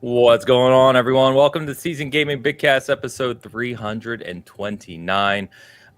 What's going on, everyone? Welcome to Season Gaming Bitcast episode 329.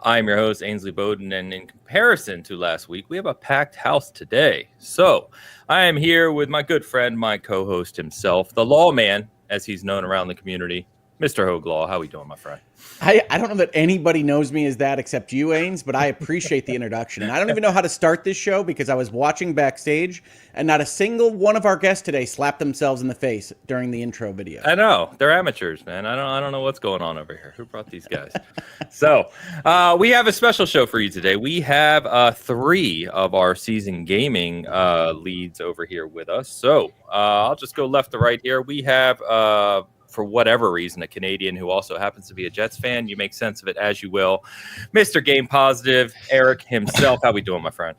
I'm your host, Ainsley Bowden, and in comparison to last week, we have a packed house today. So I am here with my good friend, my co-host himself, the lawman, as he's known around the community, Mr. Hoeg Law. How we doing, my friend? I don't know that anybody knows me as that except you, Ains, but I appreciate the introduction. And I don't even know how to start this show because I was watching backstage and not a single one of our guests today slapped themselves in the face during the intro video. I know. They're amateurs, man. I don't know what's going on over here. Who brought these guys? So we have a special show for you today. We have 3 of our Season Gaming leads over here with us. So I'll just go left to right here. We have... for whatever reason, a Canadian who also happens to be a Jets fan. You make sense of it as you will. Mr. Game Positive, Eric himself. How we doing, my friend?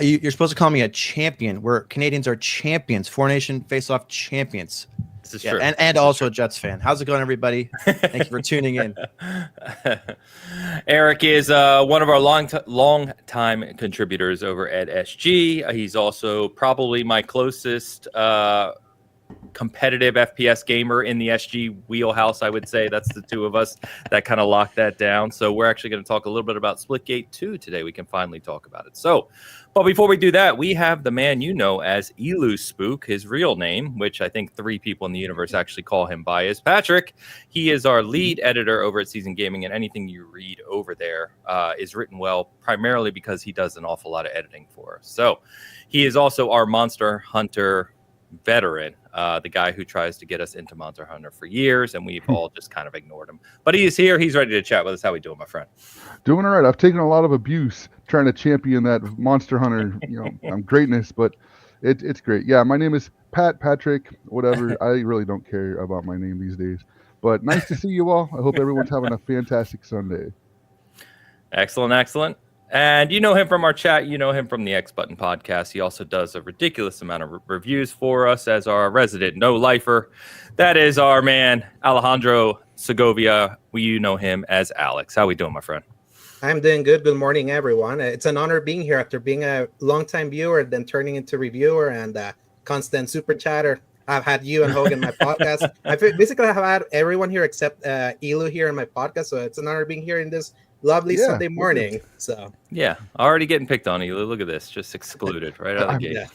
You're supposed to call me a champion. We're Canadians are champions. 4 Nation face-off champions. This is true. And also a Jets fan. How's it going, everybody? Thank you for tuning in. Eric is one of our long-time contributors over at SG. He's also probably my closest competitive FPS gamer in the SG wheelhouse. I would say that's the 2 of us that kind of locked that down. So we're actually going to talk a little bit about Splitgate 2 today. We can finally talk about it. So, but before we do that, we have the man you know as Elu Spook. His real name, which I think 3 people in the universe actually call him by, is Patrick. He is our lead editor over at Season Gaming, and anything you read over there is written well, primarily because he does an awful lot of editing for us. So he is also our Monster Hunter veteran, the guy who tries to get us into Monster Hunter for years, and we've all just kind of ignored him. But he is here. He's ready to chat with us. How we doing, my friend? Doing all right. I've taken a lot of abuse trying to champion that Monster Hunter, greatness, but it's great. Yeah, my name is Patrick, whatever. I really don't care about my name these days. But nice to see you all. I hope everyone's having a fantastic Sunday. Excellent. And you know him from our chat. You know him from the X Button podcast. He also does a ridiculous amount of reviews for us as our resident no-lifer. That is our man, Alejandro Segovia. You know him as Alex. How we doing, my friend? I'm doing good. Good morning, everyone. It's an honor being here after being a longtime viewer, then turning into reviewer and constant super chatter. I've had you and Hoeg in my podcast. I basically have had everyone here except Elu here in my podcast. So it's an honor being here in this lovely Sunday morning. So yeah, already getting picked on you. Look at this, just excluded right out of the gate. Yeah.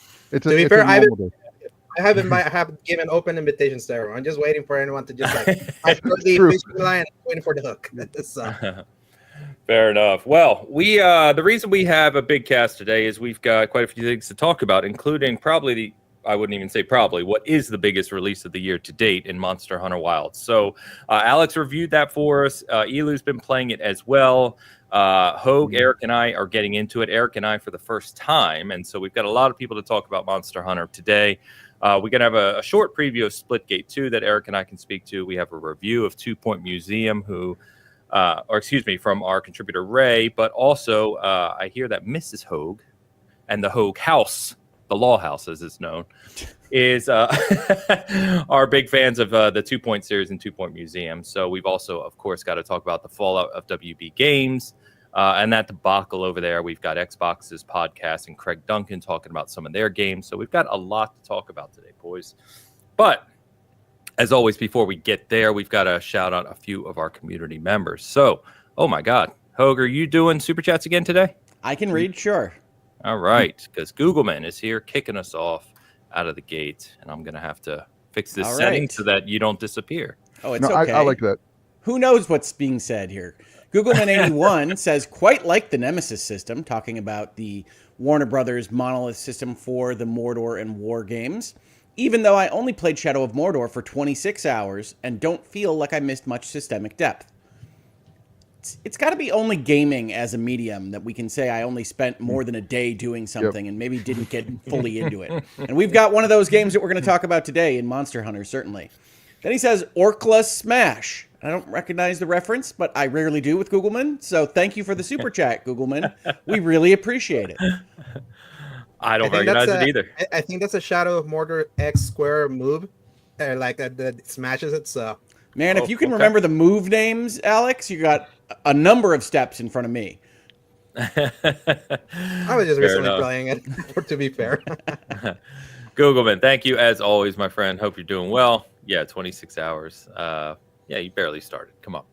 I have given open invitations to everyone. I'm just waiting for anyone to just I throw the fishing line, waiting for the hook. So. Fair enough. Well, we the reason we have a big cast today is we've got quite a few things to talk about, including probably I wouldn't even say probably, what is the biggest release of the year to date in Monster Hunter Wilds. So Alex reviewed that for us. Elu's been playing it as well. Hoeg, Eric, and I are getting into it. Eric and I for the first time. And so we've got a lot of people to talk about Monster Hunter today. We're going to have a short preview of Splitgate 2 that Eric and I can speak to. We have a review of 2 Point Museum, from our contributor Ray. But also, I hear that Mrs. Hoeg and the Hoeg House, the Law House as it's known, is are big fans of the 2 Point series and 2 Point Museum. So we've also, of course, got to talk about the fallout of WB Games and that debacle over there. We've got Xbox's podcast and Craig Duncan talking about some of their games. So we've got a lot to talk about today, boys. But as always, before we get there, we've got to shout out a few of our community members. So, oh my God, Hoeg, are you doing Super Chats again today? I can read, sure. All right, because Googleman is here kicking us off out of the gate, and I'm going to have to fix this setting so that you don't disappear. Oh, it's okay. I like that. Who knows what's being said here? Googleman81 says, quite like the Nemesis system, talking about the Warner Brothers monolith system for the Mordor and War games, even though I only played Shadow of Mordor for 26 hours and don't feel like I missed much systemic depth. It's got to be only gaming as a medium that we can say I only spent more than a day doing something and maybe didn't get fully into it. And we've got one of those games that we're going to talk about today in Monster Hunter, certainly. Then he says, Orkla Smash. I don't recognize the reference, but I rarely do with Googleman. So thank you for the super chat, Googleman. We really appreciate it. I don't recognize it either. I think that's a Shadow of Mordor X square move, that smashes it. So, man, if you can remember the move names, Alex, you got a number of steps in front of me. I was just recently playing it, to be fair. Googleman, thank you as always, my friend. Hope you're doing well. Yeah, 26 hours. Yeah, you barely started. Come on.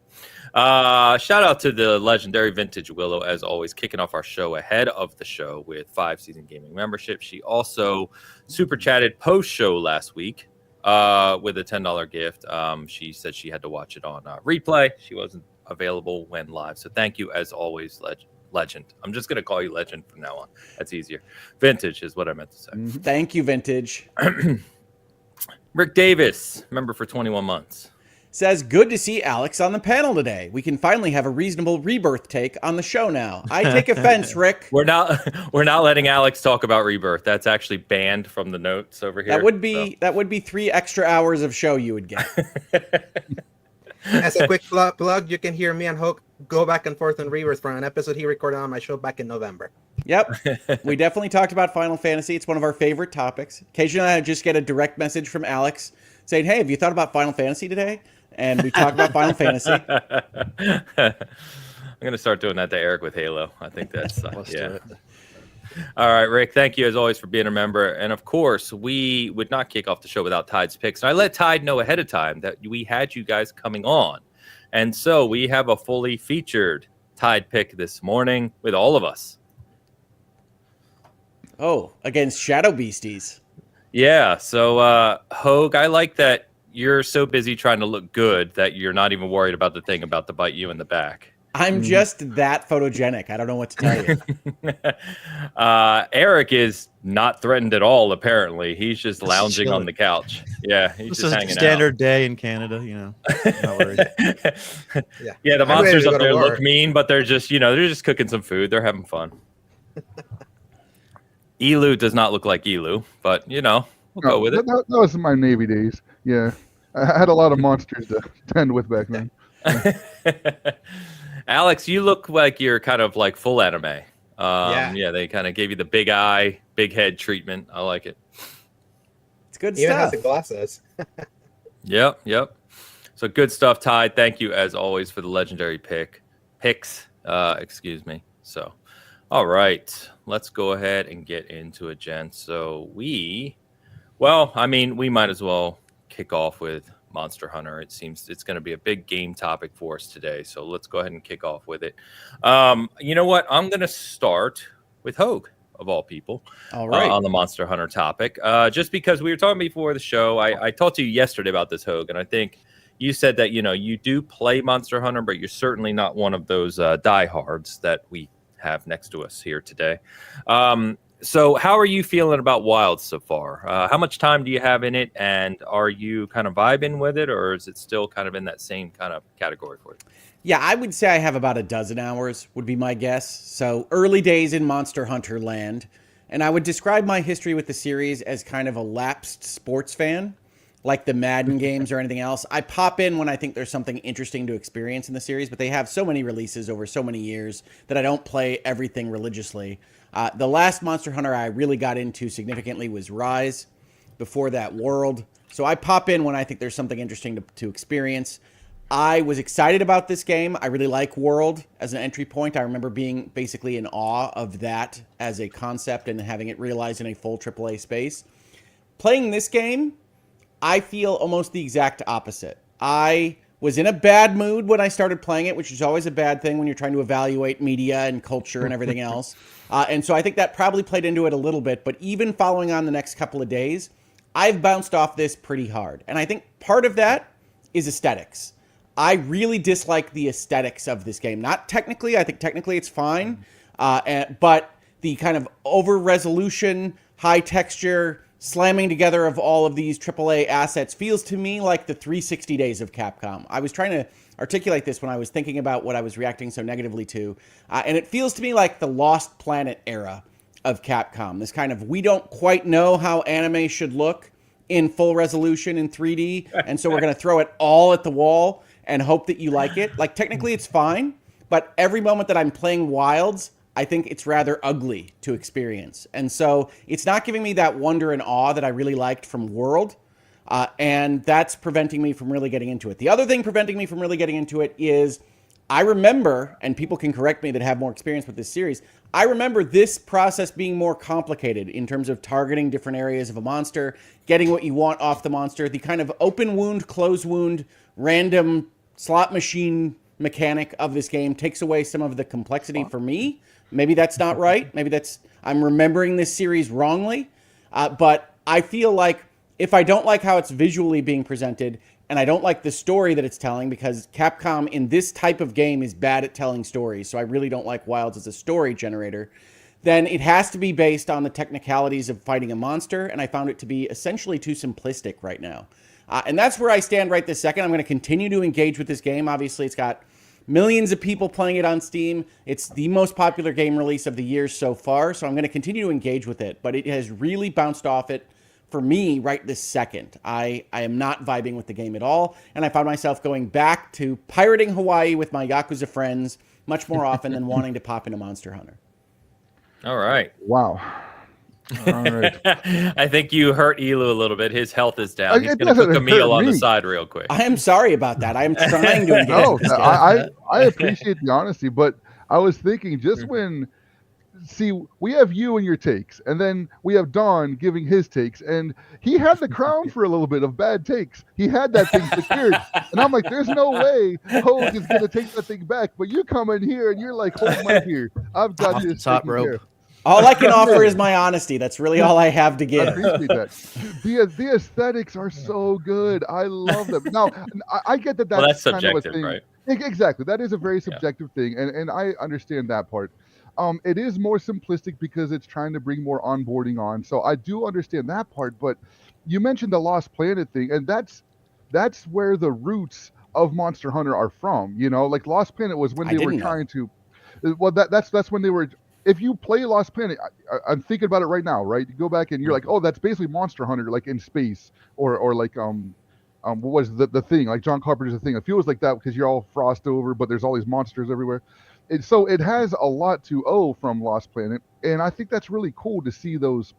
Shout out to the legendary Vintage Willow, as always, kicking off our show ahead of the show with 5 season gaming membership. She also super chatted post show last week with a $10 gift. She said she had to watch it on replay. She wasn't available when live. So thank you, as always, Legend. I'm just going to call you Legend from now on. That's easier. Vintage is what I meant to say. Thank you, Vintage. Rick Davis, member for 21 months. Says, good to see Alex on the panel today. We can finally have a reasonable Rebirth take on the show now. I take offense, Rick. We're not letting Alex talk about Rebirth. That's actually banned from the notes over here. That would be 3 extra hours of show you would get. As a quick plug, you can hear me and Hoek go back and forth on Rebirth from an episode he recorded on my show back in November. Yep. We definitely talked about Final Fantasy. It's one of our favorite topics. Occasionally I just get a direct message from Alex saying, hey, have you thought about Final Fantasy today? And we talk about Final Fantasy. I'm going to start doing that to Eric with Halo. I think that's, Let's do it. All right, Rick, thank you as always for being a member. And of course, we would not kick off the show without Tide's picks. And I let Tide know ahead of time that we had you guys coming on. And so we have a fully featured Tide pick this morning with all of us. Oh, against Shadow Beasties. Yeah, so Hoeg, I like that you're so busy trying to look good that you're not even worried about the thing about to bite you in the back. I'm just that photogenic. I don't know what to tell you. Eric is not threatened at all, apparently. He's just lounging chilling. on the couch. Yeah, he's This just is a hanging standard day in Canada, you know. Not worried. out. Yeah, Yeah, the I'm ready monsters to go up to there war. look mean, but they're just cooking some food. They're having fun. Elu does not look like Elu, but, we'll go with it. That was my Navy days. Yeah. I had a lot of monsters to tend with back then. Alex, you look like you're kind of like full anime. Yeah. They kind of gave you the big eye, big head treatment. I like it. It's good Even has stuff. the glasses. Yep. So good stuff, Tide. Thank you as always for the legendary picks. Excuse me. So, all right, let's go ahead and get into it, gents. So we might as well kick off with Monster Hunter. It seems it's going to be a big game topic for us today. So let's go ahead and kick off with it. You know what? I'm going to start with Hoeg, of all people, All right. on the Monster Hunter topic. Just because we were talking before the show, I talked to you yesterday about this, Hoeg, and I think you said that, you do play Monster Hunter, but you're certainly not one of those diehards that we have next to us here today. So how are you feeling about Wild so far? How much time do you have in it, and are you kind of vibing with it, or is it still kind of in that same kind of category for you? Yeah, I would say I have about a dozen hours, would be my guess. So early days in Monster Hunter land. And I would describe my history with the series as kind of a lapsed sports fan, like the Madden games or anything else. I pop in when I think there's something interesting to experience in the series, but they have so many releases over so many years that I don't play everything religiously. The last Monster Hunter I really got into significantly was Rise. Before that, World. So I pop in when I think there's something interesting to experience. I was excited about this game. I really like World as an entry point. I remember being basically in awe of that as a concept and having it realized in a full AAA space. Playing this game, I feel almost the exact opposite. I was in a bad mood when I started playing it, which is always a bad thing when you're trying to evaluate media and culture and everything else. And so I think that probably played into it a little bit. But even following on the next couple of days, I've bounced off this pretty hard. And I think part of that is aesthetics. I really dislike the aesthetics of this game. Not technically. I think technically it's fine. But the kind of over-resolution, high texture, slamming together of all of these AAA assets feels to me like the 360 days of Capcom. I was trying to articulate this when I was thinking about what I was reacting so negatively to. And it feels to me like the Lost Planet era of Capcom. This kind of, we don't quite know how anime should look in full resolution in 3D. And so we're going to throw it all at the wall and hope that you like it. Like, technically it's fine, but every moment that I'm playing Wilds, I think it's rather ugly to experience. And so it's not giving me that wonder and awe that I really liked from World. And that's preventing me from really getting into it. The other thing preventing me from really getting into it is I remember, and people can correct me that have more experience with this series, I remember this process being more complicated in terms of targeting different areas of a monster, getting what you want off the monster. The kind of open wound, close wound, random slot machine mechanic of this game takes away some of the complexity for me. Maybe that's not right. Maybe I'm remembering this series wrongly. But I feel like if I don't like how it's visually being presented, and I don't like the story that it's telling, because Capcom in this type of game is bad at telling stories, so I really don't like Wilds as a story generator, then it has to be based on the technicalities of fighting a monster, and I found it to be essentially too simplistic right now. And that's where I stand right this second. I'm going to continue to engage with this game. Obviously, it's got millions of people playing it on Steam. It's the most popular game release of the year so far, so I'm going to continue to engage with it, but it has really bounced off it for me right this second. I am not vibing with the game at all, and I found myself going back to pirating Hawaii with my Yakuza friends much more often than wanting to pop into Monster Hunter. All right. Wow. All right. I think you hurt Elu a little bit. His health is down. He's It going to cook a doesn't meal hurt on the me. side real quick. I am sorry about that. I am trying to engage No, with this game. I appreciate the honesty, but I was thinking we have you and your takes, and then we have Don giving his takes, and he had the crown for a little bit of bad takes. He had that thing secured, and I'm like, there's no way Hoeg is going to take that thing back, but you come in here and you're like, hold my beer. I've got Off the this top taken rope. care of. All I can offer is my honesty. That's really all I have to I give. appreciate that. The aesthetics are so good. I love them. Now, I get that Well, that's kind of a subjective, thing. right? Exactly. That is a very subjective thing, and I understand that part. It is more simplistic because it's trying to bring more onboarding on. So I do understand that part. But you mentioned the Lost Planet thing, and that's where the roots of Monster Hunter are from. You know, like Lost Planet was when they were trying to. Well, that's when they were. If you play Lost Planet, I'm thinking about it right now, right? You go back and you're like, oh, that's basically Monster Hunter, like in space, or like what was the thing? Like John Carpenter's The Thing. It feels like that because you're all frost over, but there's all these monsters everywhere. So it has a lot to owe from Lost Planet, and I think that's really cool to see those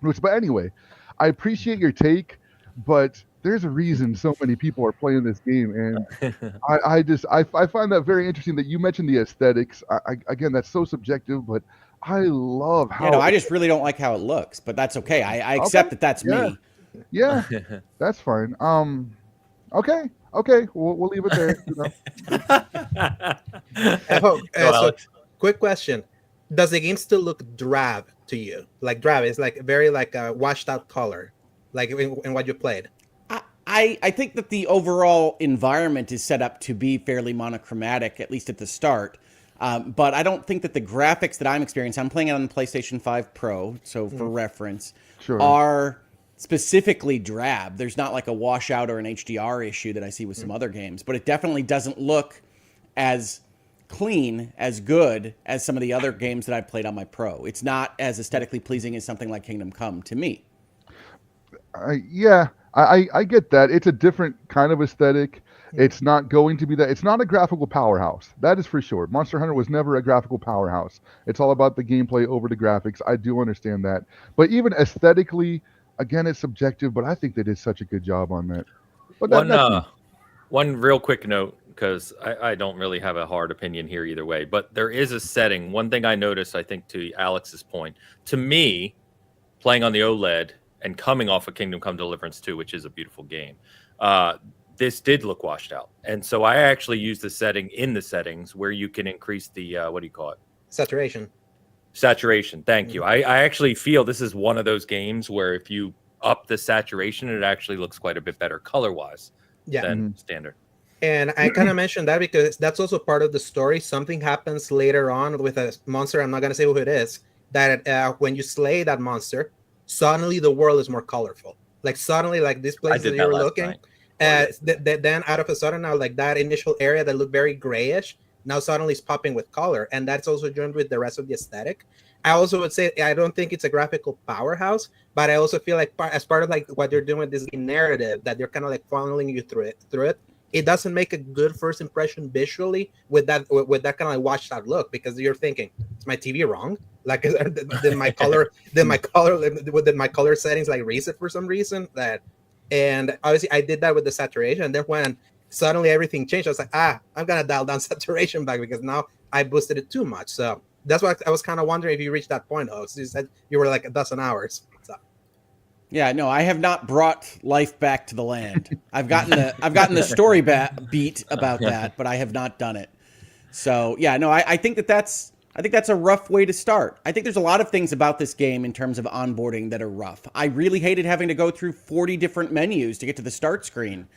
roots. But anyway, I appreciate your take, but there's a reason so many people are playing this game, and I find that very interesting that you mentioned the aesthetics. Again, that's so subjective, but I love how. I just really don't like how it looks, but that's okay. I accept that that's me. Yeah, that's fine. Okay, we'll leave it there. So, quick question: does the game still look drab to you? Like drab is like very like a washed out color, like in what you played. I think that the overall environment is set up to be fairly monochromatic, at least at the start. But I don't think that the graphics that I'm experiencing, I'm playing it on the PlayStation 5 Pro, so for reference, are specifically drab. There's not like a washout or an HDR issue that I see with some other games, but it definitely doesn't look as clean, as good as some of the other games that I've played on my Pro. It's not as aesthetically pleasing as something like Kingdom Come to me. I get that. It's a different kind of aesthetic. It's not going to be that. It's not a graphical powerhouse. That is for sure. Monster Hunter was never a graphical powerhouse. It's all about the gameplay over the graphics. I do understand that. But even aesthetically, again, it's subjective, but I think they did such a good job on that. But one real quick note, because I don't really have a hard opinion here either way, but there is a setting. One thing I noticed, I think to Alex's point, to me, playing on the OLED and coming off of Kingdom Come Deliverance 2, which is a beautiful game, this did look washed out. And so I actually used the setting in the settings where you can increase the, what do you call it? Saturation. Thank you. I actually feel this is one of those games where if you up the saturation, it actually looks quite a bit better color-wise than standard. And I kind of mentioned that because that's also part of the story. Something happens later on with a monster. I'm not going to say who it is. That when you slay that monster, suddenly the world is more colorful. Like suddenly, like this place that you're looking, then out of a sudden now, like that initial area that looked very grayish, now suddenly it's popping with color, and that's also joined with the rest of the aesthetic. I also would say I don't think it's a graphical powerhouse, but I also feel like as part of like what they're doing with this narrative, that they're kind of like funneling you through it. It doesn't make a good first impression visually with that kind of like washed out look, because you're thinking, is my TV wrong? Like did my color settings like raise it for some reason? And obviously I did that with the saturation, and then when suddenly everything changed. I was like, I'm gonna dial down saturation back because now I boosted it too much. So that's why I was kind of wondering if you reached that point, host. You said you were like a dozen hours. So. Yeah, no, I have not brought life back to the land. I've gotten the story beat about that, but I have not done it. So yeah, no, I think that's a rough way to start. I think there's a lot of things about this game in terms of onboarding that are rough. I really hated having to go through 40 different menus to get to the start screen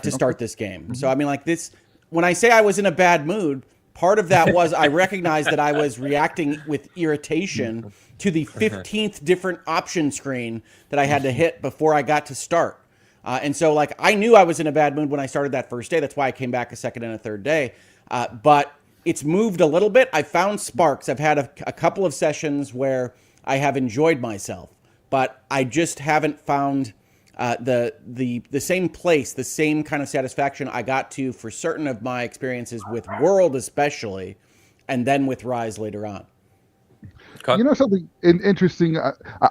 to start this game. So I mean, like this, when I say I was in a bad mood, part of that was I recognized that I was reacting with irritation to the 15th different option screen that I had to hit before I got to start. And so like I knew I was in a bad mood when I started that first day. That's why I came back a second and a third day. But it's moved a little bit. I found sparks. I've had a couple of sessions where I have enjoyed myself, but I just haven't found the same place, the same kind of satisfaction I got to for certain of my experiences with World especially, and then with Rise later on. You know something interesting?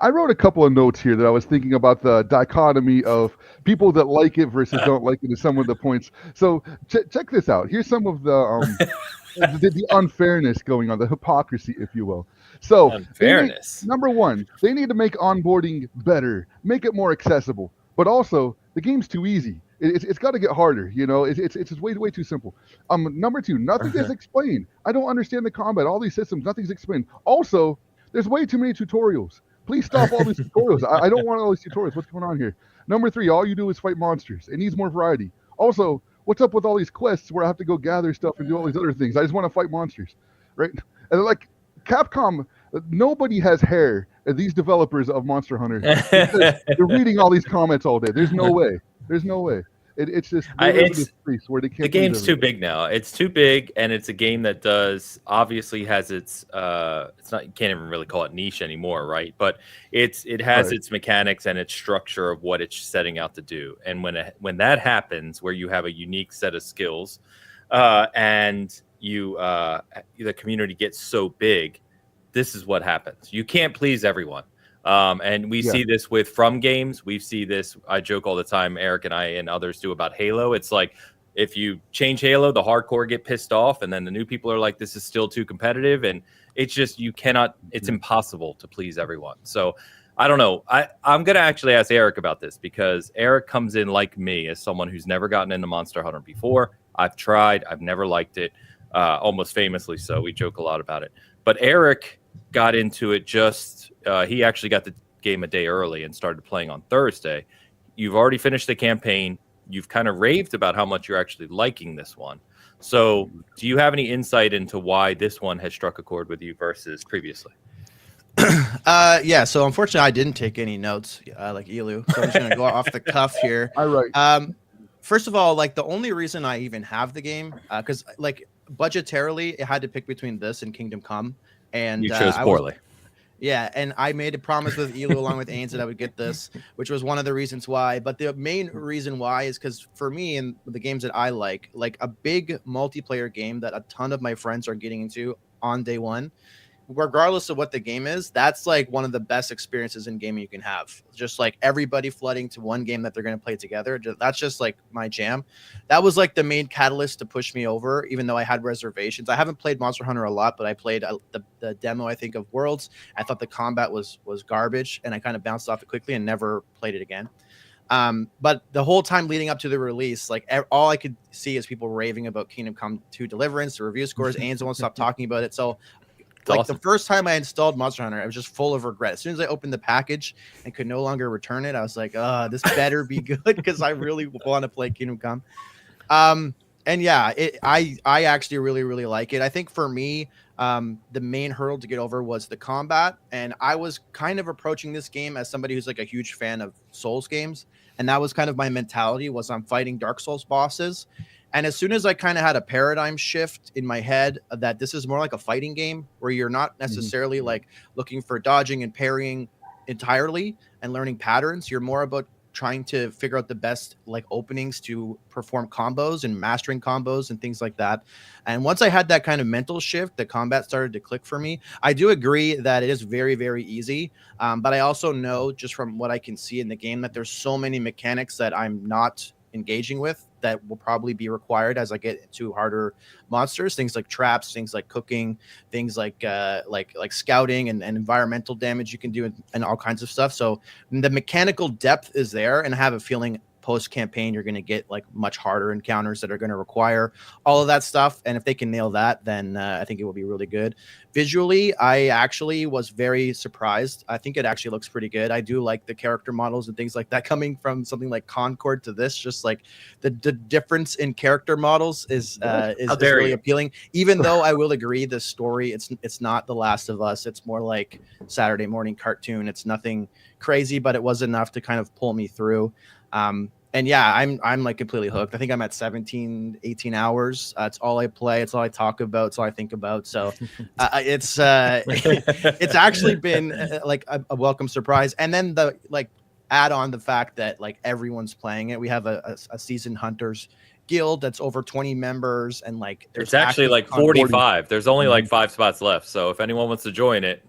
I wrote a couple of notes here that I was thinking about the dichotomy of people that like it versus don't like it, and some of the points. So check this out. Here's some of the the unfairness going on, the hypocrisy, if you will. So unfairness. Number one, they need to make onboarding better, make it more accessible. But also, the game's too easy. It's got to get harder. You know, it's just way too simple. Number two, nothing is explained. I don't understand the combat. All these systems, nothing's explained. Also, there's way too many tutorials. Please stop all these tutorials. I don't want all these tutorials. What's going on here? Number three, all you do is fight monsters. It needs more variety. Also, what's up with all these quests where I have to go gather stuff and do all these other things? I just want to fight monsters, right? And like Capcom, nobody has hair. These developers of Monster Hunter, they're reading all these comments all day. There's no way. It's just this place where they can't. The game's too big now. It's too big, and it's a game that obviously has its it's not, you can't even really call it niche anymore, right? But it has its mechanics and its structure of what it's setting out to do. And when that happens, where you have a unique set of skills, and the community gets so big, this is what happens. You can't please everyone. And we see this with From Games. We see this. I joke all the time. Eric and I and others do about Halo. It's like if you change Halo, the hardcore get pissed off, and then the new people are like, "This is still too competitive." And it's just you cannot. It's impossible to please everyone. So I don't know. I'm gonna actually ask Eric about this because Eric comes in like me as someone who's never gotten into Monster Hunter before. I've tried. I've never liked it. Almost famously so. We joke a lot about it. But Eric got into it he actually got the game a day early and started playing on Thursday. You've already finished the campaign. You've kind of raved about how much you're actually liking this one. So do you have any insight into why this one has struck a chord with you versus previously? Yeah, so unfortunately I didn't take any notes like Elu, so I'm just going to go off the cuff here. All right. First of all, like the only reason I even have the game, because like budgetarily it had to pick between this and Kingdom Come. And you chose poorly. Yeah, and I made a promise with Elu along with Ains that I would get this, which was one of the reasons why. But the main reason why is because for me and the games that I like a big multiplayer game that a ton of my friends are getting into on day one, regardless of what the game is, that's like one of the best experiences in gaming you can have. Just like everybody flooding to one game that they're going to play together. That's just like my jam. That was like the main catalyst to push me over, even though I had reservations. I haven't played Monster Hunter a lot, but I played the demo, I think, of Worlds. I thought the combat was garbage, and I kind of bounced off it quickly and never played it again. But the whole time leading up to the release, like all I could see is people raving about Kingdom Come 2 Deliverance, the review scores. Ains won't stop talking about it. So awesome. The first time I installed Monster Hunter, I was just full of regret. As soon as I opened the package and could no longer return it, I was like, this better be good because I really want to play Kingdom Come. And yeah, I actually really, really like it. I think for me, the main hurdle to get over was the combat. And I was kind of approaching this game as somebody who's like a huge fan of Souls games. And that was kind of my mentality, was I'm fighting Dark Souls bosses. And as soon as I kind of had a paradigm shift in my head that this is more like a fighting game where you're not necessarily like looking for dodging and parrying entirely and learning patterns, you're more about trying to figure out the best like openings to perform combos and mastering combos and things like that. And once I had that kind of mental shift, the combat started to click for me. I do agree that it is very, very easy. But I also know just from what I can see in the game that there's so many mechanics that I'm not engaging with that will probably be required as I get into harder monsters. Things like traps, things like cooking, things like scouting and environmental damage you can do, and all kinds of stuff. So the mechanical depth is there, and I have a feeling post campaign you're going to get like much harder encounters that are going to require all of that stuff, and if they can nail that, then I think it will be really good. Visually, I actually was very surprised. I think it actually looks pretty good. I do like the character models and things like that coming from something like Concord to this. Just like the difference in character models is really appealing, even though I will agree the story, it's not The Last of Us. It's more like Saturday morning cartoon. It's nothing crazy, but it was enough to kind of pull me through. And yeah, I'm like completely hooked. I think I'm at 17, 18 hours. It's all I play. It's all I talk about. It's all I think about. So it's actually been like a welcome surprise. And then the like add on the fact that like everyone's playing it. We have a seasoned hunters guild that's over 20 members, and like there's actually like 45. There's only like 5 spots left. So if anyone wants to join it,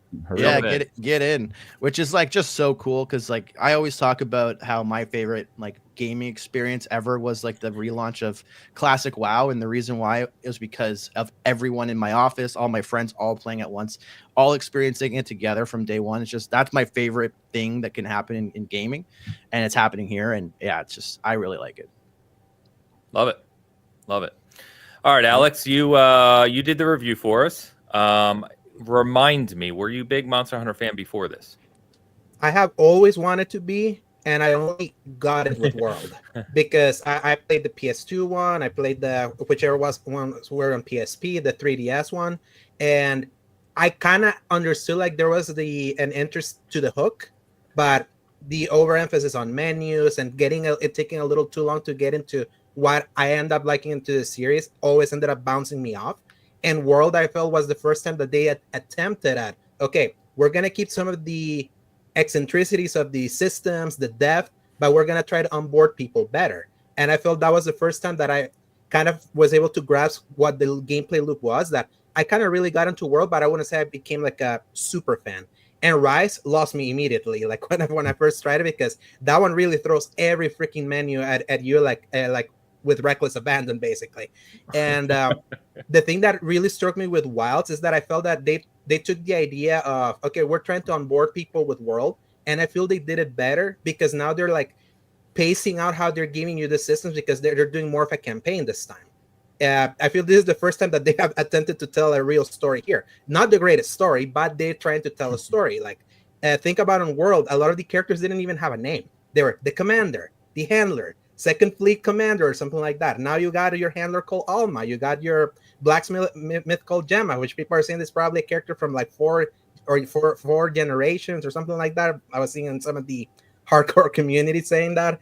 get in, which is like just so cool, because like I always talk about how my favorite like gaming experience ever was like the relaunch of classic WoW, and the reason why is because of everyone in my office, all my friends all playing at once, all experiencing it together from day one. It's just that's my favorite thing that can happen in gaming, and it's happening here. And yeah, it's just I really like it. Love it. All right, Alex, you did the review for us. Remind me, were you a big Monster Hunter fan before this? I have always wanted to be, and I only got it with World because I played the PS2 one, I played the whichever ones were on PSP, the 3DS one, and I kind of understood like there was an interest to the hook, but the overemphasis on menus and it taking a little too long to get into what I end up liking into the series always ended up bouncing me off. And World, I felt, was the first time that they attempted at, okay, we're going to keep some of the eccentricities of the systems, the depth, but we're going to try to onboard people better. And I felt that was the first time that I kind of was able to grasp what the gameplay loop was, that I kind of really got into World, but I wouldn't say I became like a super fan. And Rise lost me immediately, like when I first tried it, because that one really throws every freaking menu at you like with reckless abandon, basically. And the thing that really struck me with Wilds is that I felt that they took the idea of, okay, we're trying to onboard people with World, and I feel they did it better because now they're like pacing out how they're giving you the systems, because they're doing more of a campaign this time. I feel this is the first time that they have attempted to tell a real story here. Not the greatest story, but they're trying to tell a story. Like, think about on World, a lot of the characters didn't even have a name. They were the commander, the handler, Second Fleet Commander, or something like that. Now you got your handler called Alma. You got your blacksmith myth called Gemma, which people are saying is probably a character from like four generations or something like that. I was seeing in some of the hardcore community saying that.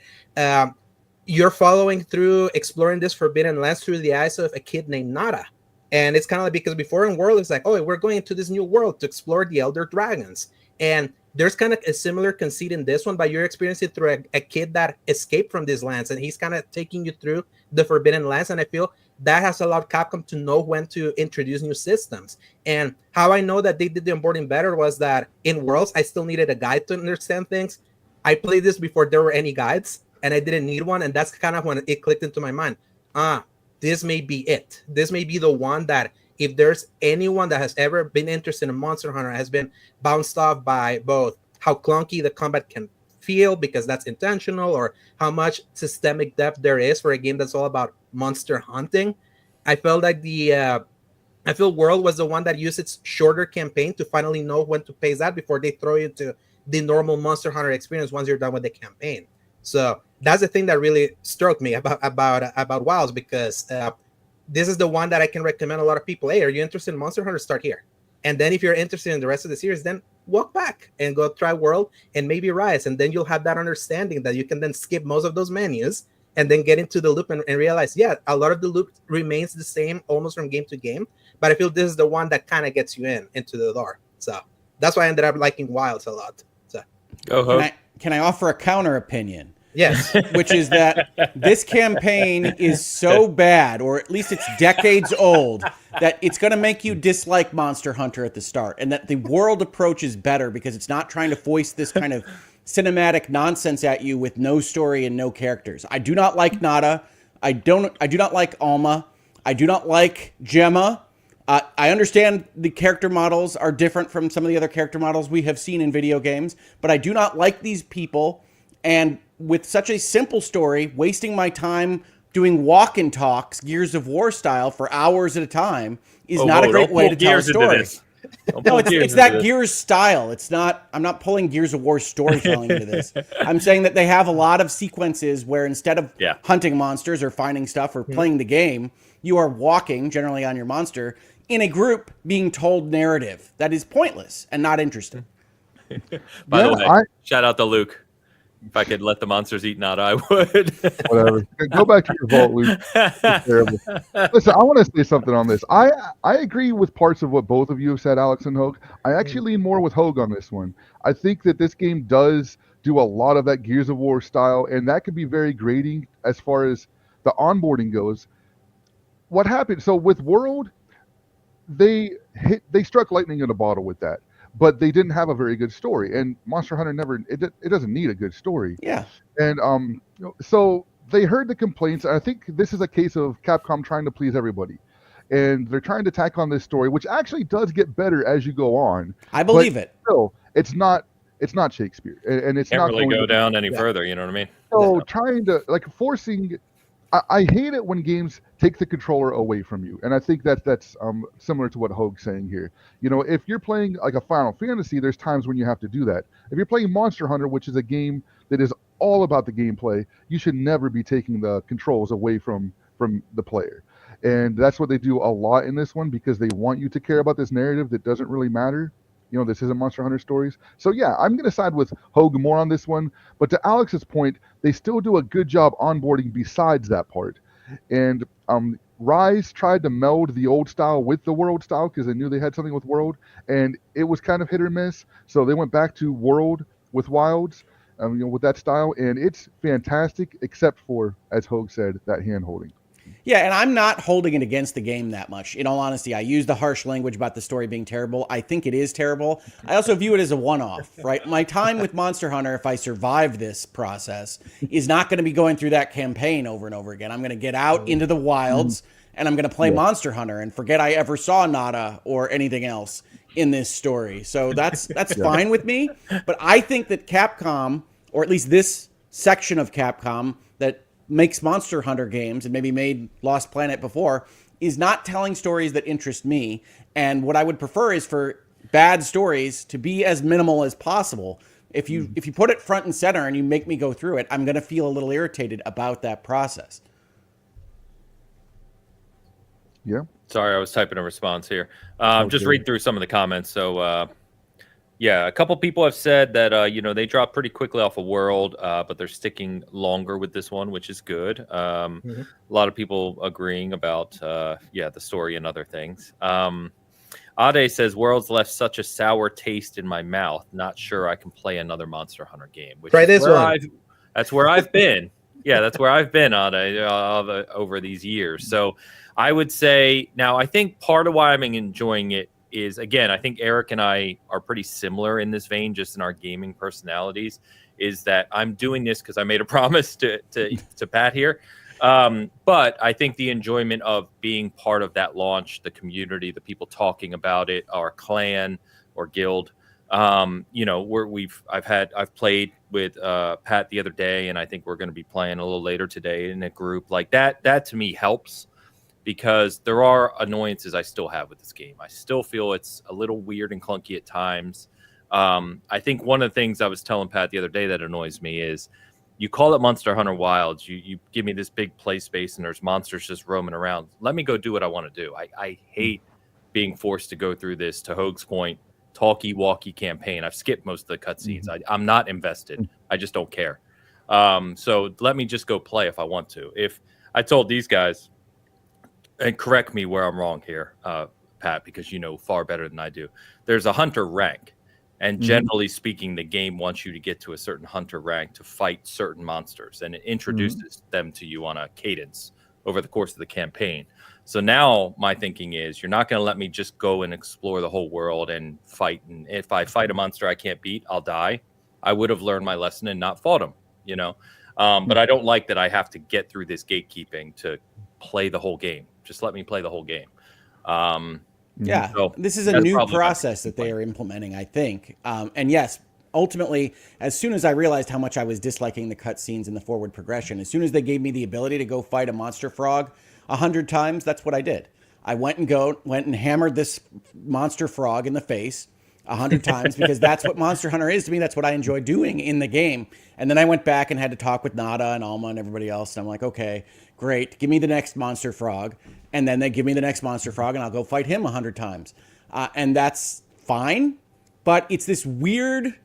You're following through, exploring this forbidden lands through the eyes of a kid named Nada. And it's kind of like, because before in World, it's like, oh, we're going into this new world to explore the Elder Dragons. And there's kind of a similar conceit in this one, but you're experiencing through a kid that escaped from these lands, and he's kind of taking you through the forbidden lands. And I feel that has allowed Capcom to know when to introduce new systems. And how I know that they did the onboarding better was that in Worlds, I still needed a guide to understand things. I played this before there were any guides, and I didn't need one. And that's kind of when it clicked into my mind. This may be it. This may be the one that, if there's anyone that has ever been interested in Monster Hunter, has been bounced off by both how clunky the combat can feel, because that's intentional, or how much systemic depth there is for a game that's all about monster hunting. I felt like I feel World was the one that used its shorter campaign to finally know when to pace that before they throw you into the normal Monster Hunter experience once you're done with the campaign. So that's the thing that really struck me about Wilds, because this is the one that I can recommend a lot of people. Hey, are you interested in Monster Hunter? Start here. And then if you're interested in the rest of the series, then walk back and go try World and maybe Rise. And then you'll have that understanding that you can then skip most of those menus and then get into the loop and realize, yeah, a lot of the loop remains the same almost from game to game. But I feel this is the one that kind of gets you into the door. So that's why I ended up liking Wilds a lot. So can I offer a counter opinion? Yes. Which is that this campaign is so bad, or at least it's decades old, that it's going to make you dislike Monster Hunter at the start. And that the World approach is better because it's not trying to foist this kind of cinematic nonsense at you with no story and no characters. I do not like Nada. I do not like Alma. I do not like Gemma. I understand the character models are different from some of the other character models we have seen in video games, but I do not like these people. And with such a simple story, wasting my time doing walk and talks, Gears of War style, for hours at a time is not a great way to tell a story. No, it's that Gears style. It's not. I'm not pulling Gears of War storytelling into this. I'm saying that they have a lot of sequences where instead of hunting monsters or finding stuff or playing the game, you are walking, generally on your monster, in a group being told narrative that is pointless and not interesting. By the way, shout out to Luke. If I could let the monsters eat Nada, I would. Whatever. Go back to your vault, Luke. It's terrible. Listen, I want to say something on this. I agree with parts of what both of you have said, Alex and Hoeg. I actually lean more with Hoeg on this one. I think that this game does do a lot of that Gears of War style, and that could be very grating as far as the onboarding goes. What happened? So with World, they struck lightning in a bottle with that. But they didn't have a very good story, and Monster Hunter it doesn't need a good story. Yeah. And so they heard the complaints. I think this is a case of Capcom trying to please everybody, and they're trying to tack on this story, which actually does get better as you go on. I believe it. Still, it's not Shakespeare, and it's Can't not really go down any further. You know what I mean? So trying to forcing. I hate it when games take the controller away from you, and I think that's similar to what Hoeg's saying here. You know, if you're playing like a Final Fantasy, there's times when you have to do that. If you're playing Monster Hunter, which is a game that is all about the gameplay, you should never be taking the controls away from the player. And that's what they do a lot in this one, because they want you to care about this narrative that doesn't really matter. You know, this isn't Monster Hunter stories. So yeah, I'm going to side with Hoeg more on this one. But to Alex's point, they still do a good job onboarding besides that part. And Rise tried to meld the old style with the World style because they knew they had something with World, and it was kind of hit or miss. So they went back to World with Wilds, with that style, and it's fantastic, except for, as Hoeg said, that hand holding. Yeah, and I'm not holding it against the game that much. In all honesty, I use the harsh language about the story being terrible. I think it is terrible. I also view it as a one-off, right? My time with Monster Hunter, if I survive this process, is not going to be going through that campaign over and over again. I'm going to get out into the wilds, and I'm going to play Monster Hunter and forget I ever saw Nada or anything else in this story. So that's fine with me. But I think that Capcom, or at least this section of Capcom that makes Monster Hunter games and maybe made Lost Planet before, is not telling stories that interest me. And what I would prefer is for bad stories to be as minimal as possible. If you put it front and center and you make me go through it, I'm going to feel a little irritated about that process. Yeah. Sorry, I was typing a response here. Just read through some of the comments. So, yeah, a couple people have said that, they dropped pretty quickly off of World, but they're sticking longer with this one, which is good. A lot of people agreeing about, the story and other things. Ade says, World's left such a sour taste in my mouth. Not sure I can play another Monster Hunter game. Try this one. That's where I've been. Yeah, that's where I've been, Ade, over these years. So I would say, now I think part of why I'm enjoying it is, again, I think Eric and I are pretty similar in this vein, just in our gaming personalities, is that I'm doing this because I made a promise to Pat here. But I think the enjoyment of being part of that launch, the community, the people talking about it, our clan or guild, I've played with Pat the other day, and I think we're going to be playing a little later today in a group like that. That to me helps, because there are annoyances I still have with this game. I still feel it's a little weird and clunky at times. I think one of the things I was telling Pat the other day that annoys me is, you call it Monster Hunter Wilds, you give me this big play space and there's monsters just roaming around. Let me go do what I want to do. I hate being forced to go through this, to Hoeg's point, talky-walkie campaign. I've skipped most of the cutscenes. I'm not invested. I just don't care. So let me just go play if I want to. If I told these guys, and correct me where I'm wrong here, Pat, because you know far better than I do, there's a hunter rank. And generally speaking, the game wants you to get to a certain hunter rank to fight certain monsters, and it introduces them to you on a cadence over the course of the campaign. So now my thinking is, you're not going to let me just go and explore the whole world and fight. And if I fight a monster I can't beat, I'll die. I would have learned my lesson and not fought him, But I don't like that I have to get through this gatekeeping to play the whole game. Just let me play the whole game. Yeah, so this is a that's new probably my process that they are implementing, I think. And yes, ultimately, as soon as I realized how much I was disliking the cutscenes and the forward progression, as soon as they gave me the ability to go fight a monster frog 100 times, that's what I did. I went and hammered this monster frog in the face 100 times because that's what Monster Hunter is to me. That's what I enjoy doing in the game. And then I went back and had to talk with Nada and Alma and everybody else. And I'm like, okay, great. Give me the next monster frog. And then they give me the next monster frog and I'll go fight him 100 times. And that's fine. But it's this weird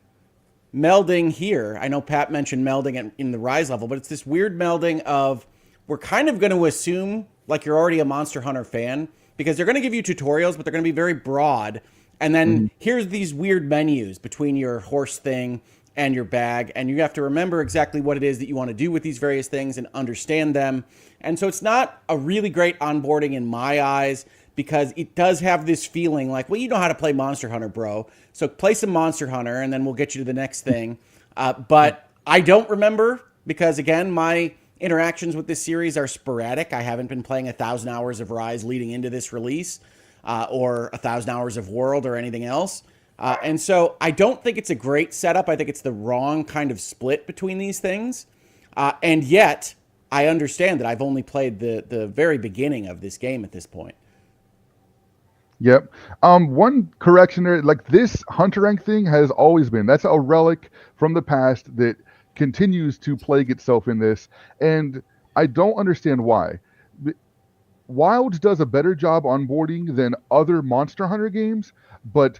melding here. I know Pat mentioned melding in the Rise level, but it's this weird melding of we're kind of going to assume like you're already a Monster Hunter fan because they're going to give you tutorials, but they're going to be very broad. And then here's these weird menus between your horse thing and your bag. And you have to remember exactly what it is that you want to do with these various things and understand them. And so it's not a really great onboarding in my eyes because it does have this feeling like, well, you know how to play Monster Hunter, bro. So play some Monster Hunter and then we'll get you to the next thing. But I don't remember because, again, my interactions with this series are sporadic. I haven't been playing 1,000 hours of Rise leading into this release. Or 1,000 hours of World or anything else. And so I don't think it's a great setup. I think it's the wrong kind of split between these things. And yet, I understand that I've only played the very beginning of this game at this point. Yep. One correction there, like this hunter rank thing has always been. That's a relic from the past that continues to plague itself in this. And I don't understand why. Wilds does a better job onboarding than other Monster Hunter games, but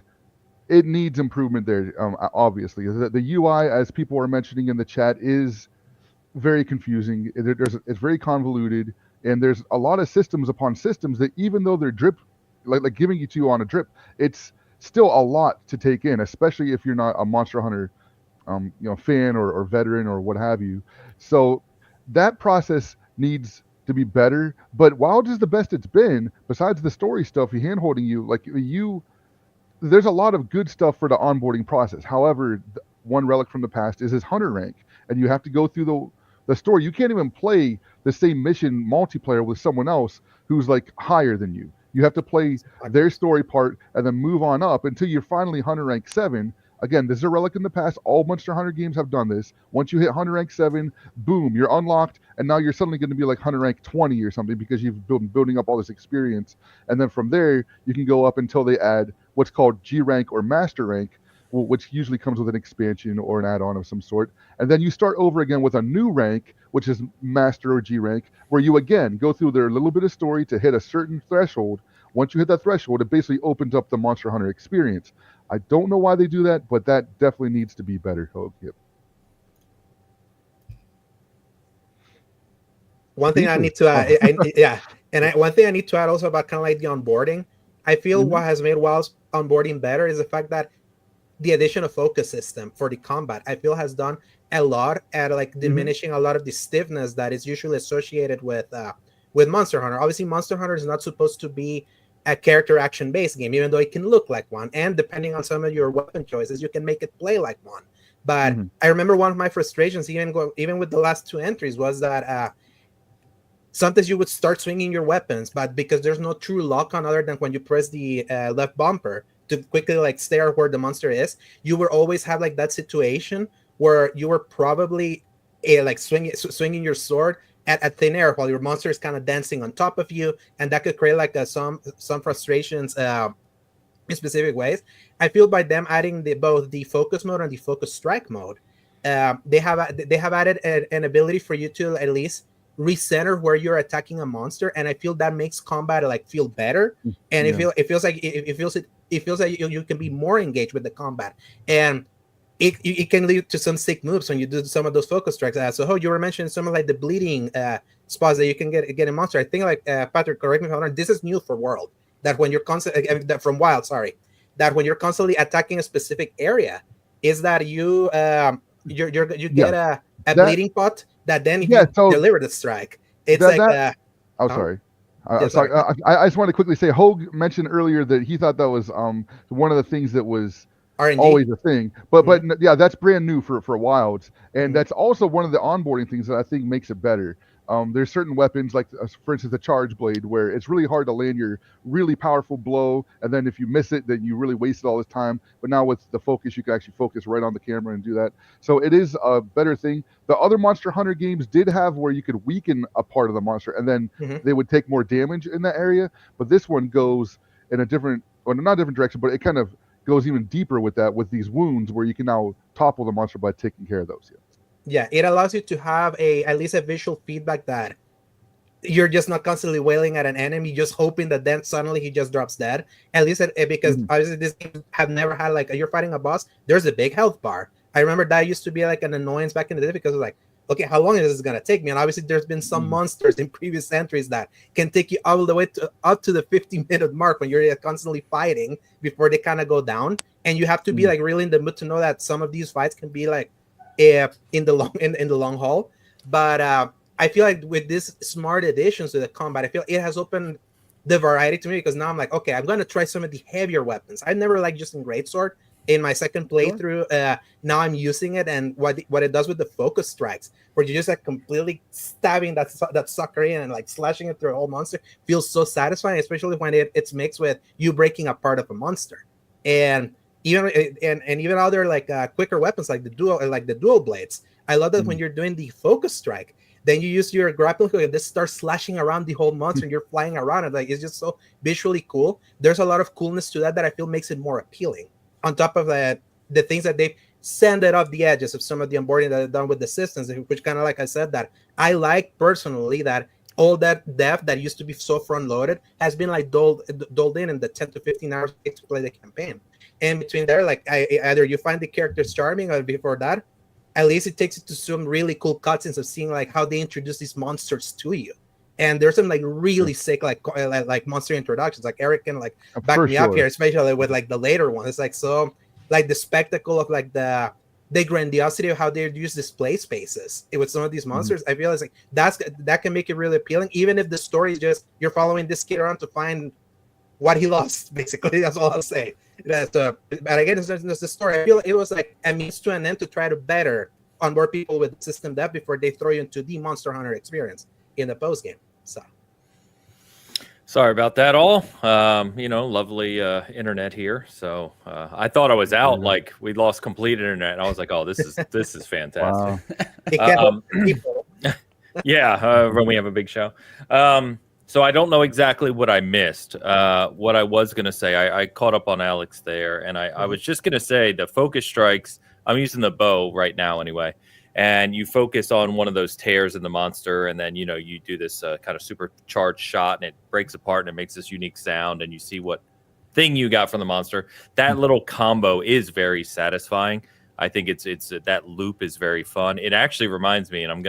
it needs improvement there, obviously. The UI, as people are mentioning in the chat, is very confusing. It's very convoluted, and there's a lot of systems upon systems that even though they're drip, like giving it to you on a drip, it's still a lot to take in, especially if you're not a Monster Hunter fan or veteran or what have you. So that process needs to be better, but Wild is the best it's been. Besides the story stuff, hand-holding you, there's a lot of good stuff for the onboarding process. However, one relic from the past is his hunter rank, and you have to go through the story. You can't even play the same mission multiplayer with someone else who's like higher than you. You have to play their story part and then move on up until you're finally hunter rank 7. Again, this is a relic in the past. All Monster Hunter games have done this. Once you hit Hunter Rank 7, boom, you're unlocked, and now you're suddenly going to be like Hunter Rank 20 or something because you've been building up all this experience. And then from there, you can go up until they add what's called G Rank or Master Rank, which usually comes with an expansion or an add-on of some sort. And then you start over again with a new rank, which is Master or G Rank, where you again go through their little bit of story to hit a certain threshold. Once you hit that threshold, it basically opens up the Monster Hunter experience. I don't know why they do that, but that definitely needs to be better. Hoeg. Yep. One thing I need to add, one thing I need to add also about kind of like the onboarding. I feel what has made WoW's onboarding better is the fact that the addition of focus system for the combat, I feel, has done a lot at like diminishing a lot of the stiffness that is usually associated with Monster Hunter. Obviously, Monster Hunter is not supposed to be a character action based game, even though it can look like one, and depending on some of your weapon choices, you can make it play like one. But I remember one of my frustrations, even with the last 2 entries, was that sometimes you would start swinging your weapons, but because there's no true lock on other than when you press the left bumper to quickly like stare where the monster is, you will always have like that situation where you were probably like swinging your sword at thin air while your monster is kind of dancing on top of you, and that could create like some frustrations in specific ways. I feel by them adding both the focus mode and the focus strike mode, they have added an ability for you to at least recenter where you're attacking a monster, and I feel that makes combat like feel better, and it feels like you can be more engaged with the combat, and it can lead to some sick moves when you do some of those focus strikes. So you were mentioning some of like the bleeding spots that you can get in monster. I think like Patrick, correct me if I'm wrong, this is new for World, that when you're from Wild, that when you're constantly attacking a specific area, is that you get a bleeding pot that then you deliver the strike. It's sorry. I just want to quickly say, Hoeg mentioned earlier that he thought that was one of the things that was RNG. always a thing. But yeah, that's brand new for wilds, and that's also one of the onboarding things that I think makes it better. There's certain weapons, like for instance the charge blade, where it's really hard to land your really powerful blow, and then if you miss it, then you really wasted all this time. But now with the focus, you can actually focus right on the camera and do that. So it is a better thing. The other Monster Hunter games did have where you could weaken a part of the monster, and then they would take more damage in that area. But this one goes in a different, well, not different direction, but it kind of goes even deeper with that, with these wounds where you can now topple the monster by taking care of those. Yeah, it allows you to have at least a visual feedback that you're just not constantly wailing at an enemy, just hoping that then suddenly he just drops dead. At least because obviously this game have never had like you're fighting a boss, there's a big health bar. I remember that used to be like an annoyance back in the day because it was like, okay, how long is this gonna take me? And obviously there's been some monsters in previous entries that can take you all the way up to the 50-minute mark when you're constantly fighting before they kind of go down. And you have to be like really in the mood to know that some of these fights can be like in the long haul. But I feel like with these smart additions to the combat, I feel it has opened the variety to me, because now I'm like, okay, I'm gonna try some of the heavier weapons. I never liked just in greatsword. In my second playthrough, now I'm using it, and what it does with the focus strikes, where you're just like completely stabbing that sucker in and like slashing it through a whole monster, feels so satisfying, especially when it's mixed with you breaking a part of a monster. And even other like quicker weapons like the dual blades. I love that when you're doing the focus strike, then you use your grappling hook and this starts slashing around the whole monster and you're flying around it. Like, it's just so visually cool. There's a lot of coolness to that I feel makes it more appealing. On top of that, the things that they've sanded off the edges of some of the onboarding that they've done with the systems, which kind of, like I said, that I like personally, that all that depth that used to be so front loaded has been like doled in the 10 to 15 hours to play the campaign. And between there, like either you find the characters charming, or before that, at least it takes you to some really cool cutscenes of seeing like how they introduce these monsters to you. And there's some like really sick like monster introductions. Like Eric can like back me up here, especially with like the later one. It's like so like the spectacle of like the grandiosity of how they use display spaces with some of these monsters. I feel like that can make it really appealing, even if the story is just you're following this kid around to find what he lost. Basically, that's all I'll say. But again, it's the story. I feel it was like a means to an end to try to better onboard people with system depth before they throw you into the Monster Hunter experience in the post game. So sorry about that all. Lovely internet here. So I thought I was out, like we lost complete internet. And I was like, oh, this is fantastic. Yeah, when we have a big show. So I don't know exactly what I missed. What I was going to say, I caught up on Alex there, and I was just going to say the focus strikes, I'm using the bow right now anyway, and you focus on one of those tears in the monster, and then, you do this kind of supercharged shot, and it breaks apart, and it makes this unique sound, and you see what thing you got from the monster. That little combo is very satisfying. I think it's that loop is very fun. It actually reminds me, and I'm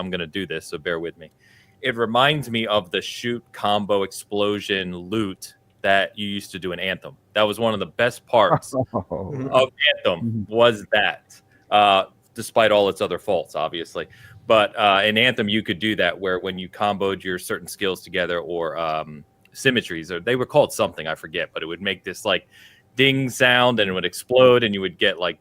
gonna do this, so bear with me. It reminds me of the shoot combo explosion loot that you used to do in Anthem. That was one of the best parts of Anthem, was that, despite all its other faults, obviously. But in Anthem, you could do that where when you comboed your certain skills together, or symmetries, or they were called something, I forget, but it would make this like ding sound and it would explode and you would get like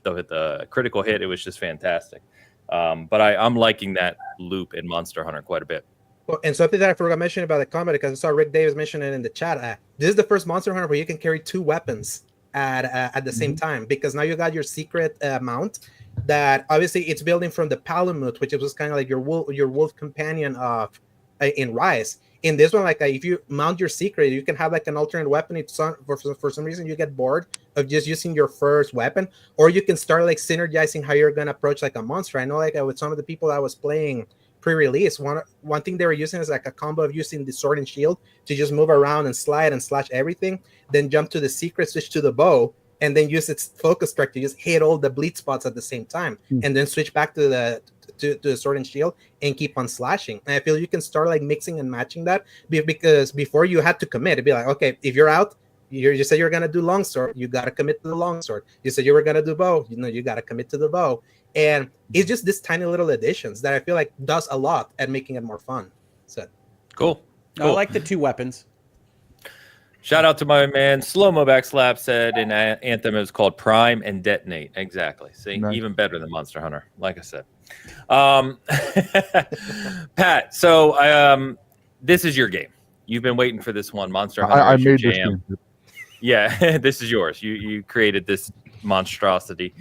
the critical hit. It was just fantastic. But I'm liking that loop in Monster Hunter quite a bit. Well, and something that I forgot to mention about the combat, because I saw Rick Davis mention it in the chat. This is the first Monster Hunter where you can carry two weapons at the same time, because now you got your secret mount that obviously it's building from the Palamute, which was kind of like your wolf companion of in Rise. In this one, like if you mount your secret, you can have like an alternate weapon. If for some reason you get bored of just using your first weapon, or you can start like synergizing how you're gonna approach like a monster. I know like with some of the people I was playing pre-release, one thing they were using is like a combo of using the sword and shield to just move around and slide and slash everything, then jump to the secret, switch to the bow, and then use its focus strike to just hit all the bleed spots at the same time, and then switch back to the sword and shield and keep on slashing. And I feel you can start like mixing and matching that, because before you had to commit. It'd be like, okay, if you're out, you said you're gonna do longsword, you gotta commit to the longsword. You said you were gonna do bow, you gotta commit to the bow. And it's just this tiny little additions that I feel like does a lot at making it more fun. So cool. I like the two weapons. Shout out to my man Slow Mo Backslap said in Anthem it was called Prime and Detonate. Exactly. See, Nice. even better than Monster Hunter, like I said. Pat, so this is your game. You've been waiting for this one, Monster Hunter. I is your made this jam. game. Yeah, this is yours. You created this monstrosity.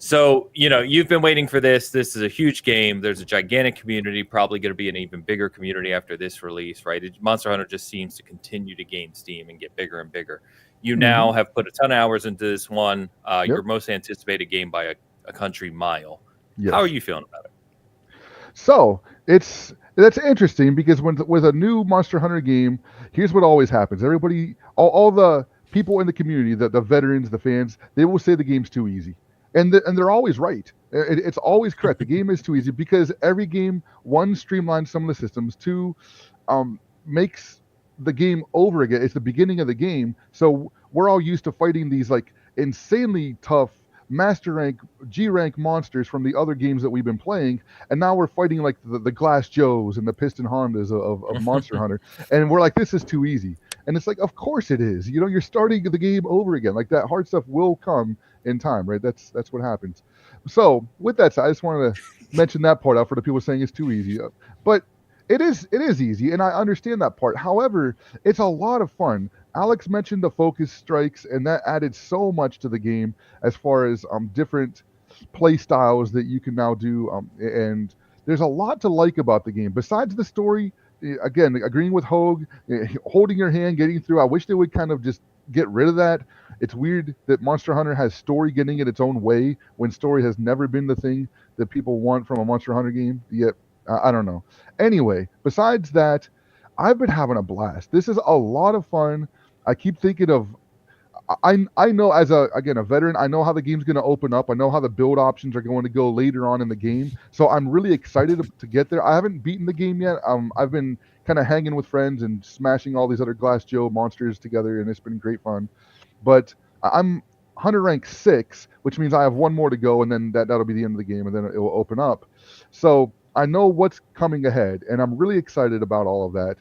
So, you've been waiting for this. This is a huge game. There's a gigantic community, probably going to be an even bigger community after this release, right? Monster Hunter just seems to continue to gain steam and get bigger and bigger. You now have put a ton of hours into this one. Your most anticipated game by a country mile. Yes. How are you feeling about it? So that's interesting because with a new Monster Hunter game, here's what always happens. Everybody, all the people in the community, the veterans, the fans, they will say the game's too easy. And they're always right. It's always correct. The game is too easy because every game, one, streamlines some of the systems, two, makes the game over again. It's the beginning of the game. So we're all used to fighting these like insanely tough master rank, G rank monsters from the other games that we've been playing. And now we're fighting like the Glass Joes and the Piston Hondas of Monster Hunter. And we're like, this is too easy. And it's like, of course it is. You're starting the game over again. Like that hard stuff will come in time, right? That's what happens. So with that said, I just wanted to mention that part out for the people saying it's too easy. But it is easy, and I understand that part. However, it's a lot of fun. Alex mentioned the focus strikes, and that added so much to the game as far as different play styles that you can now do. And there's a lot to like about the game. Besides the story, again, agreeing with Hoeg, holding your hand, getting through. I wish they would kind of just get rid of that. It's weird that Monster Hunter has story getting it its own way when story has never been the thing that people want from a Monster Hunter game. Yet, I don't know. Anyway, besides that, I've been having a blast. This is a lot of fun. I keep thinking of, I know as a veteran, I know how the game's going to open up. I know how the build options are going to go later on in the game. So I'm really excited to get there. I haven't beaten the game yet. I've been kind of hanging with friends and smashing all these other Glass Joe monsters together, and it's been great fun. But I'm Hunter rank 6, which means I have one more to go, and then that'll be the end of the game, and then it will open up. So I know what's coming ahead, and I'm really excited about all of that.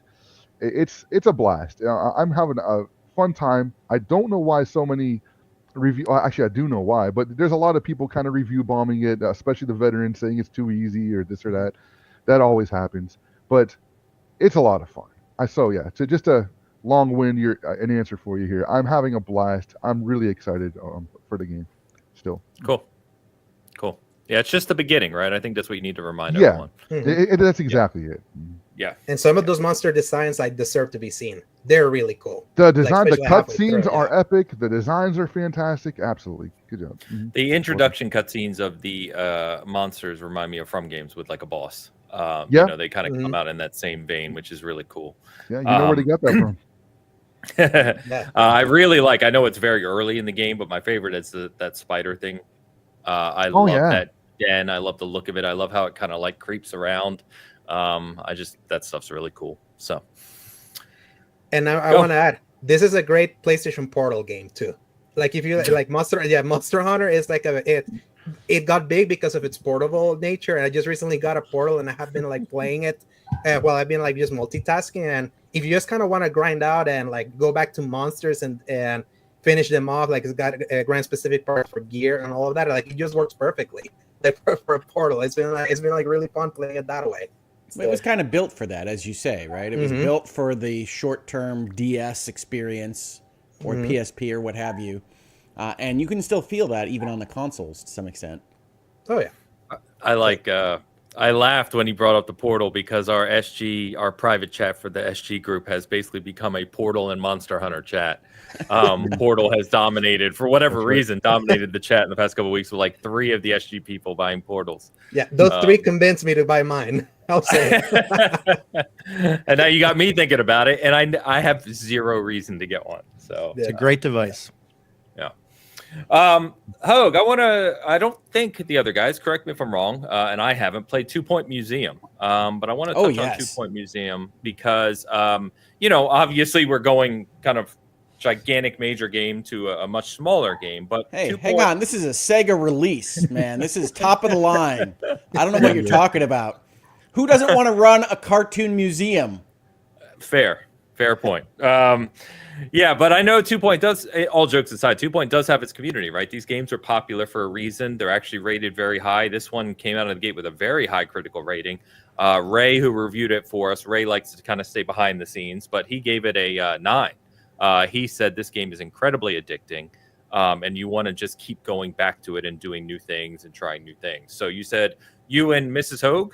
It's a blast. I'm having a fun time. I don't know why so many actually I do know why, but there's a lot of people kind of review bombing it, especially the veterans saying it's too easy or this or that. That always happens, but it's a lot of fun. So just a long-wind an answer for you here. I'm having a blast. I'm really excited for the game still. Cool. Yeah, it's just the beginning, right? I think that's what you need to remind everyone. That's exactly it. Yeah. And some of those monster designs deserve to be seen. They're really cool. The design, the cutscenes are epic. The designs are fantastic. Absolutely. Good job. The introduction cutscenes of the monsters remind me of From games with like a boss. They kind of come out in that same vein, which is really cool. Yeah, you know where to get that from. I really like, I know it's very early in the game, but my favorite is that spider thing. I love that den. I love the look of it. I love how it kind of like creeps around. That stuff's really cool. So, and I want to add, this is a great PlayStation Portal game too. Like if you like Monster Hunter is like it got big because of its portable nature. And I just recently got a Portal, and I have been like playing it. I've been like just multitasking. And if you just kind of want to grind out and like go back to monsters and finish them off, like it's got a grand specific part for gear and all of that. Like it just works perfectly. Like for a Portal, it's been like really fun playing it that way. It was kind of built for that, as you say, right? It was built for the short-term DS experience or PSP or what have you. And you can still feel that even on the consoles to some extent. Oh, yeah. I laughed when he brought up the Portal because our private chat for the SG group has basically become a Portal and Monster Hunter chat. Portal has dominated, for whatever reason, dominated the chat in the past couple of weeks with like 3 of the SG people buying Portals. Yeah, those 3 convinced me to buy mine. I'll say it. And now you got me thinking about it, and I have 0 reason to get one. So it's a great device. Yeah. Hoeg, I don't think the other guys, correct me if I'm wrong, and I haven't played 2 Point Museum. But I want to touch on 2 Point Museum because, obviously we're going kind of gigantic major game to a much smaller game. But hey, hang on. This is a Sega release, man. This is top of the line. I don't know what you're talking about. Who doesn't want to run a cartoon museum? Fair. Fair point. Yeah, but I know 2 Point does, all jokes aside, 2 Point does have its community, right? These games are popular for a reason. They're actually rated very high. This one came out of the gate with a very high critical rating. Ray, who reviewed it for us, Ray likes to kind of stay behind the scenes, but he gave it a 9. He said this game is incredibly addicting, and you want to just keep going back to it and doing new things and trying new things. So you said you and Mrs. Hoeg,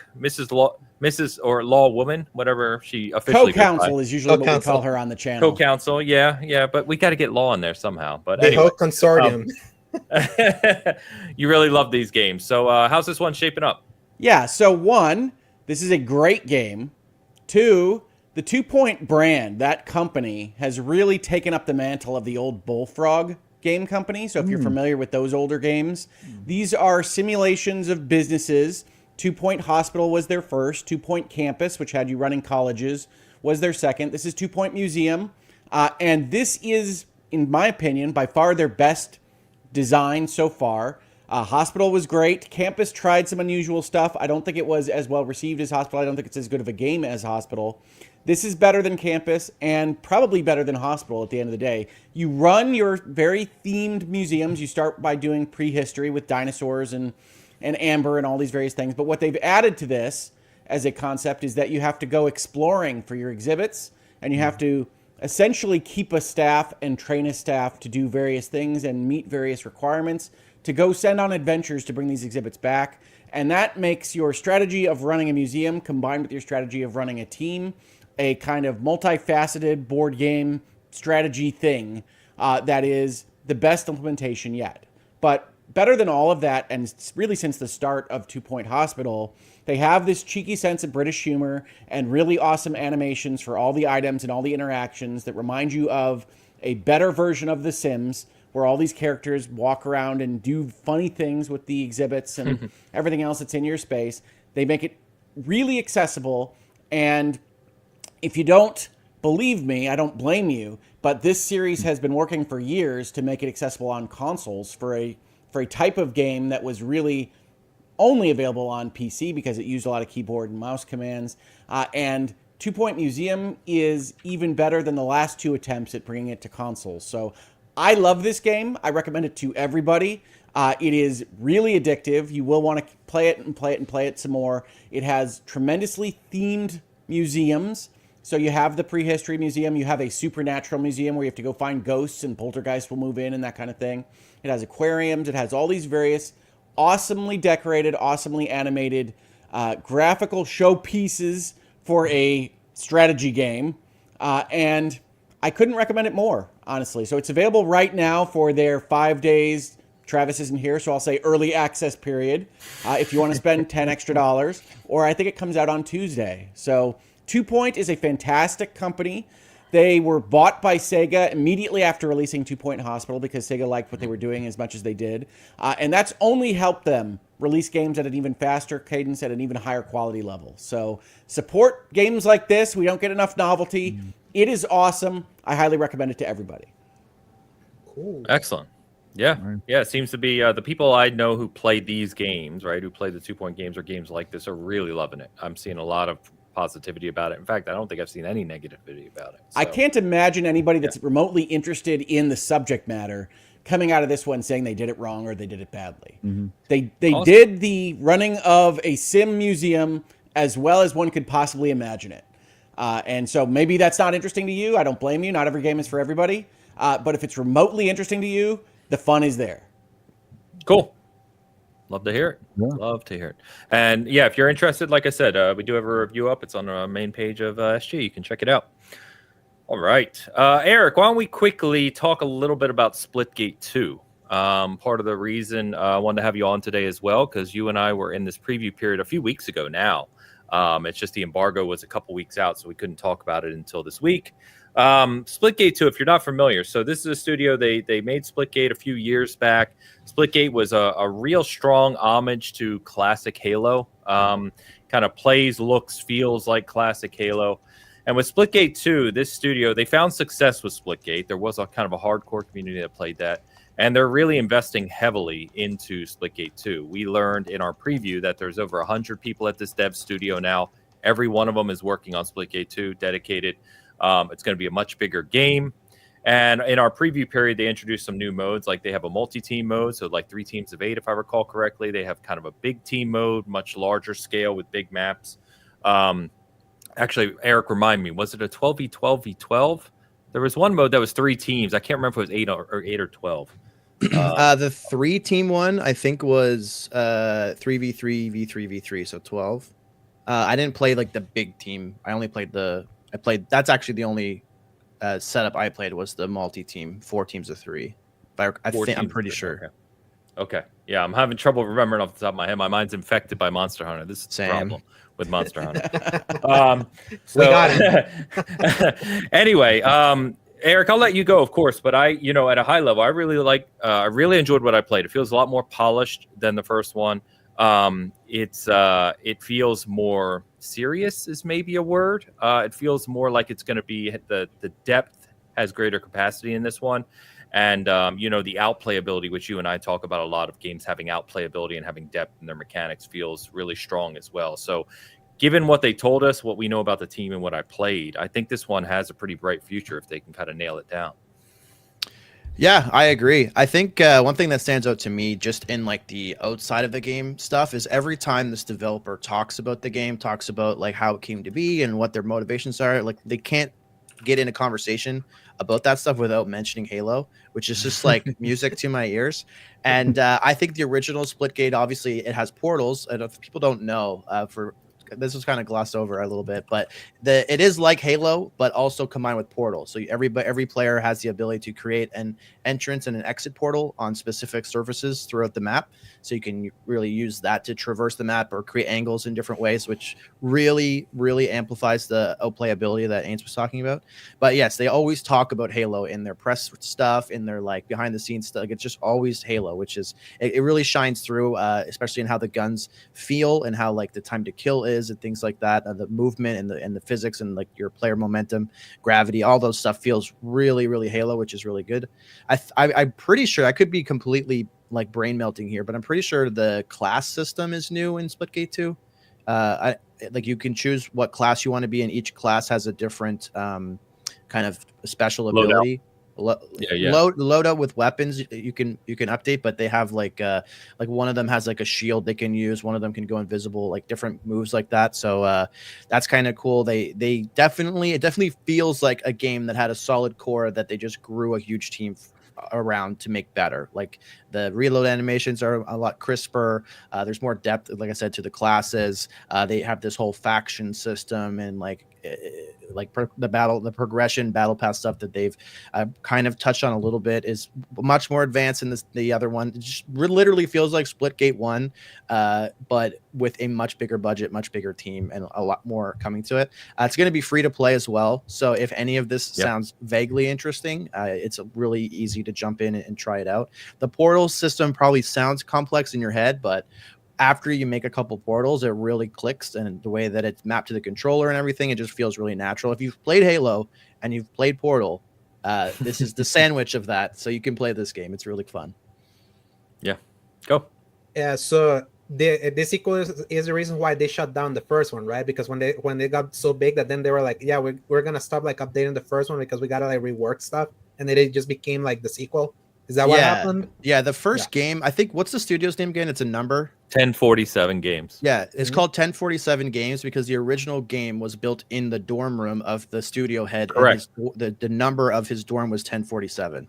Mrs. or Law Woman, whatever she officially Co-counsel is usually what we Co-counsel. call her on the channel. Co-counsel, yeah, but we got to get Law in there somehow. But The anyway, whole consortium. you really love these games. So how's this one shaping up? Yeah, so 1, this is a great game. 2, the 2 Point brand, that company, has really taken up the mantle of the old Bullfrog game company. So if you're familiar with those older games, these are simulations of businesses. 2 Point Hospital was their first. 2 Point Campus, which had you running colleges, was their second. This is 2 Point Museum. And this is, in my opinion, by far their best design so far. Hospital was great. Campus tried some unusual stuff. I don't think it was as well received as Hospital. I don't think it's as good of a game as Hospital. This is better than Campus and probably better than Hospital at the end of the day. You run your very themed museums. You start by doing prehistory with dinosaurs and amber and all these various things. But what they've added to this as a concept is that you have to go exploring for your exhibits, and you have to essentially keep a staff and train a staff to do various things and meet various requirements to go send on adventures to bring these exhibits back. And that makes your strategy of running a museum combined with your strategy of running a team a kind of multifaceted board game strategy thing that is the best implementation yet. But better than all of that, and really since the start of 2 Point Hospital, they have this cheeky sense of British humor and really awesome animations for all the items and all the interactions that remind you of a better version of The Sims, where all these characters walk around and do funny things with the exhibits and everything else that's in your space. They make it really accessible, and if you don't believe me, I don't blame you, but this series has been working for years to make it accessible on consoles for a type of game that was really only available on PC because it used a lot of keyboard and mouse commands. And 2 Point Museum is even better than the last 2 attempts at bringing it to consoles. So I love this game. I recommend it to everybody. It is really addictive. You will want to play it and play it and play it some more. It has tremendously themed museums. So you have the prehistory museum, you have a supernatural museum where you have to go find ghosts and poltergeists will move in and that kind of thing. It has aquariums, it has all these various awesomely decorated, awesomely animated graphical showpieces for a strategy game. And I couldn't recommend it more, honestly. So it's available right now for their 5 days. Travis isn't here, so I'll say early access period if you want to spend $10 extra, or I think it comes out on Tuesday. So 2 Point is a fantastic company. They were bought by Sega immediately after releasing 2 Point Hospital because Sega liked what they were doing as much as they did. And that's only helped them release games at an even faster cadence, at an even higher quality level. So support games like this. We don't get enough novelty. It is awesome. I highly recommend it to everybody. Cool. Excellent. Yeah. Yeah. It seems to be the people I know who play these games, right, who play the 2 Point games or games like this are really loving it. I'm seeing a lot of positivity about it. In fact, I don't think I've seen any negativity about it. So. I can't imagine anybody that's remotely interested in the subject matter coming out of this one saying they did it wrong or they did it badly. They Awesome. did the running of a sim museum as well as one could possibly imagine it. And so maybe that's not interesting to you. I don't blame you. Not every game is for everybody. But if it's remotely interesting to you, the fun is there. Cool. Love to hear it. Yeah. Love to hear it. And yeah, if you're interested, like I said, we do have a review up. It's on our main page of SG. You can check it out. All right. Eric, why don't we quickly talk a little bit about Splitgate 2? Part of the reason I wanted to have you on today as well, because you and I were in this preview period a few weeks ago now. It's just the embargo was a couple weeks out, so we couldn't talk about it until this week. Splitgate 2, if you're not familiar, so this is a studio, they made Splitgate a few years back. Splitgate was a real strong homage to classic Halo. Kind of plays, looks, feels like classic Halo. And with Splitgate 2, this studio, they found success with Splitgate. There was a kind of a hardcore community that played that. And they're really investing heavily into Splitgate 2. We learned in our preview that there's over 100 people at this dev studio now. Every one of them is working on Splitgate 2, dedicated. It's going to be a much bigger game. And in our preview period, they introduced some new modes. Like they have a multi-team mode, so like 3 teams of 8, if I recall correctly. They have kind of a big team mode, much larger scale with big maps. Actually, Eric, remind me, was it a 12v12v12? There was one mode that was 3 teams. I can't remember if it was 8 or 12. The 3-team one, I think, was 3v3, v3v3, so 12. I didn't play like the big team. I only played that's actually the only setup I played was the multi-team, 4 teams of 3. I'm pretty sure. Okay. Yeah, I'm having trouble remembering off the top of my head. My mind's infected by Monster Hunter. This is the problem with Monster Hunter. We got it. Anyway, Eric, I'll let you go, of course. But at a high level, I really enjoyed what I played. It feels a lot more polished than the first one. It feels more serious, is maybe a word. It feels more like it's going to be the depth has greater capacity in this one. And, the outplay ability, which you and I talk about a lot of games having outplay ability and having depth in their mechanics, feels really strong as well. So given what they told us, what we know about the team and what I played, I think this one has a pretty bright future if they can kind of nail it down. Yeah, I agree. I think one thing that stands out to me just in like the outside of the game stuff is every time this developer talks about the game, talks about like how it came to be and what their motivations are, like they can't get in a conversation about that stuff without mentioning Halo, which is just like music to my ears. And I think the original Splitgate, obviously it has portals. And if people don't know, this was kind of glossed over a little bit, but it is like Halo, but also combined with portal. So every player has the ability to create an entrance and an exit portal on specific surfaces throughout the map. So you can really use that to traverse the map or create angles in different ways, which really, really amplifies the outplay ability that Ains was talking about. But yes, they always talk about Halo in their press stuff, in their like behind the scenes stuff. Like, it's just always Halo, which is, it really shines through, especially in how the guns feel and how like the time to kill is and things like that. The movement and the physics and like your player momentum, gravity, all those stuff feels really, really Halo, which is really good. I'm pretty sure, I could be completely like brain melting here, but I'm pretty sure the class system is new in Splitgate 2. Like you can choose what class you want to be, and each class has a different kind of special ability. Loadout with weapons you can update, but they have like one of them has like a shield they can use, one of them can go invisible, like different moves like that. So that's kind of cool. It definitely feels like a game that had a solid core that they just grew a huge team around to make better. Like the reload animations are a lot crisper. There's more depth, like I said, to the classes. They have this whole faction system and the progression battle pass stuff that they've kind of touched on a little bit is much more advanced in the other one. It just literally feels like Splitgate 1, but with a much bigger budget, much bigger team, and a lot more coming to it. It's going to be free to play as well. So if any of this sounds vaguely interesting, it's really easy to jump in and try it out. The portal system probably sounds complex in your head, but after you make a couple portals, it really clicks, and the way that it's mapped to the controller and everything, it just feels really natural. If you've played Halo and you've played Portal, this is the sandwich of that. So you can play this game. It's really fun. Yeah. Go. Yeah, so the sequel is the reason why they shut down the first one, right? Because when they got so big that then they were like, yeah, we're gonna stop like updating the first one because we gotta like rework stuff, and then it just became like the sequel. Is that what happened? Yeah, the first game, I think, what's the studio's name again? It's a number. 1047 Games. Yeah, it's called 1047 Games because the original game was built in the dorm room of the studio head. Correct. And the number of his dorm was 1047.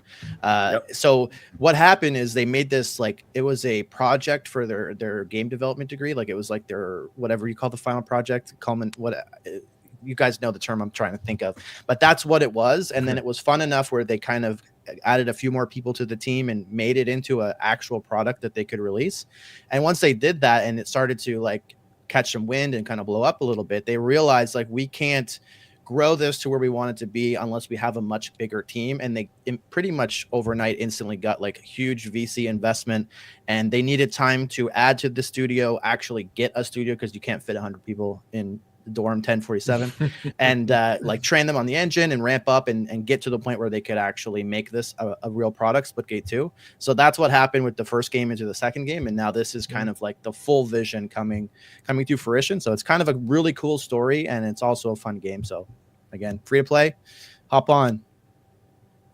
So what happened is they made this, like, it was a project for their game development degree. Like, it was like their, whatever you call the final project, you guys know the term I'm trying to think of, but that's what it was. And then it was fun enough where they kind of added a few more people to the team and made it into an actual product that they could release. And once they did that and it started to like catch some wind and kind of blow up a little bit, they realized like we can't grow this to where we want it to be unless we have a much bigger team. And they pretty much overnight instantly got like huge VC investment, and they needed time to add to the studio, actually get a studio because you can't fit 100 people in dorm 1047 and like train them on the engine and ramp up and get to the point where they could actually make this a real product, Splitgate 2. So that's what happened with the first game into the second game, and now this is kind of like the full vision coming to fruition. So it's kind of a really cool story, and it's also a fun game. So again, free to play. Hop on.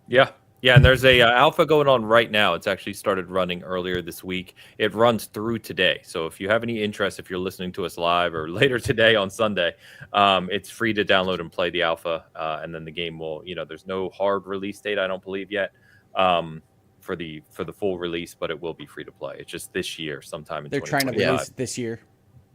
Yeah. Yeah, and there's a alpha going on right now. It's actually started running earlier this week. It runs through today. So if you have any interest, if you're listening to us live or later today on Sunday, it's free to download and play the alpha. And then the game will, there's no hard release date, I don't believe yet, for the full release, but it will be free to play. It's just this year, sometime in They're trying to 2025. release it this year.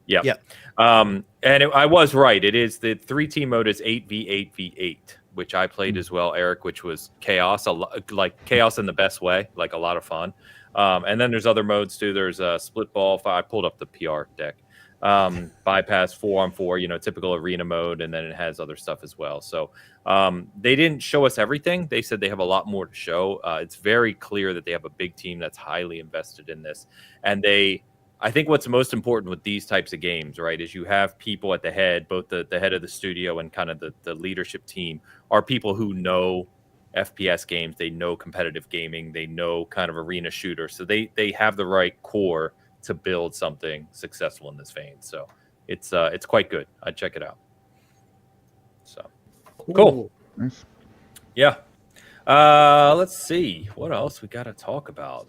Yeah. Yeah. I was right. It is the 3-team mode is 8v8v8, which I played as well, Eric, which was chaos, like chaos in the best way, like a lot of fun. And then there's other modes too. There's a split ball. I pulled up the PR deck. Bypass 4-on-4, typical arena mode, and then it has other stuff as well. So they didn't show us everything. They said they have a lot more to show. It's very clear that they have a big team that's highly invested in this, and I think what's most important with these types of games, right, is you have people at the head, both the head of the studio and kind of the leadership team are people who know FPS games. They know competitive gaming. They know kind of arena shooter. So they have the right core to build something successful in this vein. So it's quite good. I'd check it out. So cool. Nice. Yeah. Let's see. What else we got to talk about?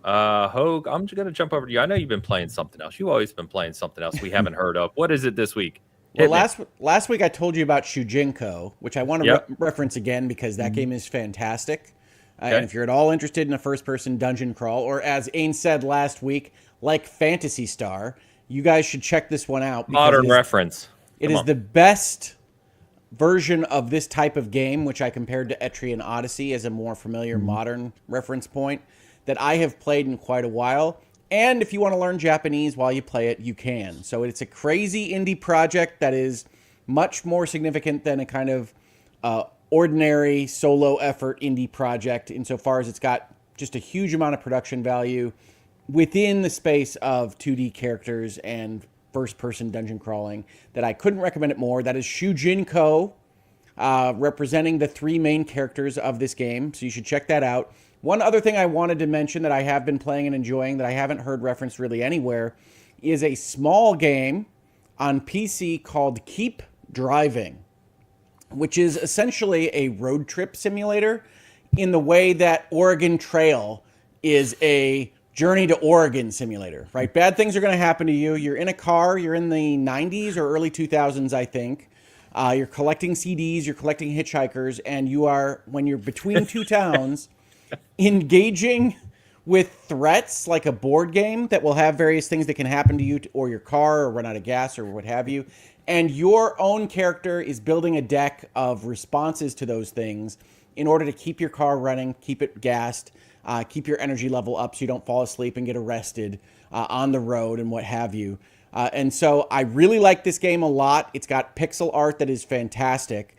Hoeg, I'm just going to jump over to you. I know you've been playing something else. You've always been playing something else we haven't heard of. What is it this week? Well, last week I told you about Shujinko, which I want to reference again because that game is fantastic. Okay. And if you're at all interested in a first-person dungeon crawl, or as Ains said last week, like Phantasy Star, you guys should check this one out. Modern reference. It is the best version of this type of game, which I compared to Etrian Odyssey as a more familiar modern reference point, that I have played in quite a while. And if you want to learn Japanese while you play it, you can. So it's a crazy indie project that is much more significant than a kind of ordinary solo effort indie project insofar as it's got just a huge amount of production value within the space of 2D characters and first-person dungeon crawling that I couldn't recommend it more. That is Shujinko, representing the 3 main characters of this game. So you should check that out. One other thing I wanted to mention that I have been playing and enjoying that I haven't heard referenced really anywhere is a small game on PC called Keep Driving, which is essentially a road trip simulator in the way that Oregon Trail is a Journey to Oregon simulator, right? Bad things are going to happen to you. You're in a car. You're in the 90s or early 2000s, I think. You're collecting CDs. You're collecting hitchhikers. And you are, when you're between two towns, engaging with threats like a board game that will have various things that can happen to you or your car or run out of gas or what have you. And your own character is building a deck of responses to those things in order to keep your car running, keep it gassed, keep your energy level up so you don't fall asleep and get arrested on the road and what have you. And so I really like this game a lot. It's got pixel art that is fantastic.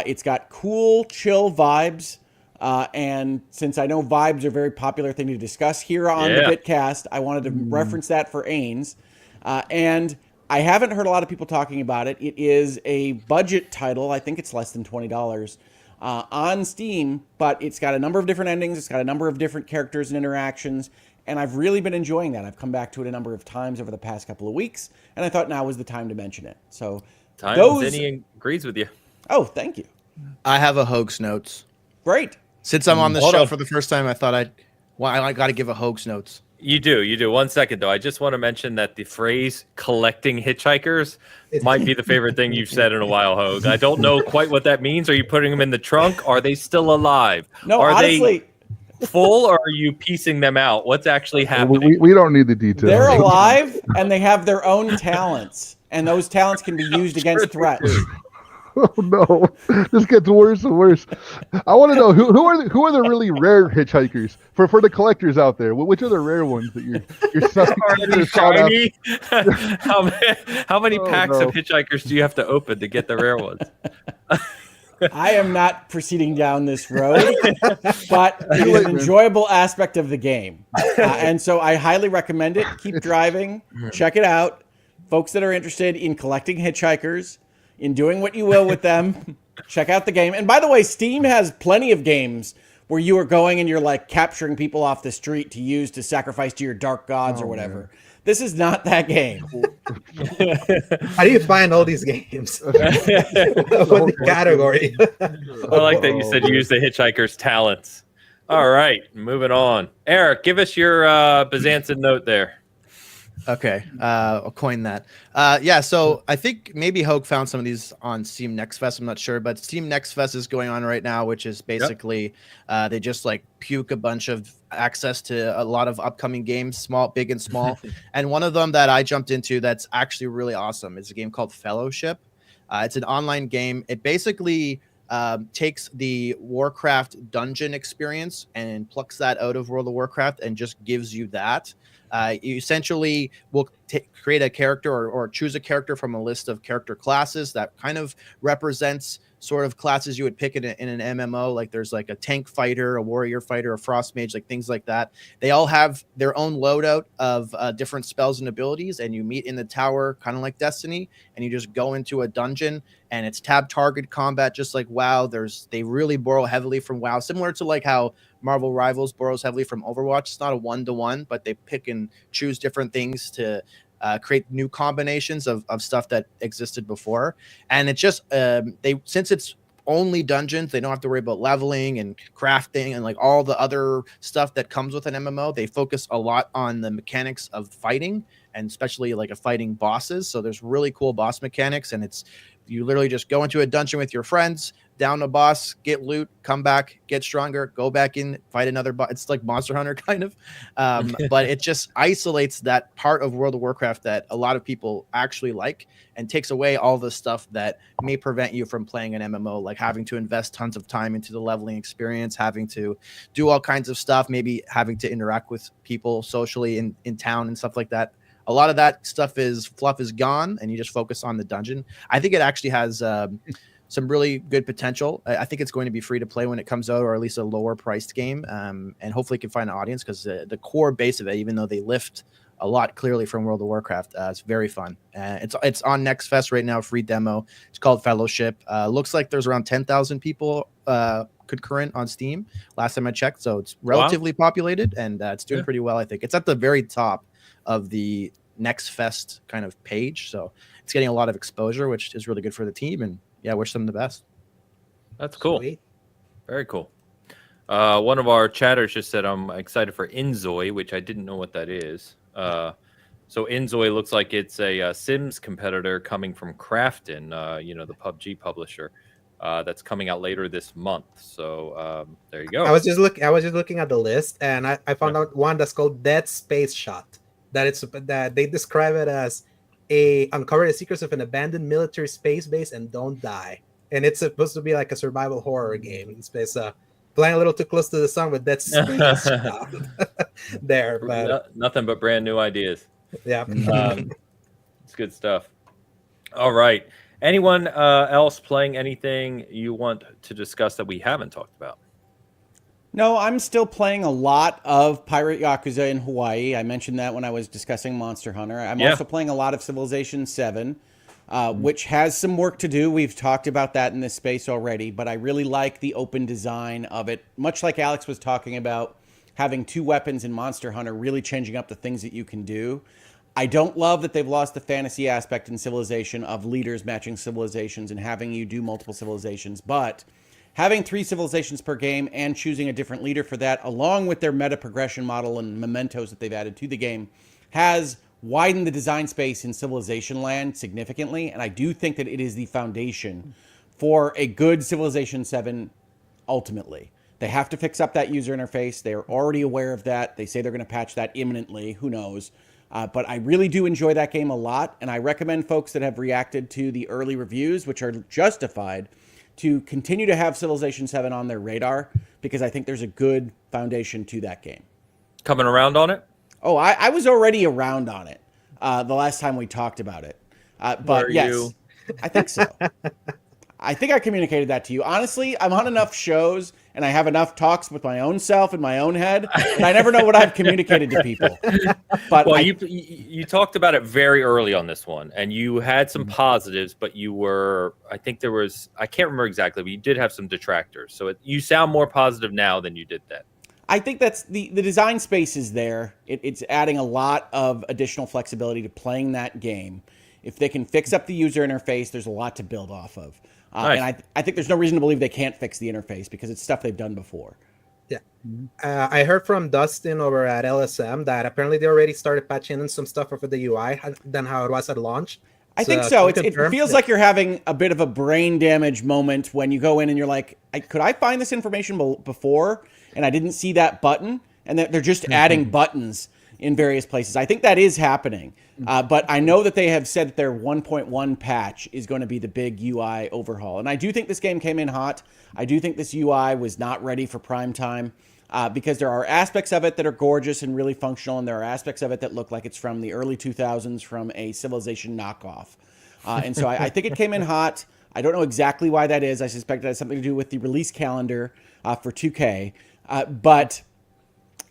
It's got cool, chill vibes. And since I know vibes are a very popular thing to discuss here on the Bitcast, I wanted to reference that for Ains. And I haven't heard a lot of people talking about it. It is a budget title. I think it's less than $20 on Steam, but it's got a number of different endings. It's got a number of different characters and interactions. And I've really been enjoying that. I've come back to it a number of times over the past couple of weeks, and I thought now was the time to mention it. So Denny agrees with you. Oh, thank you. I have a Hoax Notes. Great. Since I'm on the show for the first time, I thought I got to give a Hoax Notes. You do. 1 second, though. I just want to mention that the phrase collecting hitchhikers might be the favorite thing you've said in a while, Hoeg. I don't know quite what that means. Are you putting them in the trunk? Are they still alive? No, are honestly, they full or are you piecing them out? What's actually happening? We don't need the details. they're alive and they have their own talents, and those talents can be used against threats. Oh no! This gets worse and worse. I want to know who are the really rare hitchhikers for the collectors out there. Which are the rare ones that you're shiny? How many packs of hitchhikers do you have to open to get the rare ones? I am not proceeding down this road, but it is an enjoyable aspect of the game, and so I highly recommend it. Keep driving, check it out, folks that are interested in collecting hitchhikers. In doing what you will with them, check out the game. And by the way, Steam has plenty of games where you are going and you're like capturing people off the street to use to sacrifice to your dark gods or whatever. This is not that game. How do you find all these games? What the category? I like that you said you use the hitchhiker's talents. All right, moving on. Eric, give us your Bezanson note there. Okay, I'll coin that. Yeah, so I think maybe Hoeg found some of these on Steam Next Fest. I'm not sure, but Steam Next Fest is going on right now, which is basically they just like puke a bunch of access to a lot of upcoming games, small, big, and small. And one of them that I jumped into that's actually really awesome is a game called Fellowship. It's an online game. It basically takes the Warcraft dungeon experience and plucks that out of World of Warcraft and just gives you that. You essentially will create a character or choose a character from a list of character classes that kind of represents sort of classes you would pick in an MMO. Like there's like a tank fighter, a warrior fighter, a frost mage, like things like that. They all have their own loadout of different spells and abilities, and you meet in the tower, kind of like Destiny, and you just go into a dungeon, and it's tab target combat, just like WoW. They really borrow heavily from WoW, similar to like how Marvel Rivals borrows heavily from Overwatch. It's not a one-to-one, but they pick and choose different things to create new combinations of stuff that existed before. And it just since it's only dungeons, they don't have to worry about leveling and crafting and like all the other stuff that comes with an MMO. They focus a lot on the mechanics of fighting, and especially like fighting bosses. So there's really cool boss mechanics, and you literally just go into a dungeon with your friends, down a boss, get loot, come back, get stronger, go back in, fight another boss. It's like Monster Hunter kind of, but it just isolates that part of World of Warcraft that a lot of people actually like, and takes away all the stuff that may prevent you from playing an MMO, like having to invest tons of time into the leveling experience, having to do all kinds of stuff, maybe having to interact with people socially in town and stuff like that. A lot of that fluff is gone, and you just focus on the dungeon. I think it actually has some really good potential. I think it's going to be free to play when it comes out, or at least a lower priced game, and hopefully can find an audience, because the core base of it, even though they lift a lot clearly from World of Warcraft, it's very fun. It's on Next Fest right now, free demo. It's called Fellowship. Looks like there's around 10,000 people concurrent on Steam last time I checked, so it's relatively populated, and it's doing pretty well. I think it's at the very top of the Next Fest kind of page, so it's getting a lot of exposure, which is really good for the team. And yeah, wish them the best. That's cool. Sweet. Very cool. One of our chatters just said I'm excited for Inzoi, which I didn't know what that is. So Inzoi looks like it's a Sims competitor coming from Krafton, the PUBG publisher. That's coming out later this month. So there you go. I was just looking at the list, and I found out one that's called Dead Space Shot. That they describe it as uncover the secrets of an abandoned military space base and don't die. And it's supposed to be like a survival horror game in space. Flying a little too close to the sun with Dead Space Shot there, but nothing but brand new ideas. Yeah, it's good stuff. All right. Anyone else playing anything you want to discuss that we haven't talked about? No, I'm still playing a lot of Pirate Yakuza in Hawaii. I mentioned that when I was discussing Monster Hunter. I'm also playing a lot of Civilization 7, which has some work to do. We've talked about that in this space already, but I really like the open design of it. Much like Alex was talking about having two weapons in Monster Hunter, really changing up the things that you can do. I don't love that they've lost the fantasy aspect in Civilization of leaders matching civilizations and having you do multiple civilizations, but having 3 civilizations per game and choosing a different leader for that, along with their meta progression model and mementos that they've added to the game, has widened the design space in Civilization land significantly. And I do think that it is the foundation for a good Civilization 7 ultimately. They have to fix up that user interface. They're already aware of that. They say they're going to patch that imminently. Who knows? But I really do enjoy that game a lot. And I recommend folks that have reacted to the early reviews, which are justified, to continue to have Civilization 7 on their radar, because I think there's a good foundation to that game. Coming around on it? Oh, I was already around on it the last time we talked about it. But yes, I think so. I think I communicated that to you. Honestly, I'm on enough shows and I have enough talks with my own self in my own head that I never know what I've communicated to people. But well, you talked about it very early on this one, and you had some positives, but you were, I think there was, I can't remember exactly, but you did have some detractors. So you sound more positive now than you did then. I think that's the design space is there. It's adding a lot of additional flexibility to playing that game. If they can fix up the user interface, there's a lot to build off of. Nice. And I think there's no reason to believe they can't fix the interface because it's stuff they've done before. Yeah. I heard from Dustin over at LSM that apparently they already started patching in some stuff for the UI than how it was at launch. I think so. It confirm? feels like you're having a bit of a brain damage moment when you go in and you're like, could I find this information before? And I didn't see that button. And they're just adding buttons in various places. I think that is happening. But I know that they have said that their 1.1 patch is going to be the big UI overhaul. And I do think this game came in hot. I do think this UI was not ready for prime time. Because there are aspects of it that are gorgeous and really functional, and there are aspects of it that look like it's from the early 2000s from a Civilization knockoff. And so I think it came in hot. I don't know exactly why that is. I suspect it has something to do with the release calendar for 2K. But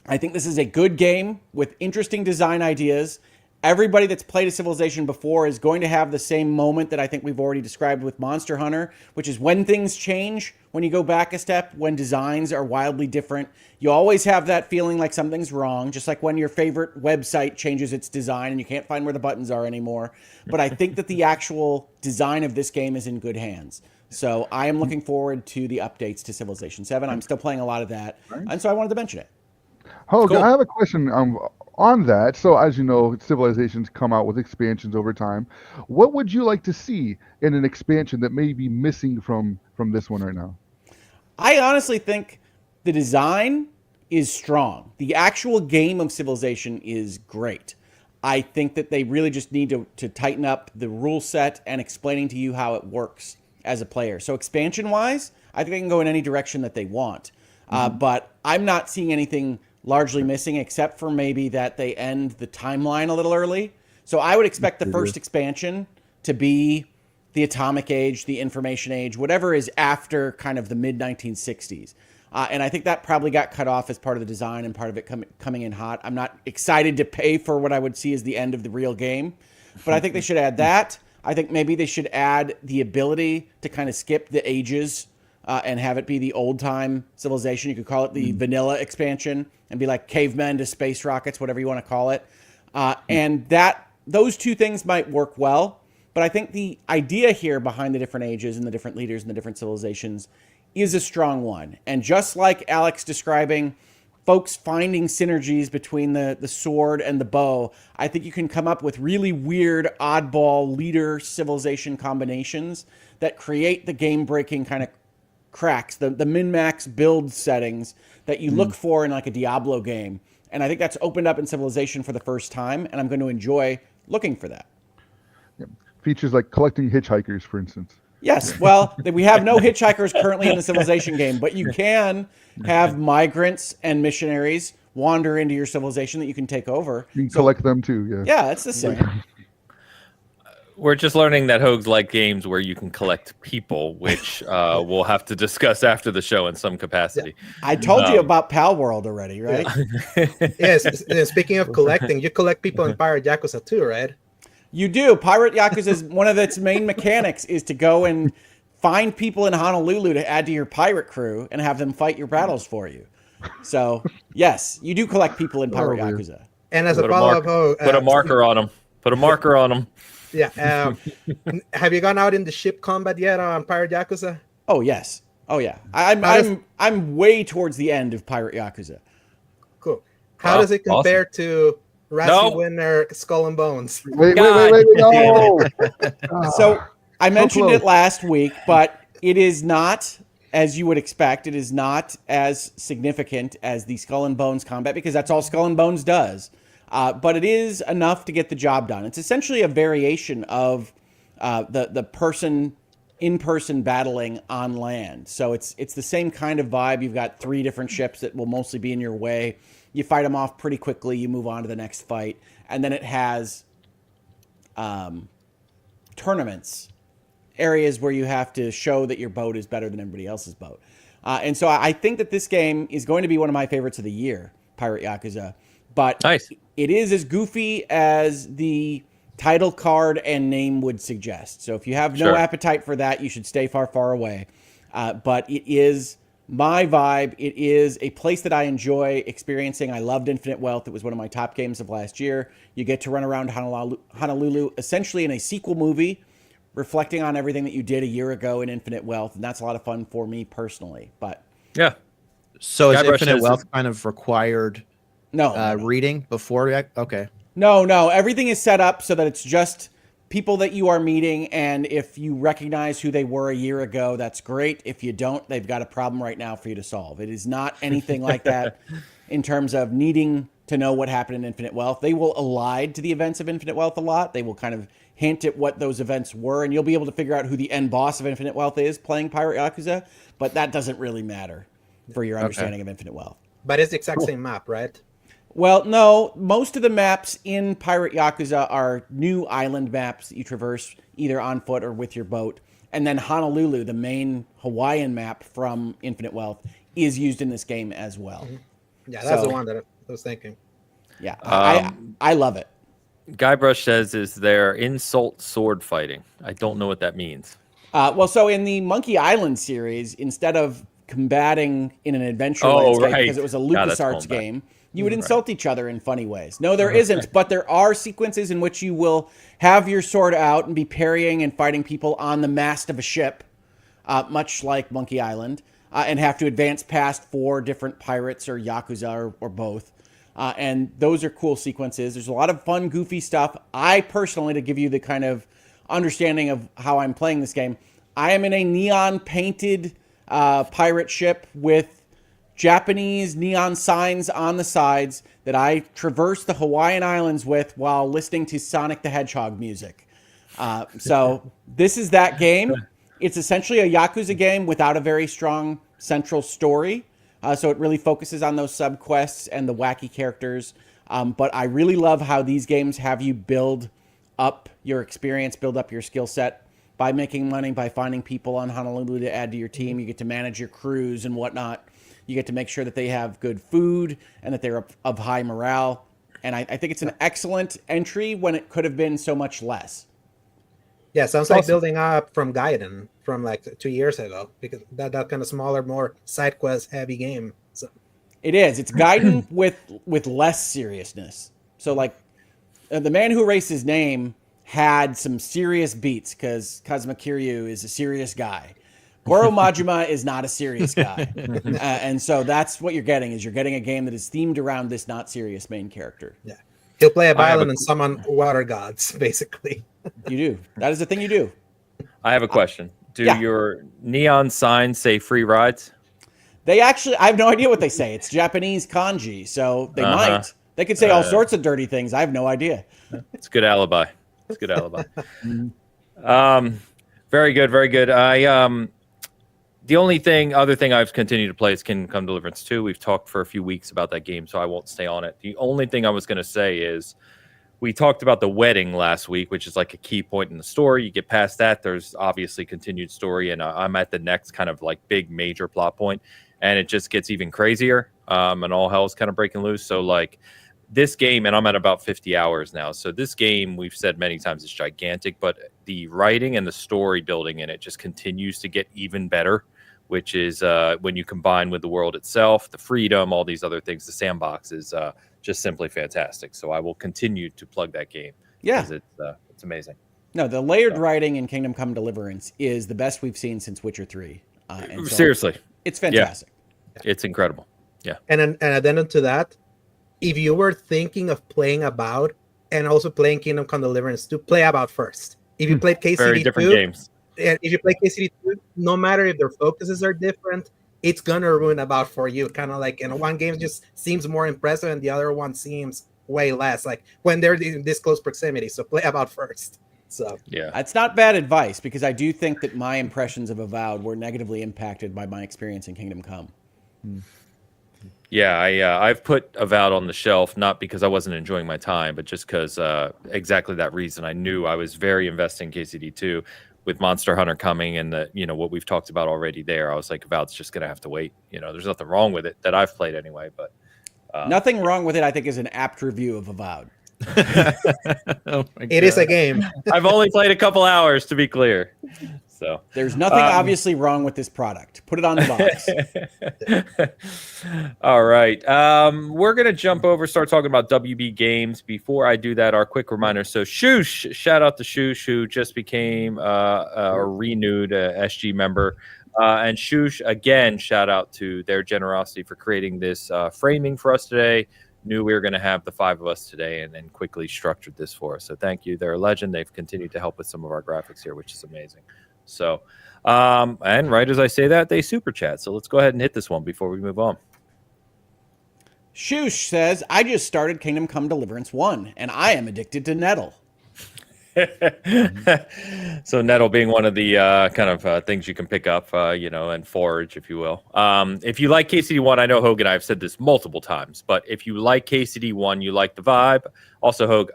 I think this is a good game with interesting design ideas. Everybody that's played a Civilization before is going to have the same moment that I think we've already described with Monster Hunter, which is when things change, when you go back a step, when designs are wildly different. You always have that feeling like something's wrong, just like when your favorite website changes its design and you can't find where the buttons are anymore. But I think that the actual design of this game is in good hands. So I am looking forward to the updates to Civilization 7. I'm still playing a lot of that, and so I wanted to mention it. Hoeg, Cool. I have a question on that. So, as you know, Civilizations come out with expansions over time. What would you like to see in an expansion that may be missing from this one right now? I honestly think the design is strong. The actual game of Civilization is great. I think that they really just need to tighten up the rule set and explaining to you how it works as a player. So expansion-wise, I think they can go in any direction that they want. But I'm not seeing anything largely missing except for maybe that they end the timeline a little early. So I would expect the first expansion to be the Atomic Age, the Information Age, whatever is after kind of the mid-1960s. And I think that probably got cut off as part of the design and part of it coming in hot. I'm not excited to pay for what I would see as the end of the real game, but I think they should add that. I think maybe they should add the ability to kind of skip the ages and have it be the old-time Civilization. You could call it the vanilla expansion and be like cavemen to space rockets, whatever you want to call it. And those two things might work well. But I think the idea here behind the different ages and the different leaders and the different civilizations is a strong one. And just like Alex describing folks finding synergies between the sword and the bow, I think you can come up with really weird, oddball leader civilization combinations that create the game-breaking kind of cracks, the min-max build settings that you look for in like a Diablo game. And I think that's opened up in Civilization for the first time, and I'm going to enjoy looking for that. Features like collecting hitchhikers, for instance. Yes, well, we have no hitchhikers currently in the Civilization game, but you can have migrants and missionaries wander into your civilization that you can take over. You can collect them too, yeah. Yeah, it's the same. We're just learning that Hoeg's like games where you can collect people, which we'll have to discuss after the show in some capacity. I told you about Pal World already, right? Yes. Speaking of collecting, you collect people in Pirate Yakuza too, right? You do. Pirate Yakuza is one of its main mechanics is to go and find people in Honolulu to add to your pirate crew and have them fight your battles for you. So, yes, you do collect people in Pirate Yakuza. And as a follow-up, put a marker on them. Put a marker on them. Yeah. Have you gone out in the ship combat yet on Pirate Yakuza? Oh yes. Oh yeah. I'm way towards the end of Pirate Yakuza. Cool. How does it compare to Razzie winner Skull and Bones? Wait, no! So I mentioned it last week, but it is not, as you would expect, it is not as significant as the Skull and Bones combat because that's all Skull and Bones does. But it is enough to get the job done. It's essentially a variation of the in-person battling on land. So it's the same kind of vibe. You've got 3 different ships that will mostly be in your way. You fight them off pretty quickly. You move on to the next fight. And then it has tournaments, areas where you have to show that your boat is better than everybody else's boat. And so I think that this game is going to be one of my favorites of the year, Pirate Yakuza. But nice. It is as goofy as the title card and name would suggest. So if you have no appetite for that, you should stay far, far away. But it is my vibe. It is a place that I enjoy experiencing. I loved Infinite Wealth. It was one of my top games of last year. You get to run around Honolulu essentially in a sequel movie, reflecting on everything that you did a year ago in Infinite Wealth, and that's a lot of fun for me personally. But Yeah. So is Guybrush Infinite says Wealth kind of required no. reading before? Okay. No, everything is set up so that it's just people that you are meeting, and if you recognize who they were a year ago, that's great. If you don't, they've got a problem right now for you to solve. It is not anything like that in terms of needing to know what happened in Infinite Wealth. They will allude to the events of Infinite Wealth a lot. They will kind of hint at what those events were, and you'll be able to figure out who the end boss of Infinite Wealth is playing Pirate Yakuza, but that doesn't really matter for your understanding of Infinite Wealth. But it's the exact same map, right? Well, no, most of the maps in Pirate Yakuza are new island maps that you traverse either on foot or with your boat. And then Honolulu, the main Hawaiian map from Infinite Wealth, is used in this game as well. Yeah, that's the one that I was thinking. Yeah, I love it. Guybrush says, is there insult sword fighting? I don't know what that means. Well, so in the Monkey Island series, instead of combating in an adventure landscape, because it was a LucasArts game, you would insult each other in funny ways. No, there isn't, but there are sequences in which you will have your sword out and be parrying and fighting people on the mast of a ship, much like Monkey Island, and have to advance past 4 different pirates or Yakuza or both. And those are cool sequences. There's a lot of fun, goofy stuff. I personally, to give you the kind of understanding of how I'm playing this game, I am in a neon-painted pirate ship with Japanese neon signs on the sides that I traverse the Hawaiian Islands with while listening to Sonic the Hedgehog music. So this is that game. It's essentially a Yakuza game without a very strong central story. So it really focuses on those sub-quests and the wacky characters. But I really love how these games have you build up your experience, build up your skill set by making money, by finding people on Honolulu to add to your team. You get to manage your crews and whatnot. You get to make sure that they have good food and that they're of high morale. And I think it's an excellent entry when it could have been so much less. Yeah, sounds like building up from Gaiden from like 2 years ago, because that kind of smaller, more side quest heavy game. So it is. It's Gaiden with less seriousness. So like the man who erased his name had some serious beats because Kazuma Kiryu is a serious guy. Goro Majima is not a serious guy. And so that's what you're getting, is you're getting a game that is themed around this not serious main character. Yeah. He'll play a violin and summon water gods, basically. You do. That is the thing you do. I have a question. Do your neon signs say free rides? They actually, I have no idea what they say. It's Japanese kanji, so they might. They could say all sorts of dirty things. I have no idea. It's a good alibi. It's a good alibi. Very good, very good. The only other thing I've continued to play is Kingdom Come Deliverance 2. We've talked for a few weeks about that game, so I won't stay on it. The only thing I was going to say is we talked about the wedding last week, which is like a key point in the story. You get past that, there's obviously continued story, and I'm at the next kind of like big major plot point, and it just gets even crazier, and all hell's kind of breaking loose. So like this game, and I'm at about 50 hours now. So this game, we've said many times, is gigantic, but the writing and the story building in it just continues to get even better, which is when you combine with the world itself, the freedom, all these other things, the sandbox is just simply fantastic. So I will continue to plug that game. Yeah. It's amazing. No, the layered writing in Kingdom Come Deliverance is the best we've seen since Witcher 3. And so seriously. It's fantastic. Yeah. It's incredible. Yeah. And addendum to that, if you were thinking of playing About and also playing Kingdom Come Deliverance 2, play About first. If you played KCD2, very different games. And if you play KCD2, no matter if their focuses are different, it's gonna ruin About for you. Kind of like, one game just seems more impressive and the other one seems way less. Like when they're in this close proximity. So play About first. So yeah, it's not bad advice, because I do think that my impressions of Avowed were negatively impacted by my experience in Kingdom Come. Yeah, I've put Avowed on the shelf, not because I wasn't enjoying my time, but just because exactly that reason. I knew I was very invested in KCD2 with Monster Hunter coming, and what we've talked about already there. I was like, Avowed's just gonna have to wait. There's nothing wrong with it that I've played anyway, but nothing wrong with it, I think, is an apt review of Avowed. It is a game. I've only played a couple hours, to be clear. So there's nothing obviously wrong with this product. Put it on the box. All right. We're going to jump over, start talking about WB games. Before I do that, our quick reminder. So Shoosh, shout out to Shoosh, who just became a renewed SG member. And Shoosh, again, shout out to their generosity for creating this framing for us today. Knew we were going to have the 5 of us today and then quickly structured this for us. So thank you. They're a legend. They've continued to help with some of our graphics here, which is amazing. So, and right as I say that, they super chat. So let's go ahead and hit this one before we move on. Shoosh says, I just started Kingdom Come Deliverance 1, and I am addicted to Nettle. So nettle being one of the kind of things you can pick up, and forage, if you will. If you like KCD1, I know Hoeg and I have said this multiple times, but if you like KCD1, you like the vibe. Also, Hoeg,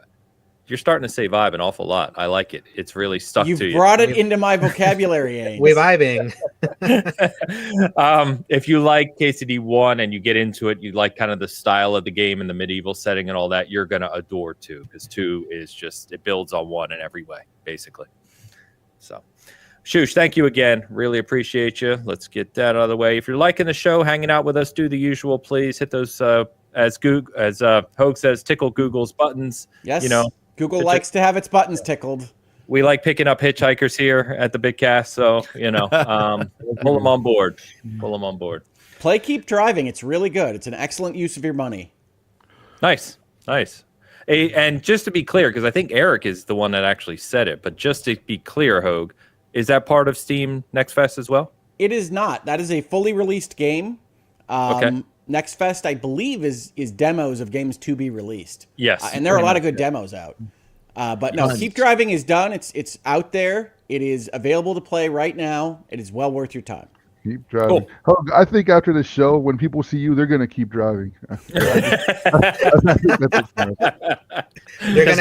you're starting to say vibe an awful lot. I like it. It's really stuck to you. You've brought it into my vocabulary, Ains. We're vibing. If you like KCD1 and you get into it, you like kind of the style of the game and the medieval setting and all that, you're going to adore 2, because 2 is just, it builds on 1 in every way, basically. So, Shoosh, thank you again. Really appreciate you. Let's get that out of the way. If you're liking the show, hanging out with us, do the usual, please. Hit those, as Hoeg says, tickle Google's buttons. Yes, Google likes to have its buttons tickled. We like picking up hitchhikers here at the Bitcast, so pull them on board. Pull them on board. Play Keep Driving. It's really good. It's an excellent use of your money. Nice. And just to be clear, because I think Eric is the one that actually said it, but just to be clear, Hoeg, is that part of Steam Next Fest as well? It is not. That is a fully released game. Okay. Next Fest, I believe, is demos of games to be released. Yes, and there are a lot of good demos out. But no, Keep Driving is done. It's out there. It is available to play right now. It is well worth your time. Keep driving. Cool. I think after the show, when people see you, they're gonna keep driving. They're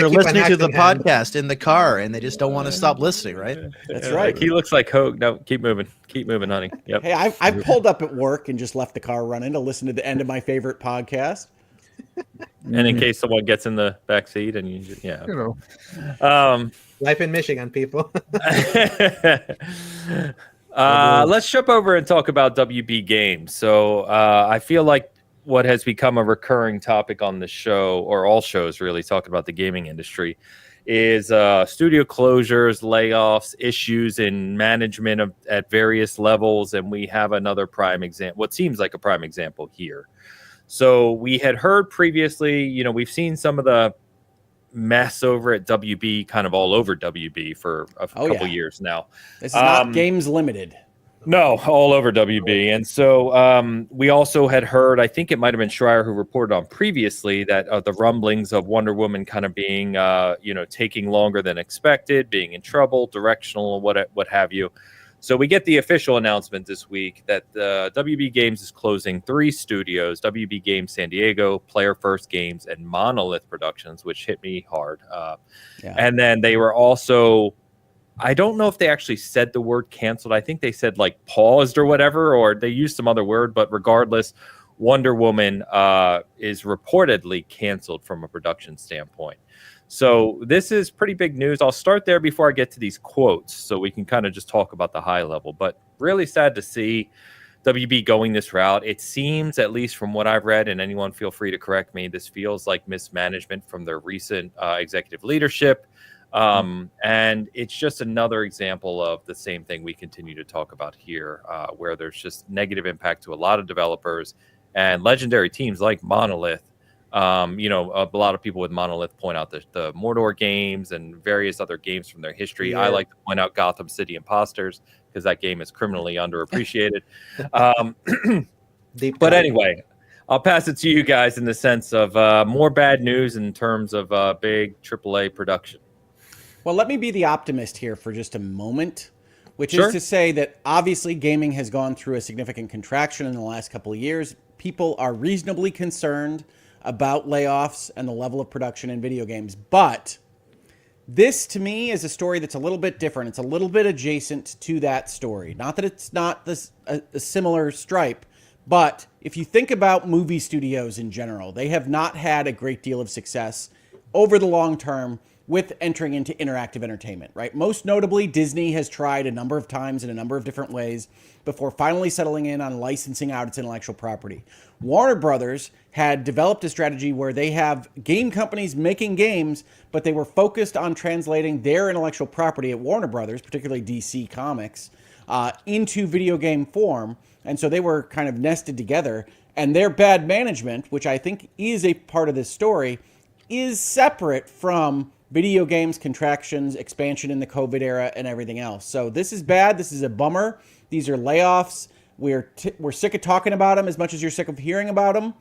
listening to the podcast in the car, and they just don't want to stop listening, right? That's right. He looks like Hoeg. No, keep moving, honey. Yep. Hey, I've pulled up at work and just left the car running to listen to the end of my favorite podcast. And in case someone gets in the back seat, and Life in Michigan, people. Let's jump over and talk about WB games. So I feel like what has become a recurring topic on the show, or all shows really, talking about the gaming industry, is studio closures, layoffs, issues in management at various levels. And we have another prime example, what seems like a prime example here. So we had heard previously, we've seen some of the mess over at WB, kind of all over WB for a couple years now. This is not Games Limited. No, all over WB. And so we also had heard, I think it might have been Schreier who reported on previously, that the rumblings of Wonder Woman kind of being, taking longer than expected, being in trouble, directional, what have you. So we get the official announcement this week that WB Games is closing 3 studios: WB Games San Diego, Player First Games, and Monolith Productions, which hit me hard. And then they were also, I don't know if they actually said the word canceled. I think they said like paused or whatever, or they used some other word. But regardless, Wonder Woman is reportedly canceled from a production standpoint. So this is pretty big news. I'll start there before I get to these quotes, so we can kind of just talk about the high level. But really sad to see WB going this route. It seems, at least from what I've read, and anyone feel free to correct me, this feels like mismanagement from their recent executive leadership. And it's just another example of the same thing we continue to talk about here, where there's just negative impact to a lot of developers and legendary teams like Monolith. A lot of people with Monolith point out the Mordor games and various other games from their history. Yeah. I like to point out Gotham City Imposters, because that game is criminally underappreciated. But anyway, I'll pass it to you guys in the sense of more bad news in terms of big AAA production. Well, let me be the optimist here for just a moment, which is to say that obviously gaming has gone through a significant contraction in the last couple of years. People are reasonably concerned about layoffs and the level of production in video games. But this, to me, is a story that's a little bit different. It's a little bit adjacent to that story. Not that it's not a similar stripe, but if you think about movie studios in general, they have not had a great deal of success over the long term with entering into interactive entertainment, right? Most notably, Disney has tried a number of times in a number of different ways before finally settling in on licensing out its intellectual property. Warner Brothers had developed a strategy where they have game companies making games, but they were focused on translating their intellectual property at Warner Brothers, particularly DC Comics, into video game form. And so they were kind of nested together. And their bad management, which I think is a part of this story, is separate from video games, contractions, expansion in the COVID era, and everything else. So this is bad. This is a bummer. These are layoffs. We're sick of talking about them as much as you're sick of hearing about them.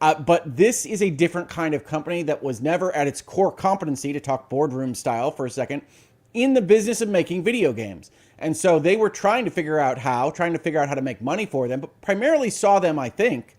But this is a different kind of company that was never at its core competency, to talk boardroom style for a second, in the business of making video games. And so they were trying to figure out how to make money for them, but primarily saw them, I think,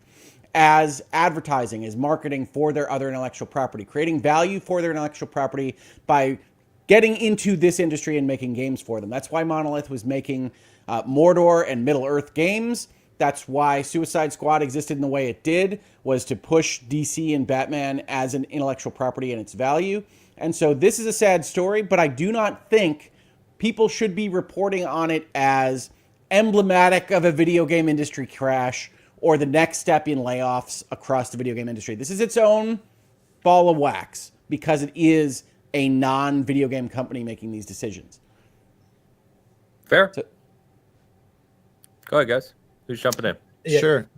as advertising, as marketing for their other intellectual property, creating value for their intellectual property by getting into this industry and making games for them. That's why Monolith was making Mordor and Middle-earth games. That's why Suicide Squad existed in the way it did, was to push DC and Batman as an intellectual property and its value. And so this is a sad story, but I do not think people should be reporting on it as emblematic of a video game industry crash or the next step in layoffs across the video game industry. This is its own ball of wax because it is a non-video game company making these decisions. Fair. Go ahead, guys. Who's jumping in? Yeah. Sure.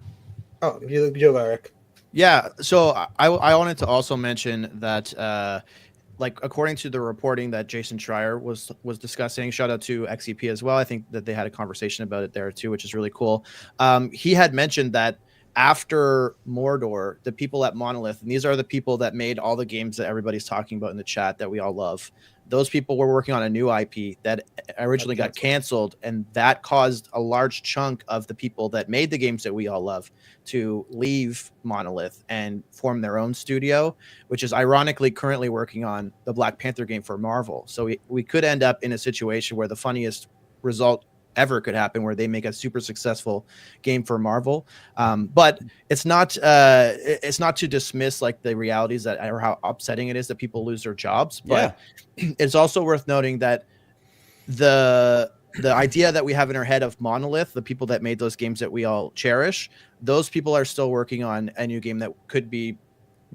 Oh, you go, Eric. Yeah. So I wanted to also mention that, like, according to the reporting that Jason Schreier was discussing, shout out to XEP as well. I think that they had a conversation about it there too, which is really cool. He had mentioned that after Mordor, the people at Monolith, and these are the people that made all the games that everybody's talking about in the chat that we all love, those people were working on a new IP that originally got canceled, and that caused a large chunk of the people that made the games that we all love to leave Monolith and form their own studio, which is ironically currently working on the Black Panther game for Marvel. So we could end up in a situation where the funniest result ever could happen, where they make a super successful game for Marvel. But it's not to dismiss like the realities that or how upsetting it is that people lose their jobs. But it's also worth noting that the idea that we have in our head of Monolith, the people that made those games that we all cherish, those people are still working on a new game that could be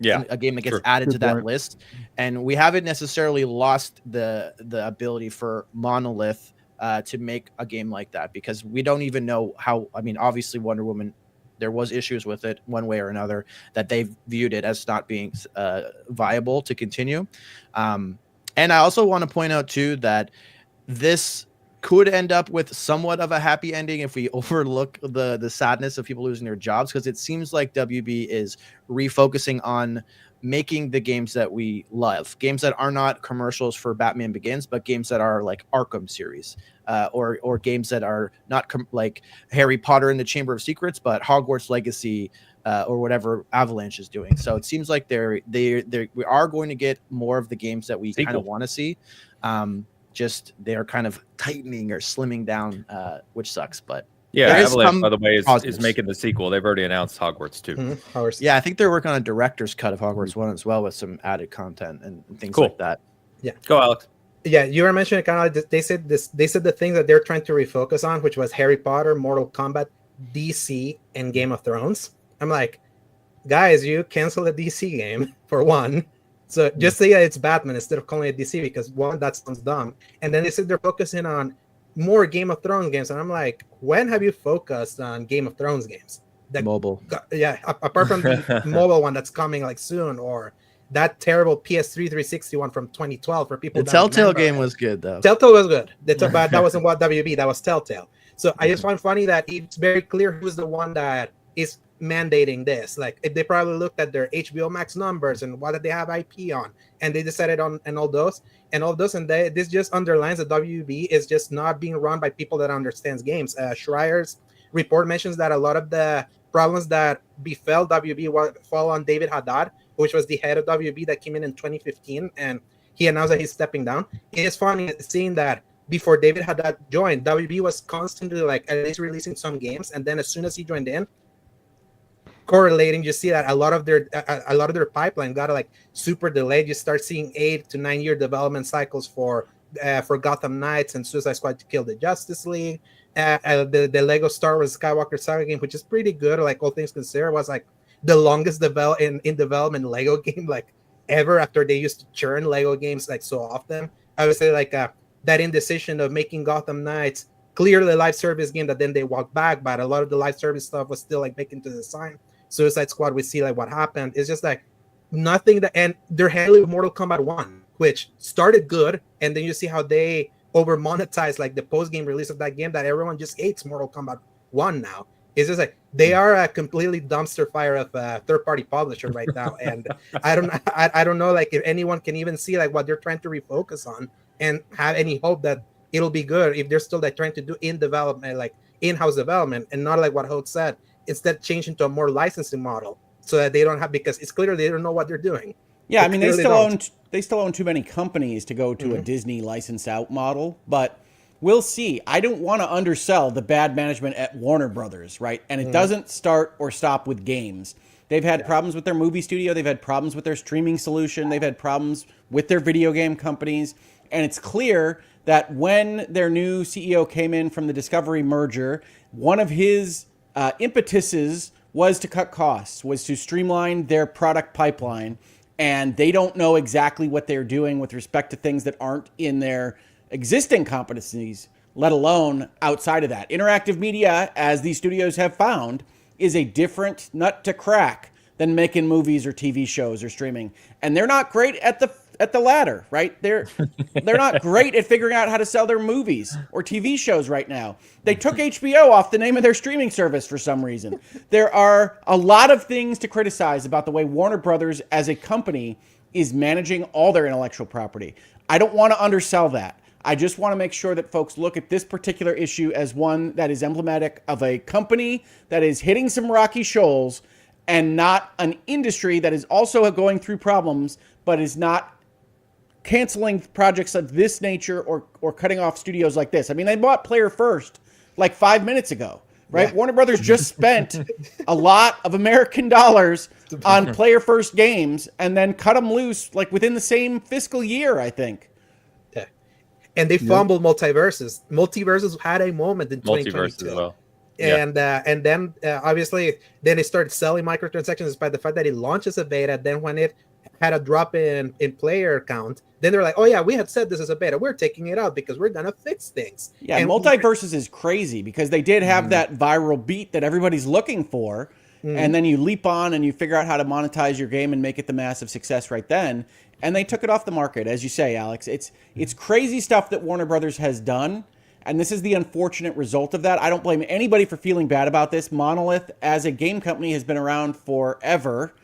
a game that gets added to that list. And we haven't necessarily lost the ability for Monolith to make a game like that, because we don't even know how. I mean, obviously Wonder Woman, there was issues with it one way or another that they viewed it as not being viable to continue. And I also want to point out too that this could end up with somewhat of a happy ending if we overlook the sadness of people losing their jobs, because it seems like WB is refocusing on making the games that we love, games that are not commercials for Batman Begins, but games that are like Arkham series, or games that are not like Harry Potter and the Chamber of Secrets, but Hogwarts Legacy, or whatever Avalanche is doing. So it seems like we are going to get more of the games that we kind of want to see. Just they're kind of tightening or slimming down, which sucks, but. Yeah, Avalanche, by the way, is making the sequel. They've already announced Hogwarts 2. Mm-hmm. Yeah, I think they're working on a director's cut of Hogwarts 1 as well, with some added content and things like that. Yeah. Go, Alex. Yeah, you were mentioning kind of like they said the things that they're trying to refocus on, which was Harry Potter, Mortal Kombat, DC, and Game of Thrones. I'm like, guys, you cancel the DC game for one. So just say that it's Batman instead of calling it DC, because one, that sounds dumb. And then they said they're focusing on more Game of Thrones games, and I'm like, when have you focused on Game of Thrones games? Mobile. Apart from the mobile one that's coming like soon, or that terrible PS3 360 one from 2012 for people. The Telltale game was good though. Telltale was good. But that wasn't what WB. That was Telltale. So I just find funny that it's very clear who's the one that is mandating this. Like, if they probably looked at their HBO Max numbers and what did they have IP on, and they decided on and all those, and this just underlines that WB is just not being run by people that understands games. Schreier's report mentions that a lot of the problems that befell WB fall on David Haddad, which was the head of WB that came in 2015, and he announced that he's stepping down. It is funny seeing that before David Haddad joined, WB was constantly like at least releasing some games, and then as soon as he joined in, correlating, you see that a lot of their pipeline got like super delayed. You start seeing 8 to 9 year development cycles for Gotham Knights and Suicide Squad to Kill the Justice League. The Lego Star Wars Skywalker Saga game, which is pretty good, like all things considered, was like the longest in development Lego game like ever, after they used to churn Lego games like so often. I would say like that indecision of making Gotham Knights clearly a live service game that then they walked back, but a lot of the live service stuff was still like making to the design. Suicide Squad, we see like what happened. It's just like nothing that, and they're handling Mortal Kombat 1, which started good, and then you see how they over monetize like the post-game release of that game, that everyone just hates Mortal Kombat 1 now. It's just like they are a completely dumpster fire of a third-party publisher right now, and I don't know like if anyone can even see like what they're trying to refocus on and have any hope that it'll be good if they're still like trying to do in-house development, and not like what Hoeg said, instead changing to a more licensing model, so that they don't have, because it's clear they don't know what they're doing. Yeah, I mean, they still own too many companies to go to a Disney license out model, but we'll see. I don't want to undersell the bad management at Warner Brothers, right? And it doesn't start or stop with games. They've had problems with their movie studio. They've had problems with their streaming solution. They've had problems with their video game companies. And it's clear that when their new CEO came in from the Discovery merger, one of his impetuses was to cut costs, was to streamline their product pipeline. And they don't know exactly what they're doing with respect to things that aren't in their existing competencies, let alone outside of that. Interactive media, as these studios have found, is a different nut to crack than making movies or TV shows or streaming. And they're not great at the latter, right? They're not great at figuring out how to sell their movies or TV shows right now. They took HBO off the name of their streaming service for some reason. There are a lot of things to criticize about the way Warner Brothers as a company is managing all their intellectual property. I don't want to undersell that. I just want to make sure that folks look at this particular issue as one that is emblematic of a company that is hitting some rocky shoals, and not an industry that is also going through problems, but is not canceling projects of this nature or cutting off studios like this. I mean, they bought Player First like 5 minutes ago, right? Yeah. Warner Brothers just spent a lot of American dollars on Player First games and then cut them loose like within the same fiscal year, I think. Yeah. And they fumbled Multiverses. Multiverses had a moment in 2022. As well. And then obviously then they started selling microtransactions despite the fact that it launched as a beta. Then when it had a drop in player count, then they're like, oh yeah, we had said this is a beta, we're taking it out because we're gonna fix things. Yeah, and Multiverses is crazy because they did have that viral beat that everybody's looking for, and then you leap on and you figure out how to monetize your game and make it the massive success right then, and they took it off the market. As you say, Alex, it's crazy stuff that Warner Brothers has done. And this is the unfortunate result of that. I don't blame anybody for feeling bad about this. Monolith, as a game company, has been around forever.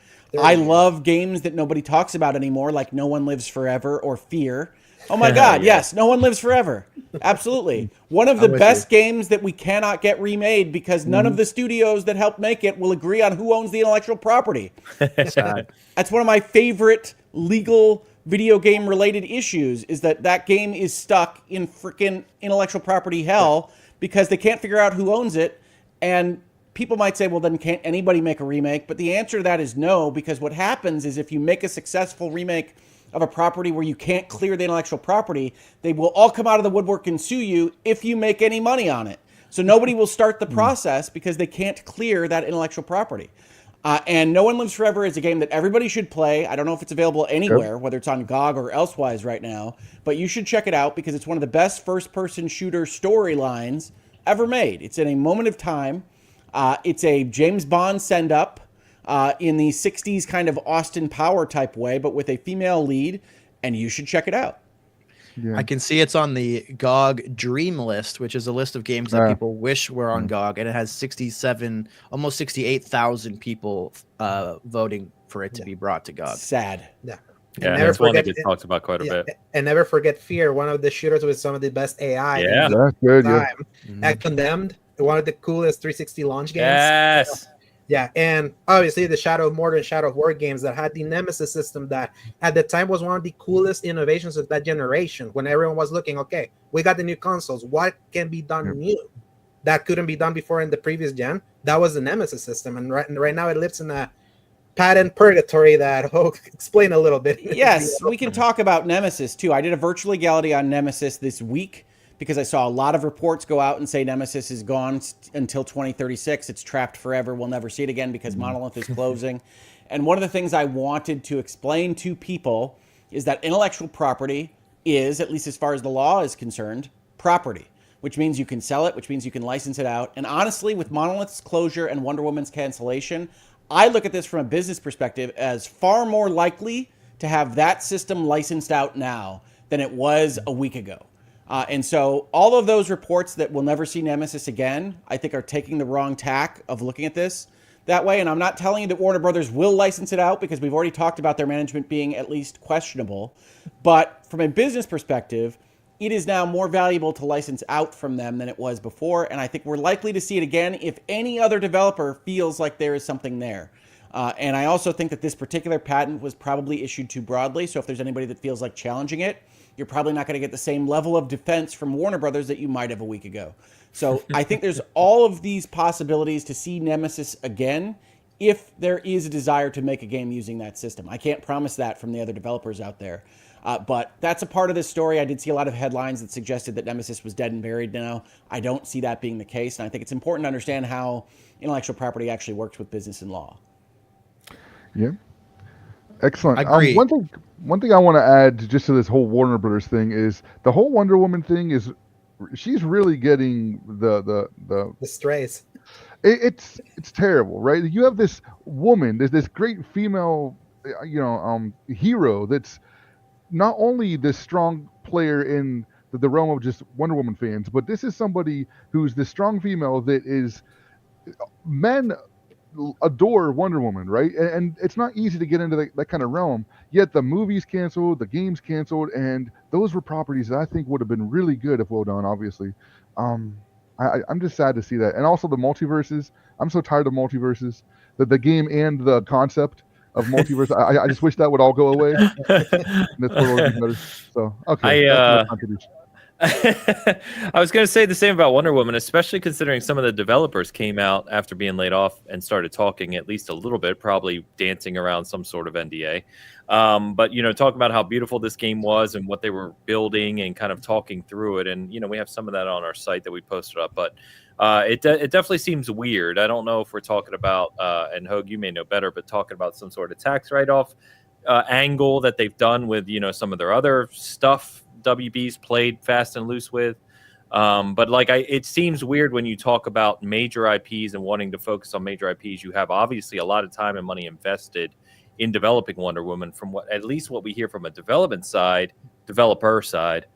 I love games that nobody talks about anymore, like No One Lives Forever or Fear. Oh my God, yes, No One Lives Forever. Absolutely. One of the best games that we cannot get remade because none of the studios that helped make it will agree on who owns the intellectual property. That's one of my favorite legal video game related issues, is that game is stuck in freaking intellectual property hell because they can't figure out who owns it. And people might say, well, then can't anybody make a remake? But the answer to that is no, because what happens is if you make a successful remake of a property where you can't clear the intellectual property, they will all come out of the woodwork and sue you if you make any money on it. So nobody will start the process because they can't clear that intellectual property. And No One Lives Forever is a game that everybody should play. I don't know if it's available anywhere, whether it's on GOG or elsewise right now, but you should check it out because it's one of the best first-person shooter storylines ever made. It's in a moment of time. It's a James Bond send-up in the 60s kind of Austin Power type way, but with a female lead, and you should check it out. Yeah. I can see it's on the GOG Dream List, which is a list of games that people wish were on GOG, and it has 67, almost 68,000 people voting for it to be brought to GOG. Sad. Yeah. Yeah, that's one that gets talked about quite a bit. And never forget Fear, one of the shooters with some of the best AI. Yeah, that's good. Condemned, one of the coolest 360 launch games. Yes. Yeah, and obviously the Shadow of Mordor and Shadow of War games that had the Nemesis system that at the time was one of the coolest innovations of that generation when everyone was looking, okay, we got the new consoles, what can be done new? that couldn't be done before in the previous gen. That was the Nemesis system, and right now it lives in a patent purgatory that explain a little bit. Yes, we can talk about Nemesis too. I did a virtual legality on Nemesis this week because I saw a lot of reports go out and say Nemesis is gone until 2036. It's trapped forever. We'll never see it again because Monolith is closing. And one of the things I wanted to explain to people is that intellectual property is, at least as far as the law is concerned, property, which means you can sell it, which means you can license it out. And honestly, with Monolith's closure and Wonder Woman's cancellation, I look at this from a business perspective as far more likely to have that system licensed out now than it was a week ago. And so all of those reports that we'll never see Nemesis again, I think are taking the wrong tack of looking at this that way. And I'm not telling you that Warner Brothers will license it out because we've already talked about their management being at least questionable. But from a business perspective, it is now more valuable to license out from them than it was before. And I think we're likely to see it again if any other developer feels like there is something there. And I also think that this particular patent was probably issued too broadly. So if there's anybody that feels like challenging it, you're probably not going to get the same level of defense from Warner Brothers that you might have a week ago. So I think there's all of these possibilities to see Nemesis again if there is a desire to make a game using that system. I can't promise that from the other developers out there. But that's a part of this story. I did see a lot of headlines that suggested that Nemesis was dead and buried now. I don't see that being the case. And I think it's important to understand how intellectual property actually works with business and law. Yeah. Excellent. Agreed. One thing I want to add just to this whole Warner Brothers thing is the whole Wonder Woman thing is she's really getting the strays. It's terrible, right? You have this woman, there's this great female, hero that's not only this strong player in the realm of just Wonder Woman fans, but this is somebody who's this strong female that is men adore Wonder Woman, right? And it's not easy to get into that kind of realm. Yet the movie's canceled, the game's canceled, and those were properties that I think would have been really good if well done. Obviously, I'm just sad to see that. And also the multiverses. I'm so tired of multiverses. The game and the concept of multiverse. I just wish that would all go away. That's what be better. So okay, that's my contribution. I was going to say the same about Wonder Woman, especially considering some of the developers came out after being laid off and started talking at least a little bit, probably dancing around some sort of NDA. But, talking about how beautiful this game was and what they were building and kind of talking through it. And, we have some of that on our site that we posted up. But it definitely seems weird. I don't know if we're talking about, and Hoeg, you may know better, but talking about some sort of tax write-off angle that they've done with, some of their other stuff WB's played fast and loose with. But it seems weird when you talk about major IPs and wanting to focus on major IPs. You have obviously a lot of time and money invested in developing Wonder Woman. From at least what we hear from a developer side,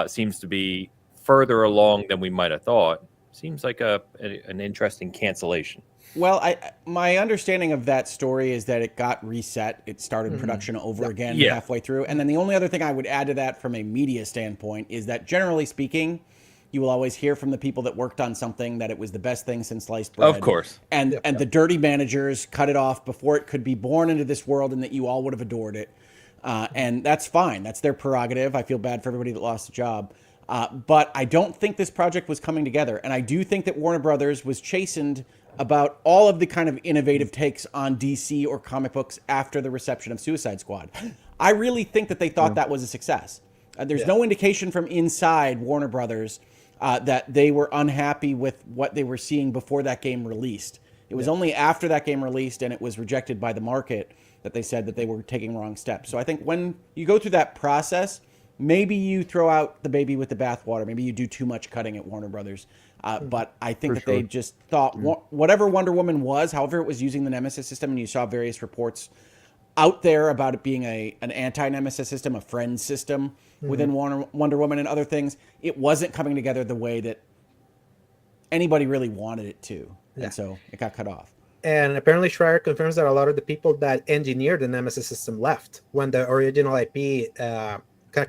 seems to be further along than we might have thought. Seems like an interesting cancellation. Well, my understanding of that story is that it got reset. It started production over again halfway through. And then the only other thing I would add to that from a media standpoint is that generally speaking, you will always hear from the people that worked on something that it was the best thing since sliced bread. Of course. And the dirty managers cut it off before it could be born into this world and that you all would have adored it. And that's fine. That's their prerogative. I feel bad for everybody that lost a job. But I don't think this project was coming together. And I do think that Warner Brothers was chastened about all of the kind of innovative takes on DC or comic books after the reception of Suicide Squad. I really think that they thought that was a success. There's no indication from inside Warner Brothers that they were unhappy with what they were seeing before that game released. It was only after that game released and it was rejected by the market that they said that they were taking wrong steps. So I think when you go through that process, maybe you throw out the baby with the bathwater. Maybe you do too much cutting at Warner Brothers. But I think they just thought whatever Wonder Woman was, however it was using the Nemesis system, and you saw various reports out there about it being an anti-Nemesis system, a friend system within Wonder Woman and other things, it wasn't coming together the way that anybody really wanted it to. And so it got cut off. And apparently Schreier confirms that a lot of the people that engineered the Nemesis system left when the original IP kind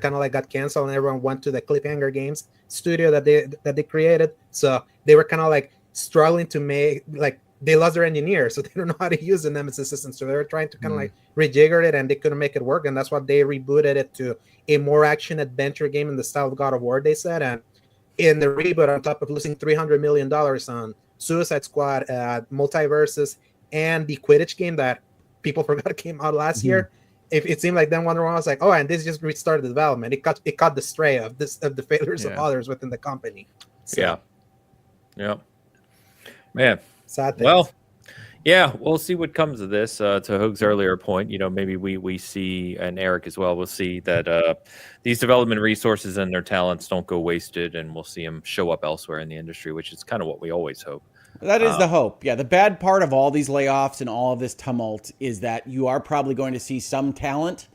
of like got canceled and everyone went to the Cliffhanger Games studio that they created. So they were kind of like struggling to make, like, they lost their engineer, so they don't know how to use the Nemesis system. So they were trying to kind of like rejigger it, and they couldn't make it work. And that's why they rebooted it to a more action adventure game in the style of God of War, they said. And in the reboot, on top of losing $300 million on Suicide Squad, Multiverses, and the Quidditch game that people forgot came out last year. It seemed like then Wonder Woman was like, oh, and this just restarted the development. It caught the stray of the failures of others within the company. So, yeah, man. Sad things. Well, yeah, we'll see what comes of this. To Hoog's earlier point, maybe we see, and Eric as well, we'll see that these development resources and their talents don't go wasted, and we'll see them show up elsewhere in the industry, which is kind of what we always hope. That is the hope. Yeah, the bad part of all these layoffs and all of this tumult is that you are probably going to see some talent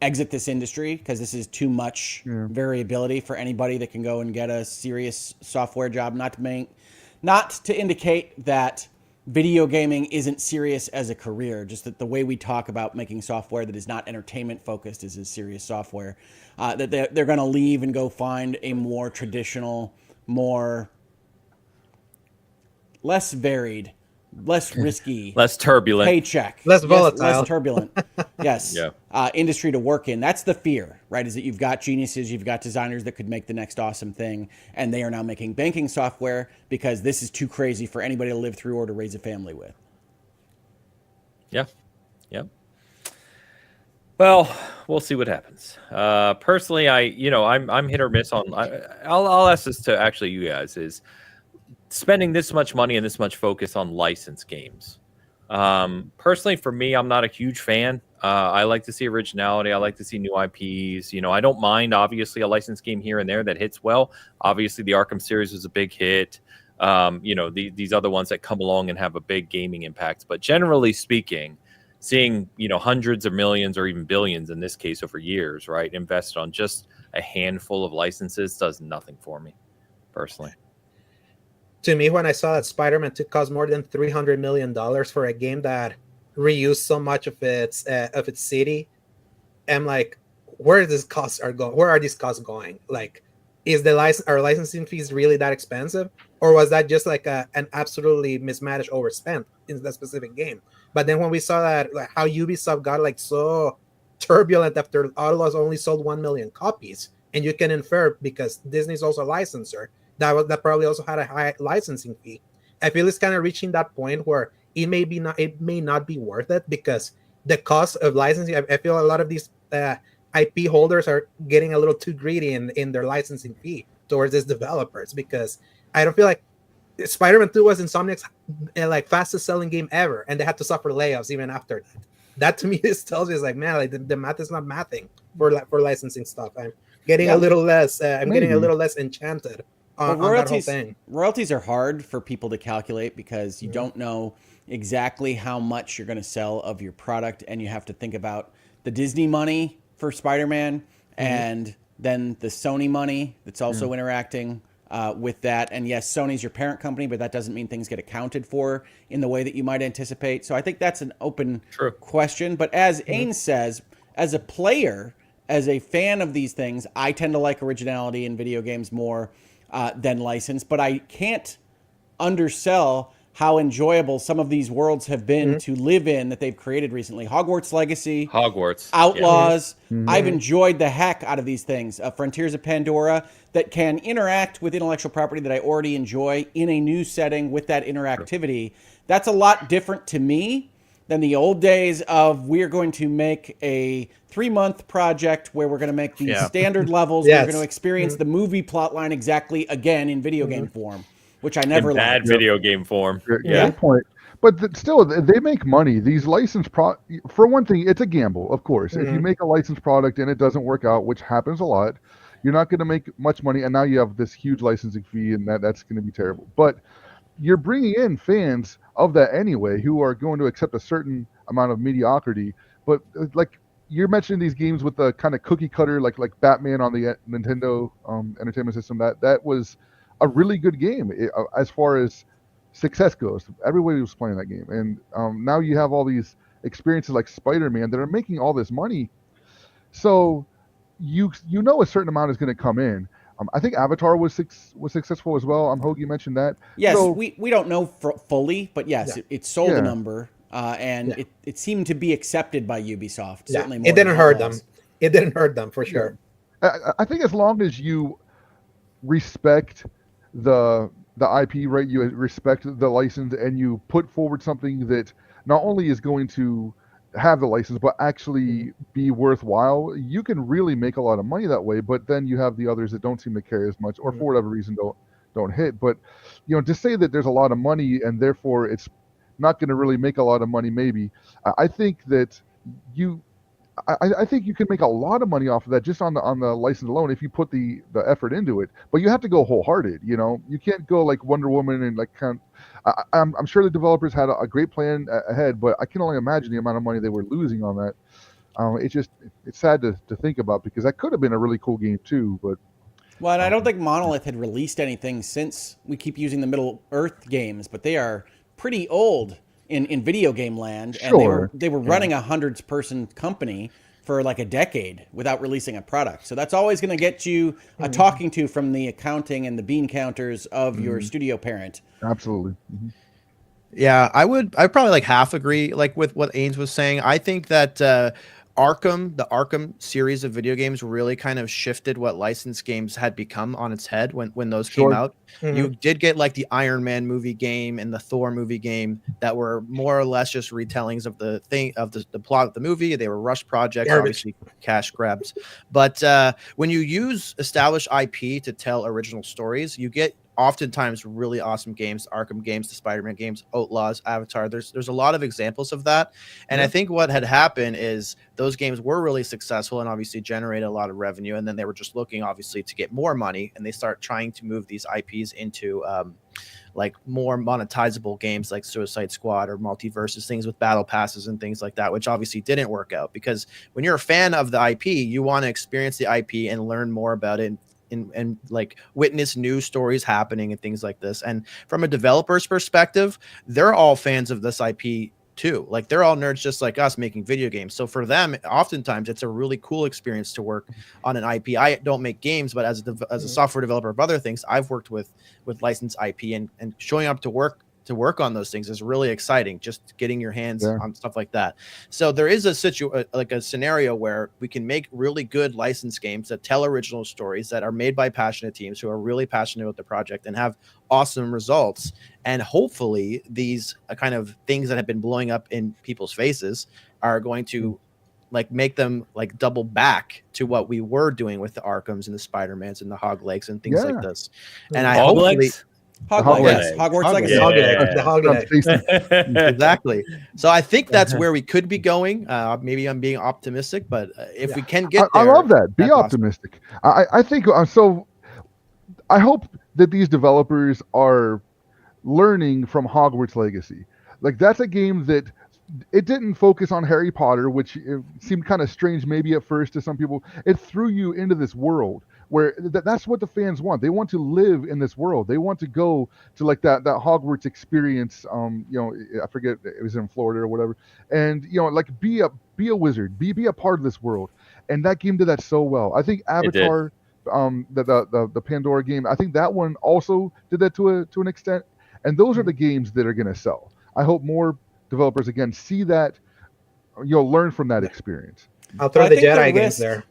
exit this industry because this is too much variability for anybody that can go and get a serious software job. Not to indicate that video gaming isn't serious as a career, just that the way we talk about making software that is not entertainment focused is serious software, that they're going to leave and go find a more traditional, less varied, less risky, less turbulent paycheck, less volatile, less turbulent, industry to work in. That's the fear, right? Is that you've got geniuses, you've got designers that could make the next awesome thing, and they are now making banking software because this is too crazy for anybody to live through or to raise a family with. Yeah. Well, we'll see what happens. Personally, I'm hit or miss on. I'll ask this to actually you guys: is spending this much money and this much focus on licensed games. Personally, for me, I'm not a huge fan. I like to see originality. I like to see new IPs. I don't mind, obviously, a licensed game here and there that hits well. Obviously, the Arkham series was a big hit. These other ones that come along and have a big gaming impact. But generally speaking, seeing, hundreds of millions or even billions in this case over years, right, invested on just a handful of licenses does nothing for me, personally. To me, when I saw that Spider-Man 2 cost more than $300 million for a game that reused so much of its city, I'm like, where are these costs going? Like, is our licensing fees really that expensive, or was that just like an absolutely mismanaged overspent in that specific game? But then when we saw that, like, how Ubisoft got like so turbulent after Outlaw's only sold 1 million copies, and you can infer because Disney's also a licensor, that probably also had a high licensing fee. I feel it's kind of reaching that point where it may not be worth it because the cost of licensing. I feel a lot of these IP holders are getting a little too greedy in their licensing fee towards these developers, because I don't feel like Spider-Man 2 was Insomniac's like fastest selling game ever, and they had to suffer layoffs even after that. That to me, this tells you is like, man, like the math is not mathing for licensing stuff. I'm getting a little less. Getting a little less enchanted. Royalties are hard for people to calculate because you don't know exactly how much you're going to sell of your product, and you have to think about the Disney money for Spider-Man and then the Sony money that's also interacting with that. And yes, Sony's your parent company, but that doesn't mean things get accounted for in the way that you might anticipate. So I think that's an open question. But as Ains says, as a player, as a fan of these things, I tend to like originality in video games more than license, but I can't undersell how enjoyable some of these worlds have been to live in that they've created recently. Hogwarts Legacy, Outlaws. I've enjoyed the heck out of these things. Frontiers of Pandora, that can interact with intellectual property that I already enjoy in a new setting with that interactivity. That's a lot different to me than the old days of we're going to make a 3-month project where we're going to make these standard levels. We're going to experience the movie plot line exactly again in video game form, which I never liked. Bad video game form. Good point. But still, they make money. These licensed for one thing, it's a gamble, of course. If you make a licensed product and it doesn't work out, which happens a lot, you're not going to make much money. And now you have this huge licensing fee, and that's going to be terrible. But you're bringing in fans of that anyway, who are going to accept a certain amount of mediocrity. But like you're mentioning these games with the kind of cookie cutter, like Batman on the Nintendo Entertainment System, that was a really good game as far as success goes. Everybody was playing that game, and now you have all these experiences like Spider-Man that are making all this money. So you know a certain amount is going to come in. I think Avatar was successful as well. Hoeg, you mentioned that. Yes, so, we don't know fully, but yes, it sold a number, and it seemed to be accepted by Ubisoft. Certainly more it didn't hurt them. It didn't hurt them for sure. I think as long as you respect the IP, right? You respect the license, and you put forward something that not only is going to have the license but actually be worthwhile, you can really make a lot of money that way. But then you have the others that don't seem to care as much, or for whatever reason don't hit. But to say that there's a lot of money and therefore it's not going to really make a lot of money, maybe I think that you I think you can make a lot of money off of that just on the license alone if you put the effort into it. But you have to go wholehearted. You can't go like Wonder Woman and like I'm sure the developers had a great plan ahead, but I can only imagine the amount of money they were losing on that. It's sad to think about, because that could have been a really cool game too. But and I don't think Monolith had released anything since. We keep using the Middle Earth games, but they are pretty old in video game land, Sure. and they were running a 100-person company for like a decade without releasing a product. So that's always going to get you a talking to from the accounting and the bean counters of your studio parent. Absolutely. Yeah, I'd probably like half agree like with what Ains was saying. I think that the Arkham series of video games really kind of shifted what licensed games had become on its head when those came out. You did get like the Iron Man movie game and the Thor movie game that were more or less just retellings of the plot of the movie. They were rush projects, obviously cash grabs. But when you use established IP to tell original stories, you get oftentimes really awesome games. Arkham games, the Spider-Man games, Outlaws, Avatar. There's a lot of examples of that. And I think what had happened is those games were really successful and obviously generated a lot of revenue. And then they were just looking obviously to get more money, and they start trying to move these IPs into like more monetizable games like Suicide Squad or multiverses, things with battle passes and things like that, which obviously didn't work out, because when you're a fan of the IP, you want to experience the IP and learn more about it and like witness new stories happening and things like this. And from a developer's perspective, they're all fans of this IP too. Like they're all nerds just like us making video games. So for them, oftentimes it's a really cool experience to work on an IP. I don't make games, but as a software developer of other things, I've worked with licensed IP, and showing up to work on those things is really exciting. Just getting your hands on stuff like that. So there is a scenario where we can make really good licensed games that tell original stories that are made by passionate teams who are really passionate about the project and have awesome results. And hopefully these kind of things that have been blowing up in people's faces are going to like make them like double back to what we were doing with the Arkhams and the Spider-Mans and the Hog Legs and things like this. And I hopefully Hogwarts Legacy. The hog leg. Exactly. So I think that's where we could be going. Maybe I'm being optimistic, but if we can get there, I love that. Be optimistic. Awesome. I think so. I hope that these developers are learning from Hogwarts Legacy. Like that's a game that it didn't focus on Harry Potter, which seemed kind of strange maybe at first to some people. It threw you into this world where that's what the fans want. They want to live in this world. They want to go to like that Hogwarts experience. I forget, it was in Florida or whatever. And like be a wizard, be a part of this world. And that game did that so well. I think Avatar, the Pandora game, I think that one also did that to an extent. And those are the games that are going to sell. I hope more developers again see that, learn from that experience. I'll throw the Jedi games there.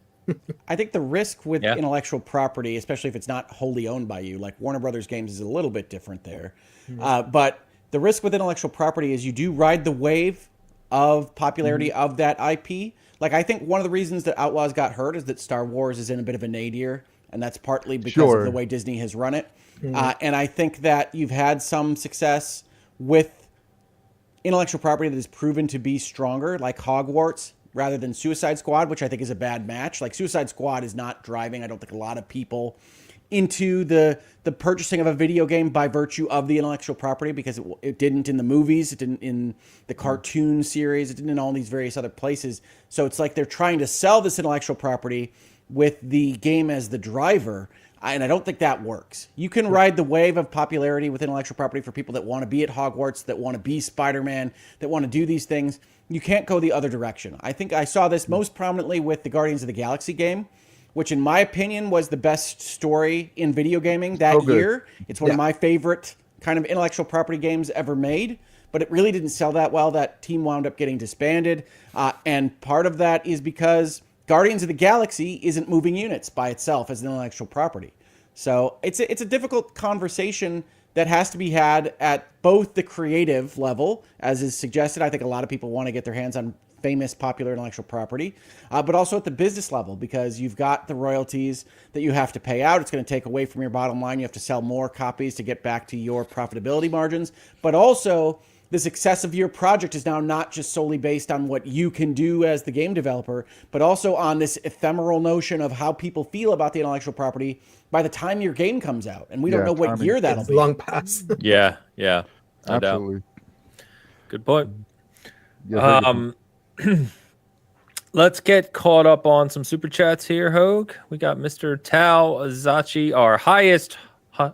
I think the risk with intellectual property, especially if it's not wholly owned by you, like Warner Brothers games is a little bit different there. But the risk with intellectual property is you do ride the wave of popularity of that IP. Like I think one of the reasons that Outlaws got hurt is that Star Wars is in a bit of a nadir, and that's partly because of the way Disney has run it. And I think that you've had some success with intellectual property that has proven to be stronger, like Hogwarts, rather than Suicide Squad, which I think is a bad match. Like Suicide Squad is not driving, I don't think, a lot of people into the purchasing of a video game by virtue of the intellectual property, because it didn't in the movies, it didn't in the cartoon series, it didn't in all these various other places. So it's like they're trying to sell this intellectual property with the game as the driver. And I don't think that works. You can ride the wave of popularity with intellectual property for people that want to be at Hogwarts, that want to be Spider-Man, that want to do these things. You can't go the other direction. I think I saw this most prominently with the Guardians of the Galaxy game, which in my opinion was the best story in video gaming that year. It's one of my favorite kind of intellectual property games ever made, but it really didn't sell that well. That team wound up getting disbanded. And part of that is because Guardians of the Galaxy isn't moving units by itself as an intellectual property. So it's a difficult conversation that has to be had at both the creative level, as is suggested. I think a lot of people want to get their hands on famous, popular intellectual property, but also at the business level, because you've got the royalties that you have to pay out. It's going to take away from your bottom line. You have to sell more copies to get back to your profitability margins. But also, the success of your project is now not just solely based on what you can do as the game developer, but also on this ephemeral notion of how people feel about the intellectual property by the time your game comes out. And we don't know what timing. year that'll It's be. long past. Yeah. No doubt. Absolutely. Good point. Yeah, very good. Let's get caught up on some super chats here, Hogue. We got Mr. Tao Azachi, our highest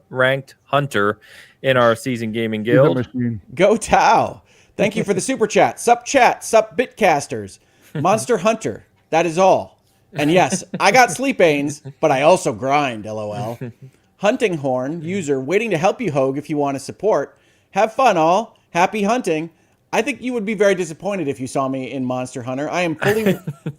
ranked hunter in our season gaming He's a guild. machine. Go Tao. Thank you for the super chat. Sup chat, sup bitcasters. Monster Hunter. That is all. And yes, I got sleep ains, but I also grind, LOL. Hunting Horn, user, waiting to help you, Hogue, if you want to support. Have fun, all. Happy hunting. I think you would be very disappointed if you saw me in Monster Hunter. I am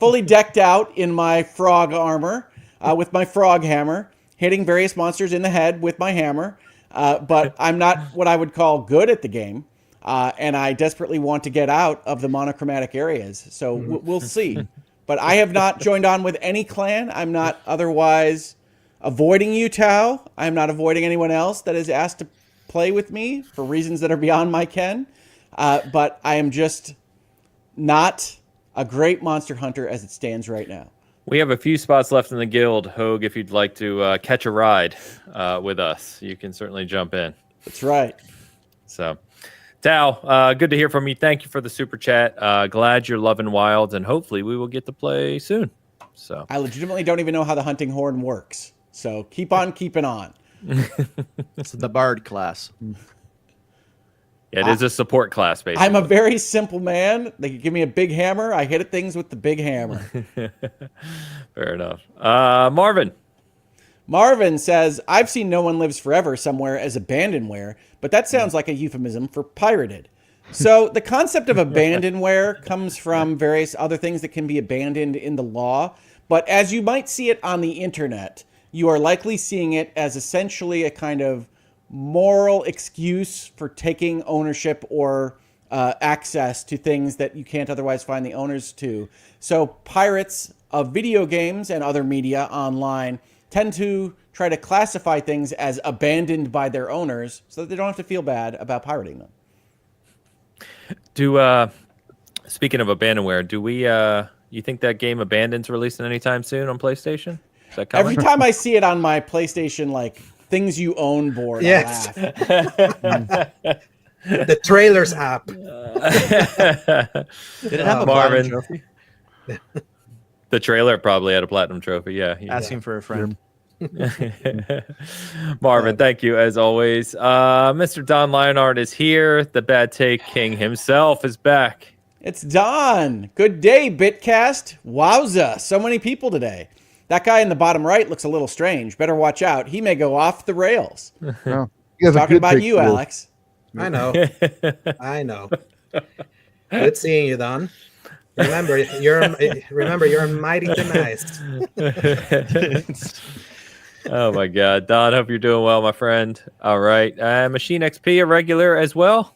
fully decked out in my frog armor, with my frog hammer, hitting various monsters in the head with my hammer. But I'm not what I would call good at the game. And I desperately want to get out of the monochromatic areas. So we'll see. But I have not joined on with any clan. I'm not otherwise avoiding you, Tao. I'm not avoiding anyone else that is asked to play with me for reasons that are beyond my ken. But I am just not a great monster hunter as it stands right now. We have a few spots left in the guild, Hogue. If you'd like to catch a ride with us, you can certainly jump in. That's right. So, Tao, good to hear from you. Thank you for the super chat. Glad you're loving Wilds, and hopefully we will get to play soon. So I legitimately don't even know how the hunting horn works. So keep on keeping on. It's the bard class. yeah, it is a support class, basically. I'm a very simple man. They give me a big hammer. I hit at things with the big hammer. Fair enough. Marvin says, I've seen No One Lives Forever somewhere as abandonware, but that sounds like a euphemism for pirated. So the concept of abandonware comes from various other things that can be abandoned in the law. But as you might see it on the internet, you are likely seeing it as essentially a kind of moral excuse for taking ownership or access to things that you can't otherwise find the owners to. So pirates of video games and other media online tend to try to classify things as abandoned by their owners so that they don't have to feel bad about pirating them. Speaking of abandonware, do we you think that game Abandoned's releasing anytime soon on PlayStation? Is that coming? Every time I see it on my PlayStation, like things you own board, Yes. I laugh. The trailers app. Did it have a Marvin. platinum trophy? The trailer probably had a platinum trophy. Yeah. Asking for a friend. Marvin, thank you as always. Mr. Don Leonard is here. The Bad Take King himself is back. It's Don. Good day, Bitcast. Wowza, so many people today. That guy in the bottom right looks a little strange. Better watch out. He may go off the rails. Yeah. He has a Talking good about take you, today. Alex. I know. I know. Good seeing you, Don. Remember, you're mighty nice. Oh my God, Don, hope you're doing well, my friend. All right, Machine XP a regular as well.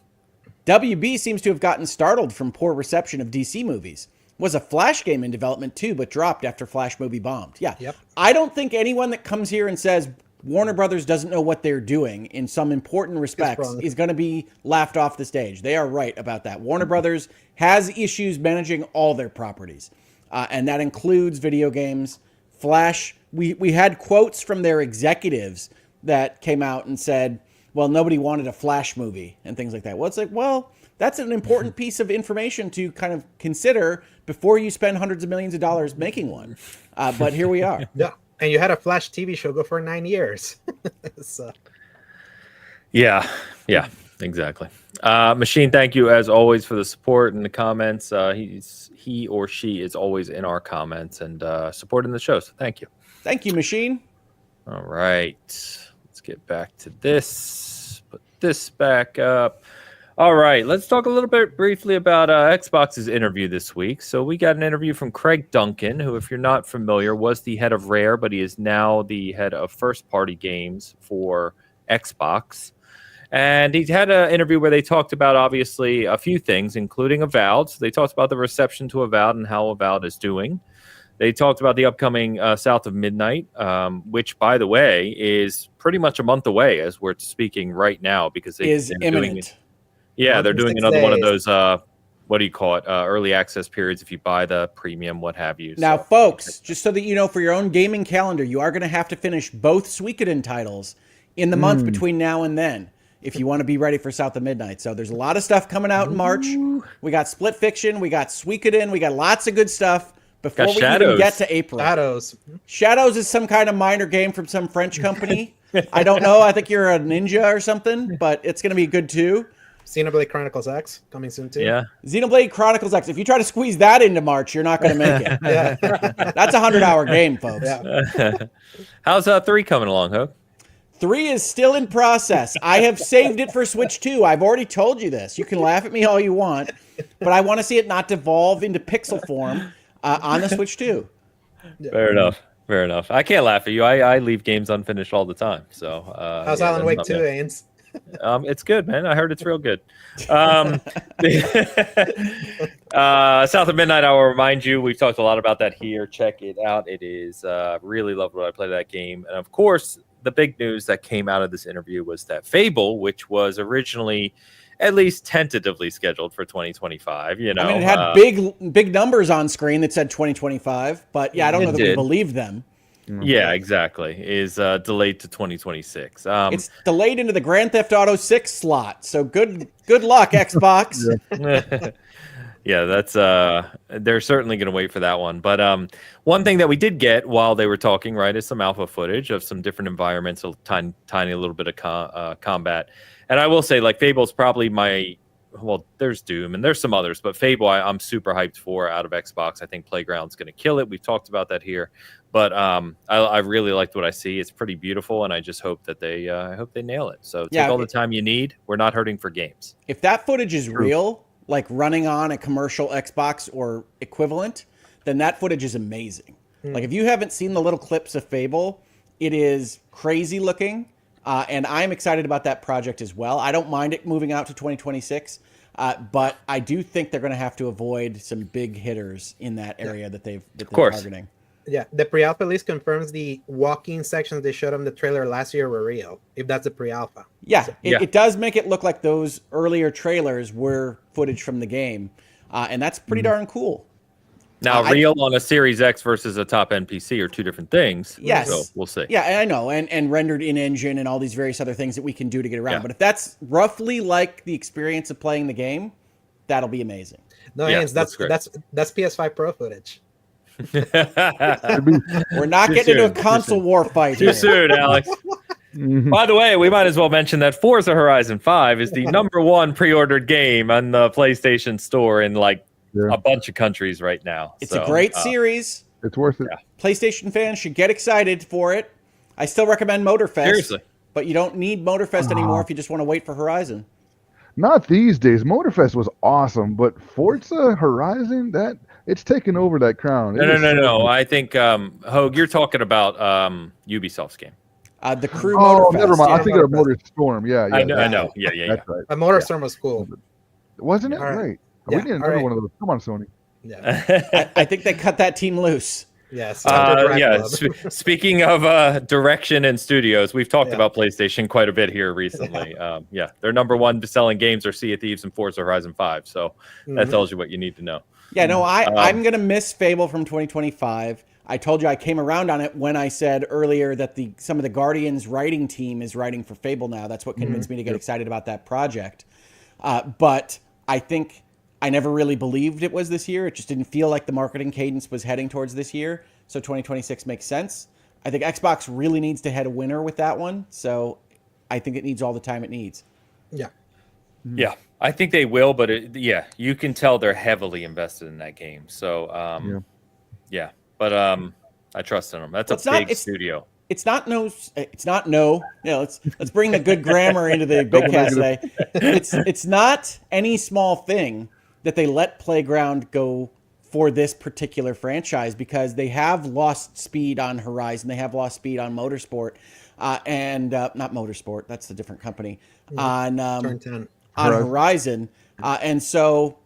WB seems to have gotten startled from poor reception of DC movies. Was a Flash game in development too, but dropped after Flash movie bombed. Yeah. Yep. I don't think anyone that comes here and says Warner Brothers doesn't know what they're doing in some important respects wrong. is going to be laughed off the stage. They are right about that. Warner Brothers has issues managing all their properties, and that includes video games. Flash, we had quotes from their executives that came out and said, well, nobody wanted a Flash movie and things like that. Well, it's like, well, that's an important piece of information to kind of consider before you spend hundreds of millions of dollars making one. But here we are. Yeah. And you had a Flash TV show go for 9 years. So. Yeah, exactly. Machine, thank you as always for the support and the comments. He or she is always in our comments and supporting the show. So thank you. Thank you, Machine. All right, let's get back to this. Put this back up. All right, let's talk a little bit briefly about Xbox's interview this week. So we got an interview from Craig Duncan, who, if you're not familiar, was the head of Rare, but he is now the head of first-party games for Xbox. And he had an interview where they talked about, obviously, a few things, including Avowed. So they talked about the reception to Avowed and how Avowed is doing. They talked about the upcoming South of Midnight, which, by the way, is pretty much a month away as we're speaking right now, because they're imminent. They're doing 6 another one of days. those, what do you call it, early access periods if you buy the premium, what have you. Now, So, folks, just so that you know, for your own gaming calendar, you are going to have to finish both Suikoden titles in the month between now and then if you want to be ready for South of Midnight. So there's a lot of stuff coming out in March. We got Split Fiction, we got Suikoden, we got lots of good stuff before we even get to April. Shadows is some kind of minor game from some French company. I don't know. I think you're a ninja or something, but it's going to be good too. Xenoblade Chronicles X coming soon too. Yeah. Xenoblade Chronicles X. If you try to squeeze that into March, you're not going to make it. That's a 100-hour game, folks. Yeah. How's 3 coming along, Hope? 3 is still in process. I have saved it for Switch 2. I've already told you this. You can laugh at me all you want, but I want to see it not devolve into pixel form on the Switch 2. Fair enough. Fair enough. I can't laugh at you. I leave games unfinished all the time. So how's Alan Wake 2, Ains? It's good, man. I heard it's real good. South of Midnight, I will remind you, we've talked a lot about that here. Check it out. It is really loved what I played that game. And of course, the big news that came out of this interview was that Fable, which was originally at least tentatively scheduled for 2025, you know. I mean, it had big numbers on screen that said 2025, but yeah, I don't know that we believe them. Yeah, exactly. Is delayed to 2026. It's delayed into the Grand Theft Auto 6 slot. So good luck, Xbox. Yeah, that's they're certainly going to wait for that one. But one thing that we did get while they were talking, right, is some alpha footage of some different environments, a tiny little bit of combat. And I will say, like, Fable's probably there's Doom and there's some others, but Fable I'm super hyped for out of Xbox. I think Playground's going to kill it. We've talked about that here, but I really liked what I see. It's pretty beautiful, and I just hope that they nail it. So take all the time you need. We're not hurting for games. If that footage is real, like running on a commercial Xbox or equivalent, then that footage is amazing. Like, if you haven't seen the little clips of Fable, it is crazy looking. And I'm excited about that project as well. I don't mind it moving out to 2026, but I do think they're going to have to avoid some big hitters in that area that they're targeting. Yeah, the pre-alpha list confirms the walking sections they showed on the trailer last year were real, if that's a pre-alpha. Yeah, it does make it look like those earlier trailers were footage from the game, and that's pretty darn cool. Now, real on a Series X versus a top NPC are two different things. Yes. So we'll see. Yeah, I know. And rendered in engine and all these various other things that we can do to get around. Yeah. But if that's roughly like the experience of playing the game, that'll be amazing. No, Ains, that's PS5 Pro footage. We're not getting into a console war fight Too soon, Alex. By the way, we might as well mention that Forza Horizon 5 is the #1 pre-ordered game on the PlayStation Store in a bunch of countries right now. It's a great series. It's worth it. Yeah. PlayStation fans should get excited for it. I still recommend Motorfest. Seriously. But you don't need Motorfest anymore if you just want to wait for Horizon. Not these days. Motorfest was awesome, but Forza Horizon, it's taken over that crown. No. I think, Hoeg, you're talking about Ubisoft's game. The Crew Motorfest. Never mind. I think of Motorstorm. Yeah. I know. Yeah. That's right. Motorstorm was cool. Wasn't it? Right. We need another one of those. Come on, Sony. Yeah. I think they cut that team loose. Yes. Speaking of direction and studios, we've talked about PlayStation quite a bit here recently. Their #1 selling games are Sea of Thieves and Forza Horizon 5. So that tells you what you need to know. Yeah, no, I'm going to miss Fable from 2025. I told you I came around on it when I said earlier that some of the Guardians writing team is writing for Fable now. That's what convinced me to get excited about that project. But I think I never really believed it was this year. It just didn't feel like the marketing cadence was heading towards this year. So 2026 makes sense. I think Xbox really needs to head a winner with that one. So I think it needs all the time it needs. Yeah. Yeah, I think they will. But you can tell they're heavily invested in that game. So, But I trust in them. That's a big studio. it's not no. You know, let's bring the good grammar into the Bitcast today. It's not any small thing that they let Playground go for this particular franchise, because they have lost speed on Horizon, they have lost speed on Motorsport, and not Motorsport. That's a different company. On Horizon, and so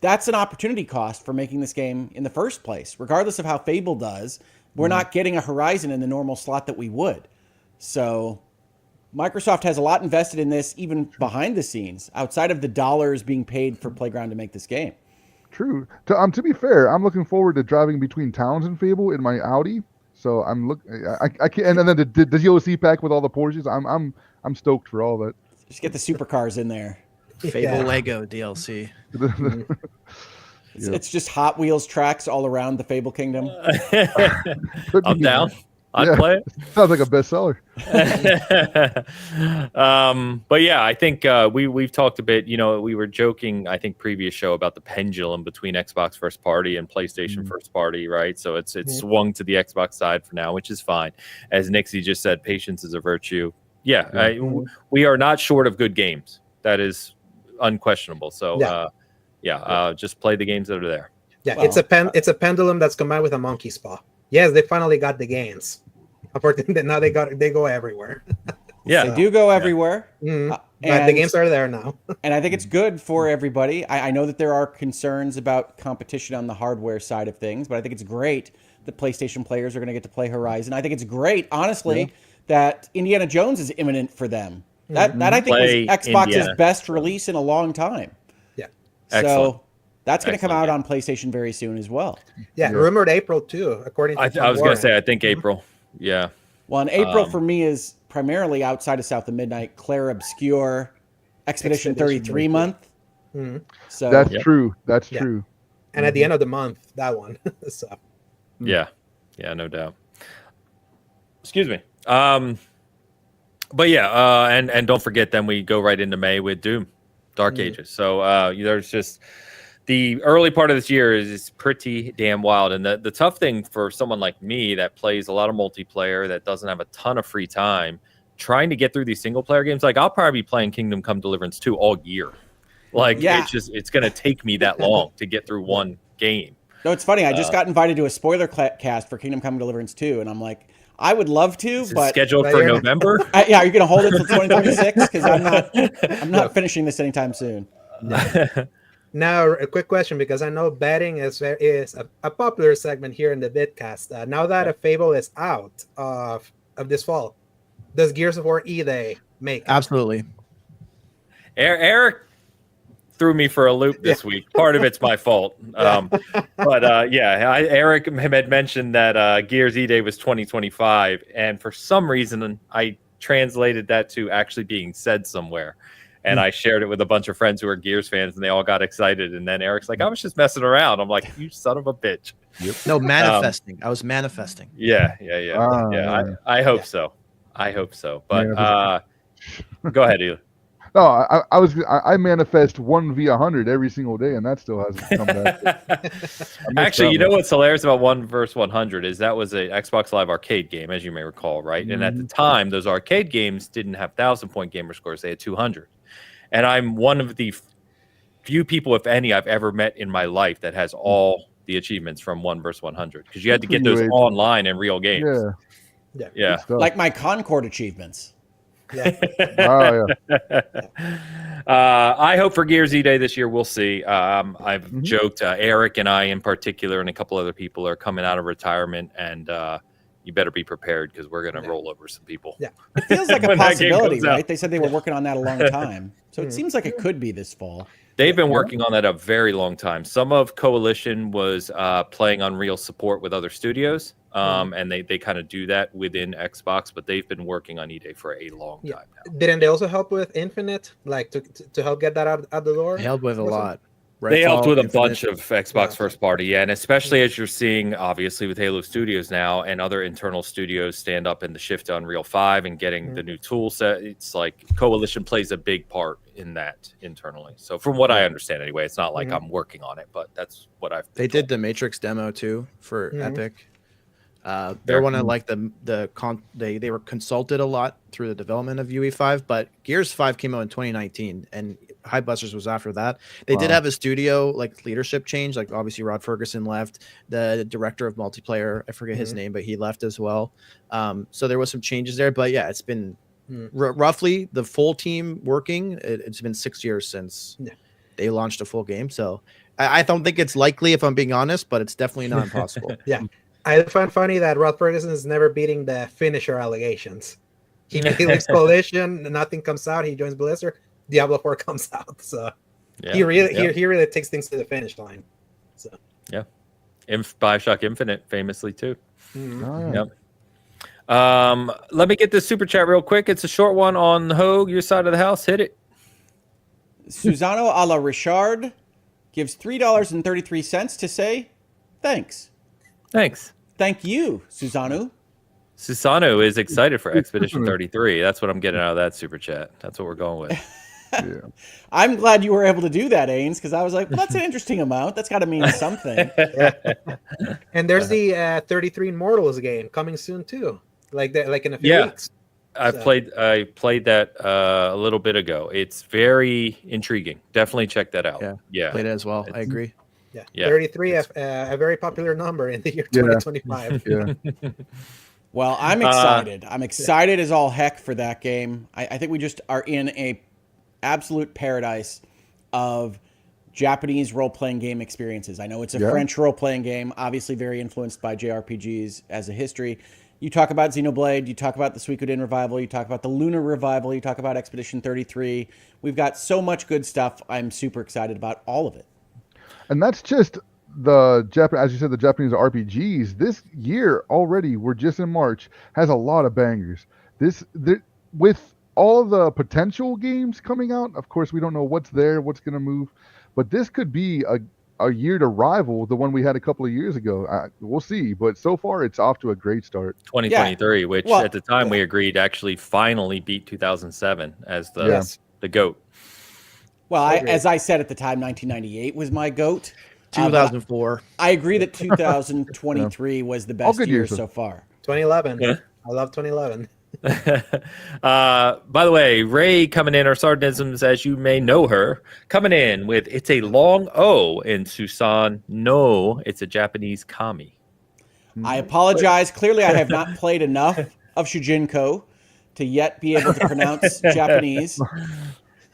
that's an opportunity cost for making this game in the first place. Regardless of how Fable does, we're not getting a Horizon in the normal slot that we would. So Microsoft has a lot invested in this, even behind the scenes, outside of the dollars being paid for Playground to make this game. True. To be fair, I'm looking forward to driving between towns in Fable in my Audi. So I can't, and then the DLC pack with all the Porsches. I'm stoked for all that. Just get the supercars in there. Fable Lego DLC. It's just Hot Wheels tracks all around the Fable Kingdom. I'm down. I'd play it. Sounds like a bestseller. But yeah, I think we've talked a bit. You know, we were joking, I think, previous show about the pendulum between Xbox first party and PlayStation first party, right? So it's swung to the Xbox side for now, which is fine. As Nixie just said, patience is a virtue. Yeah, we are not short of good games. That is unquestionable. So just play the games that are there. Yeah, well, it's a pendulum that's combined with a monkey's paw. Yes, they finally got the games. Unfortunately, now they go everywhere. Yeah, they do go everywhere. But the games are there now. And I think it's good for everybody. I know that there are concerns about competition on the hardware side of things, but I think it's great that PlayStation players are going to get to play Horizon. I think it's great, honestly, that Indiana Jones is imminent for them. That I think was Xbox's best release in a long time. Yeah. Excellent. So that's going to come out on PlayStation very soon as well. Yeah, rumored April too, according to I was going to say, I think April. Yeah. Well, and April for me is primarily outside of South of Midnight, Claire Obscure, Expedition 33 month. So that's true. That's true. And at the end of the month, that one. So. Yeah, no doubt. Excuse me. But yeah, and don't forget, then we go right into May with Doom, Dark Ages. So there's just the early part of this year is pretty damn wild. And the tough thing for someone like me that plays a lot of multiplayer, that doesn't have a ton of free time, trying to get through these single player games, like I'll probably be playing Kingdom Come Deliverance 2 all year. Like it's going to take me that long to get through one game. No, it's funny. I just got invited to a spoiler cast for Kingdom Come Deliverance 2, and I'm like, I would love to, but scheduled for November. Yeah, you're going to hold it until 2026 because I'm not finishing this anytime soon. Now, a quick question, because I know betting is a popular segment here in the Bitcast. Now that a Fable is out of this fall, does Gears of War E-Day make it? Absolutely. Eric threw me for a loop this week. Part of it's my fault. Eric had mentioned that Gears E-Day was 2025, and for some reason I translated that to actually being said somewhere. And I shared it with a bunch of friends who are Gears fans, and they all got excited. And then Eric's like, I was just messing around. I'm like, you son of a bitch. Yep. No, manifesting. I was manifesting. Yeah. I hope so. But go ahead, Eli. No, I manifest 1v100 every single day, and that still hasn't come back. Actually, you know what's hilarious about 1 vs 100 is that was a Xbox Live Arcade game, as you may recall, right? And at the time, those arcade games didn't have 1,000-point gamer scores; they had 200. And I'm one of the few people, if any, I've ever met in my life that has all the achievements from 1 vs 100, because you had to get those online in real games. Yeah. Like my Concord achievements. Yeah. I hope for Gears E-Day this year. We'll see. I've joked, Eric and I in particular, and a couple other people are coming out of retirement, and you better be prepared because we're going to roll over some people. Yeah, it feels like a possibility, right? They said they were working on that a long time, so it seems like it could be this fall. They've been working on that a very long time. Some of Coalition was playing Unreal support with other studios, and they kind of do that within Xbox, but they've been working on E-Day for a long time now. Didn't they also help with Infinite, like to help get that out the door? They helped with a lot. They helped with a bunch of Xbox first party, and especially as you're seeing, obviously, with Halo Studios now and other internal studios stand up in the shift to Unreal 5 and getting the new tool set. It's like Coalition plays a big part in that internally. So from what I understand anyway, it's not like I'm working on it, but that's what I've been told. Did the Matrix demo too for Epic. They're one of like they were consulted a lot through the development of UE5, but Gears 5 came out in 2019 and Hightbusters was after that. They did have a studio like leadership change, like obviously Rod Ferguson left, the director of multiplayer, I forget his name, but he left as well. So there was some changes there, but yeah, it's been roughly the full team working. It's been 6 years since they launched a full game. So I don't think it's likely, if I'm being honest, but it's definitely not impossible. Yeah. I find funny that Rod Ferguson is never beating the finisher allegations. He leaves Coalition, nothing comes out. He joins Blizzard, Diablo 4 comes out. So he really takes things to the finish line. So Bioshock Infinite, famously too. Oh, Yep. Let me get this super chat real quick. It's a short one on Hoeg, your side of the house. Hit it. Susano a la Richard gives $3.33 to say thanks. Thanks. Thank you, Susano. Susano is excited for Expedition 33. That's what I'm getting out of that super chat. That's what we're going with. yeah. I'm glad you were able to do that, Ains, because I was like, well, that's an interesting amount. That's got to mean something. and there's the 33 Immortals game coming soon too, like in a few weeks. I played that a little bit ago. It's very intriguing. Definitely check that out. Yeah. Played it as well. I agree. Yeah. 33, a very popular number in the year 2025. Yeah. Well, I'm excited. I'm excited as all heck for that game. I think we just are in a absolute paradise of Japanese role-playing game experiences. I know it's a French role-playing game, obviously very influenced by JRPGs as a history. You talk about Xenoblade, you talk about the Suikoden Revival, you talk about the Lunar Revival, you talk about Expedition 33. We've got so much good stuff. I'm super excited about all of it. And that's just as you said, the Japanese RPGs. This year already, we're just in March, has a lot of bangers. With all of the potential games coming out, of course, we don't know what's there, what's going to move, but this could be a year to rival the one we had a couple of years ago. We'll see, but so far it's off to a great start. 2023, which at the time we agreed actually finally beat 2007 as the GOAT. Well, as I said at the time, 1998 was my GOAT. 2004. I agree that 2023 was the best year so far. 2011. Yeah. I love 2011. By the way, Ray coming in, our Sardinisms, as you may know her, coming in with it's a long O in Susan. No, it's a Japanese kami. I apologize. Clearly, I have not played enough of Shujinko to yet be able to pronounce Japanese.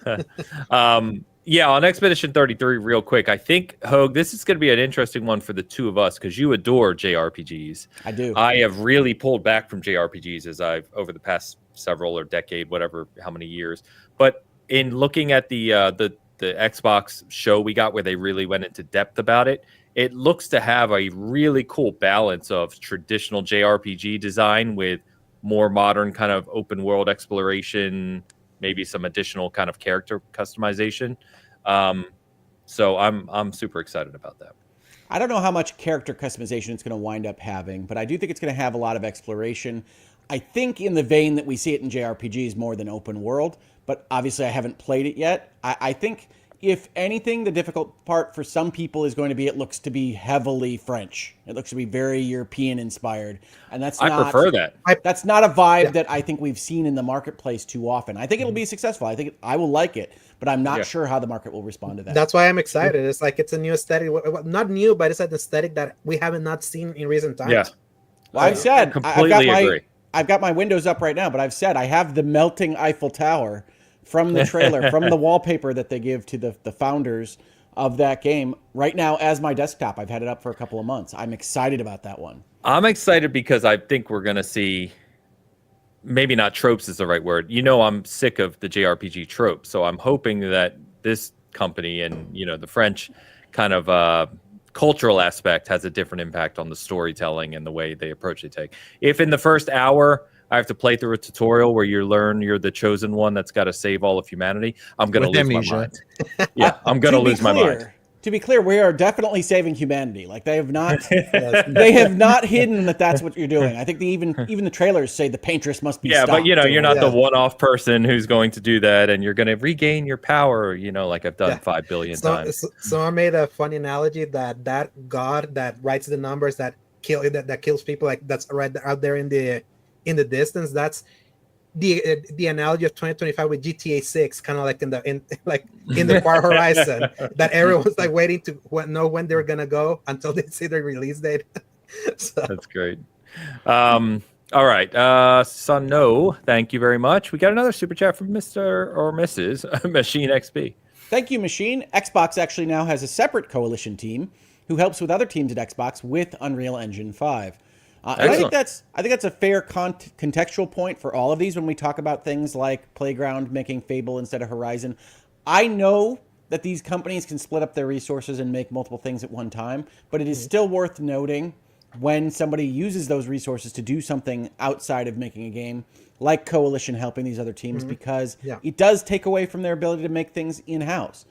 On Expedition 33, real quick, I think, Hoeg, this is going to be an interesting one for the two of us because you adore JRPGs. I do. I have really pulled back from JRPGs as I've over the past several or decade, whatever, how many years. But in looking at the Xbox show we got where they really went into depth about it, it looks to have a really cool balance of traditional JRPG design with more modern kind of open world exploration, maybe some additional kind of character customization. So I'm super excited about that. I don't know how much character customization it's going to wind up having, but I do think it's going to have a lot of exploration. I think in the vein that we see it in JRPGs more than open world, but obviously I haven't played it yet. I think if anything, the difficult part for some people is going to be it looks to be heavily French. It looks to be very European inspired. And I prefer that. That's not a vibe that I think we've seen in the marketplace too often. I think it'll be successful. I think I will like it, but I'm not sure how the market will respond to that. That's why I'm excited. It's like it's a new aesthetic. Not new, but it's an aesthetic that we haven't not seen in recent times. Yeah. Well, I've said, I completely agree. I've got my windows up right now, but I've said I have the melting Eiffel Tower from the trailer, from the wallpaper that they give to the founders of that game right now as my desktop. I've had it up for a couple of months. I'm excited about that one. I'm excited because I think we're going to see, maybe not tropes is the right word. I'm sick of the JRPG trope. So I'm hoping that this company and, the French kind of cultural aspect has a different impact on the storytelling and the way they approach it. If in the first hour I have to play through a tutorial where you learn you're the chosen one that's got to save all of humanity, I'm going to lose my mind. Yeah, I'm going to lose my mind. To be clear, we are definitely saving humanity. Like they have not hidden that that's what you're doing. I think even the trailers say the paintress must be stopped. But you're not the one-off person who's going to do that, and you're going to regain your power. Like I've done 5 billion times. So I made a funny analogy that God that writes the numbers that that kills people, like that's right out there in the distance. That's the analogy of 2025 with GTA 6, kind of like in the far horizon, that everyone's like waiting to know when they're gonna go until they see their release date. So. That's great. All right, Sano, thank you very much. We got another super chat from Mr. or Mrs. Machine XP. Thank you, Machine. Xbox actually now has a separate coalition team who helps with other teams at Xbox with Unreal Engine 5. And I think that's a fair contextual point for all of these when we talk about things like Playground making Fable instead of Horizon. I know that these companies can split up their resources and make multiple things at one time, but it is still worth noting when somebody uses those resources to do something outside of making a game, like Coalition helping these other teams, because it does take away from their ability to make things in-house.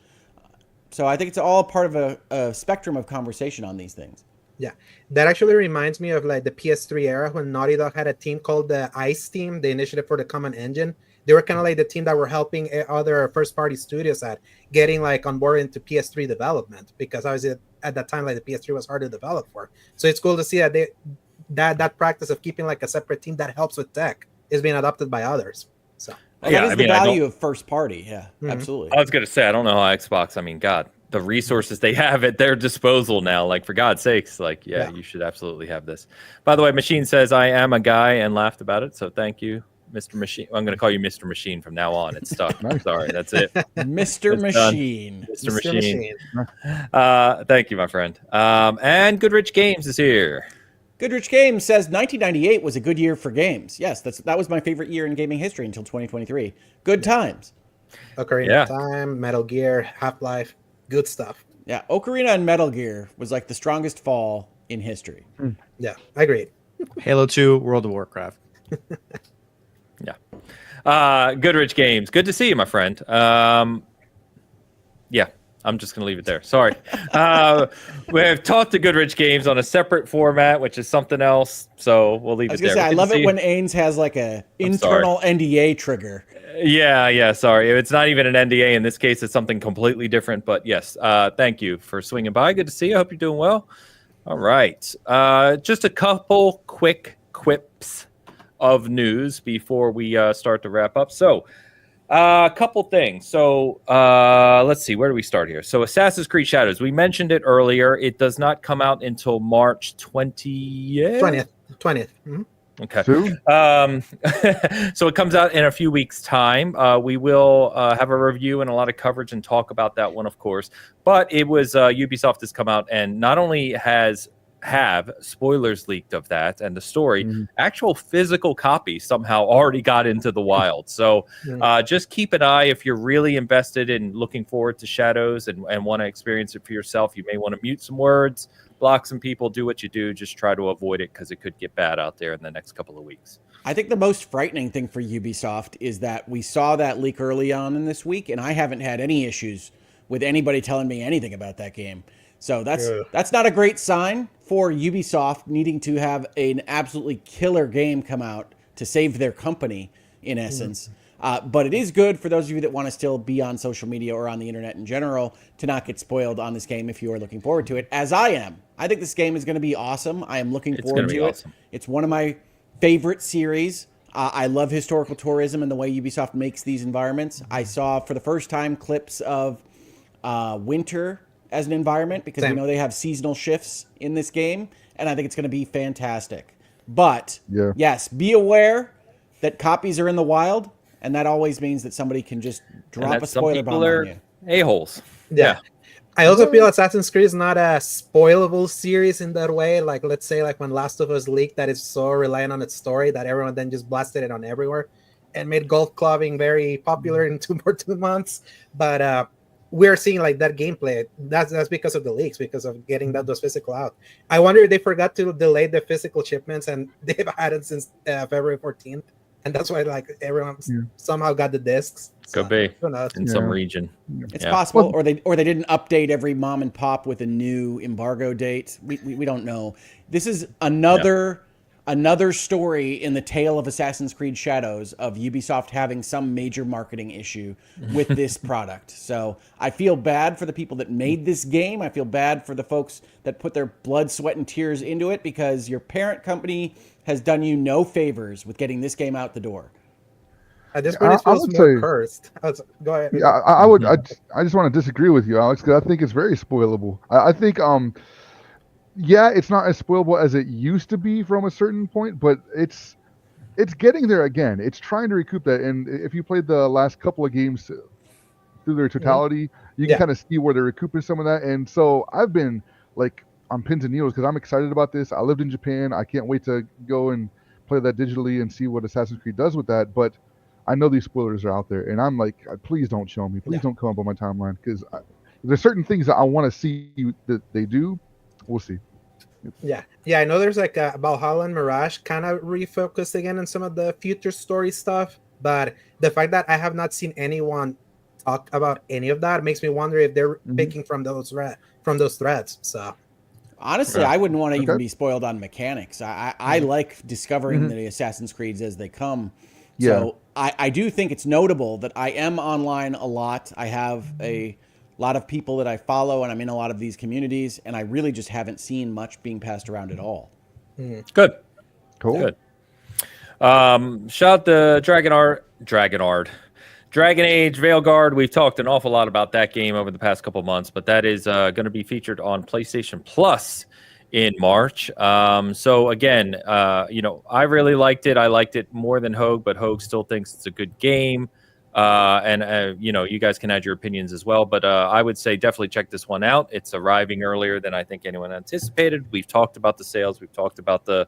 So I think it's all part of a spectrum of conversation on these things. Yeah, that actually reminds me of like the PS3 era when Naughty Dog had a team called the ICE team, the Initiative for the Common Engine. They were kind of like the team that were helping other first-party studios at getting like on board into PS3 development, because obviously at that time like the PS3 was hard to develop for. So it's cool to see that that practice of keeping like a separate team that helps with tech is being adopted by others. So that is the value of first-party. Yeah, absolutely. I was going to say, I don't know how Xbox. I mean, God, the resources they have at their disposal now, like for God's sakes, like, you should absolutely have this. By the way, Machine says I am a guy and laughed about it. So thank you, Mr. Machine. I'm going to call you Mr. Machine from now on. It's stuck. Sorry, that's it. Mr. Machine. Mr. Machine. Thank you, my friend. And Goodrich Games is here. Goodrich Games says 1998 was a good year for games. Yes, that was my favorite year in gaming history until 2023. Good times. Ocarina of Time, Metal Gear, Half-Life. Good stuff. Yeah, Ocarina and Metal Gear was like the strongest fall in history. Yeah, I agree. Halo 2, World of Warcraft. Goodrich Games. Good to see you, my friend. I'm just going to leave it there. Sorry. We have talked to Goodrich Games on a separate format, which is something else. So we'll leave it there. I love it when Ains has like a internal NDA trigger. Yeah. Sorry. It's not even an NDA. In this case, it's something completely different. But yes, thank you for swinging by. Good to see you. I hope you're doing well. All right. Just a couple quick quips of news before we start to wrap up. So a couple things. So let's see. Where do we start here? So Assassin's Creed Shadows. We mentioned it earlier. It does not come out until March 20th. 20th. Mm-hmm. Okay. So it comes out in a few weeks' time. We will have a review and a lot of coverage and talk about that one, of course. But it was Ubisoft has come out and not only have spoilers leaked of that and the story, actual physical copies somehow already got into the wild. So just keep an eye if you're really invested in looking forward to Shadows and want to experience it for yourself. You may want to mute some words, block some people, do what you do. Just try to avoid it because it could get bad out there in the next couple of weeks. I think the most frightening thing for Ubisoft is that we saw that leak early on in this week, and I haven't had any issues with anybody telling me anything about that game. So that's not a great sign for Ubisoft needing to have an absolutely killer game come out to save their company, in essence. But it is good for those of you that want to still be on social media or on the internet in general to not get spoiled on this game if you are looking forward to it, as I am. I think this game is going to be awesome. I am looking forward to it. Awesome. It's one of my favorite series. I love historical tourism and the way Ubisoft makes these environments. I saw for the first time clips of winter as an environment because we know they have seasonal shifts in this game, and I think it's going to be fantastic. But yes, be aware that copies are in the wild, and that always means that somebody can just drop a spoiler bomb on you. A-holes. Yeah. I also feel Assassin's Creed is not a spoilable series in that way. Like, let's say, like when Last of Us leaked, that is so reliant on its story that everyone then just blasted it on everywhere and made golf clubbing very popular in 2 months. But we're seeing like that gameplay. That's because of the leaks, because of getting those physical out. I wonder if they forgot to delay the physical shipments and they've had it since February 14th. And that's why like everyone somehow got the discs. Could be in some region. It's possible, or they didn't update every mom and pop with a new embargo date. We don't know. This is another another story in the tale of Assassin's Creed Shadows of Ubisoft having some major marketing issue with this product. So I feel bad for the people that made this game. I feel bad for the folks that put their blood, sweat, and tears into it, because your parent company has done you no favors with getting this game out the door. At this point, it I feels would more say- cursed. Go ahead. Yeah, I would. I just want to disagree with you, Alex, because I think it's very spoilable. I think yeah, it's not as spoilable as it used to be from a certain point, but it's getting there again. It's trying to recoup that. And if you played the last couple of games through their totality, you can Yeah. kind of see where they're recouping some of that. And so I've been like on pins and needles because I'm excited about this. I lived in Japan. I can't wait to go and play that digitally and see what Assassin's Creed does with that. But I know these spoilers are out there, and I'm like, please don't show me. Please don't come up on my timeline, because there's certain things that I want to see that they do. We'll see. Yeah, I know there's like Valhalla and Mirage kind of refocused again on some of the future story stuff, but the fact that I have not seen anyone talk about any of that makes me wonder if they're picking from those threads. So honestly, I wouldn't want to even be spoiled on mechanics. I like discovering the Assassin's Creeds as they come. So I do think it's notable that I am online a lot. I have a lot of people that I follow, and I'm in a lot of these communities, and I really just haven't seen much being passed around at all. Good. Cool. Good. Shout out to Dragon Age Veilguard. We've talked an awful lot about that game over the past couple of months, but that is going to be featured on PlayStation Plus in March. So again, I really liked it. I liked it more than Hoeg, but Hoeg still thinks it's a good game. You guys can add your opinions as well, but I would say definitely check this one out. It's arriving earlier than I think anyone anticipated. We've talked about the sales. We've talked about the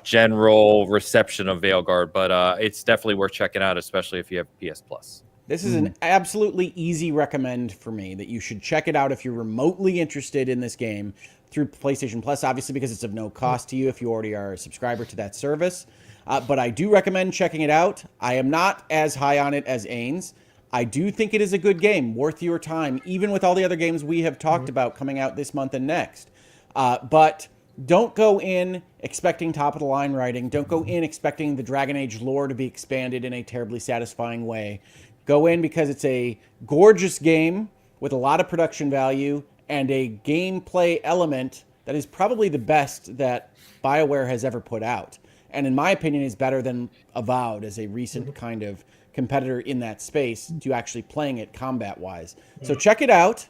general reception of Veilguard, but it's definitely worth checking out, especially if you have PS Plus. This is an absolutely easy recommend for me that you should check it out if you're remotely interested in this game through PlayStation Plus, obviously because it's of no cost to you if you already are a subscriber to that service. But I do recommend checking it out. I am not as high on it as Ains. I do think it is a good game, worth your time, even with all the other games we have talked about coming out this month and next. But don't go in expecting top-of-the-line writing. Don't go in expecting the Dragon Age lore to be expanded in a terribly satisfying way. Go in because it's a gorgeous game with a lot of production value and a gameplay element that is probably the best that BioWare has ever put out. And in my opinion, is better than Avowed as a recent kind of competitor in that space to actually playing it combat-wise. So check it out.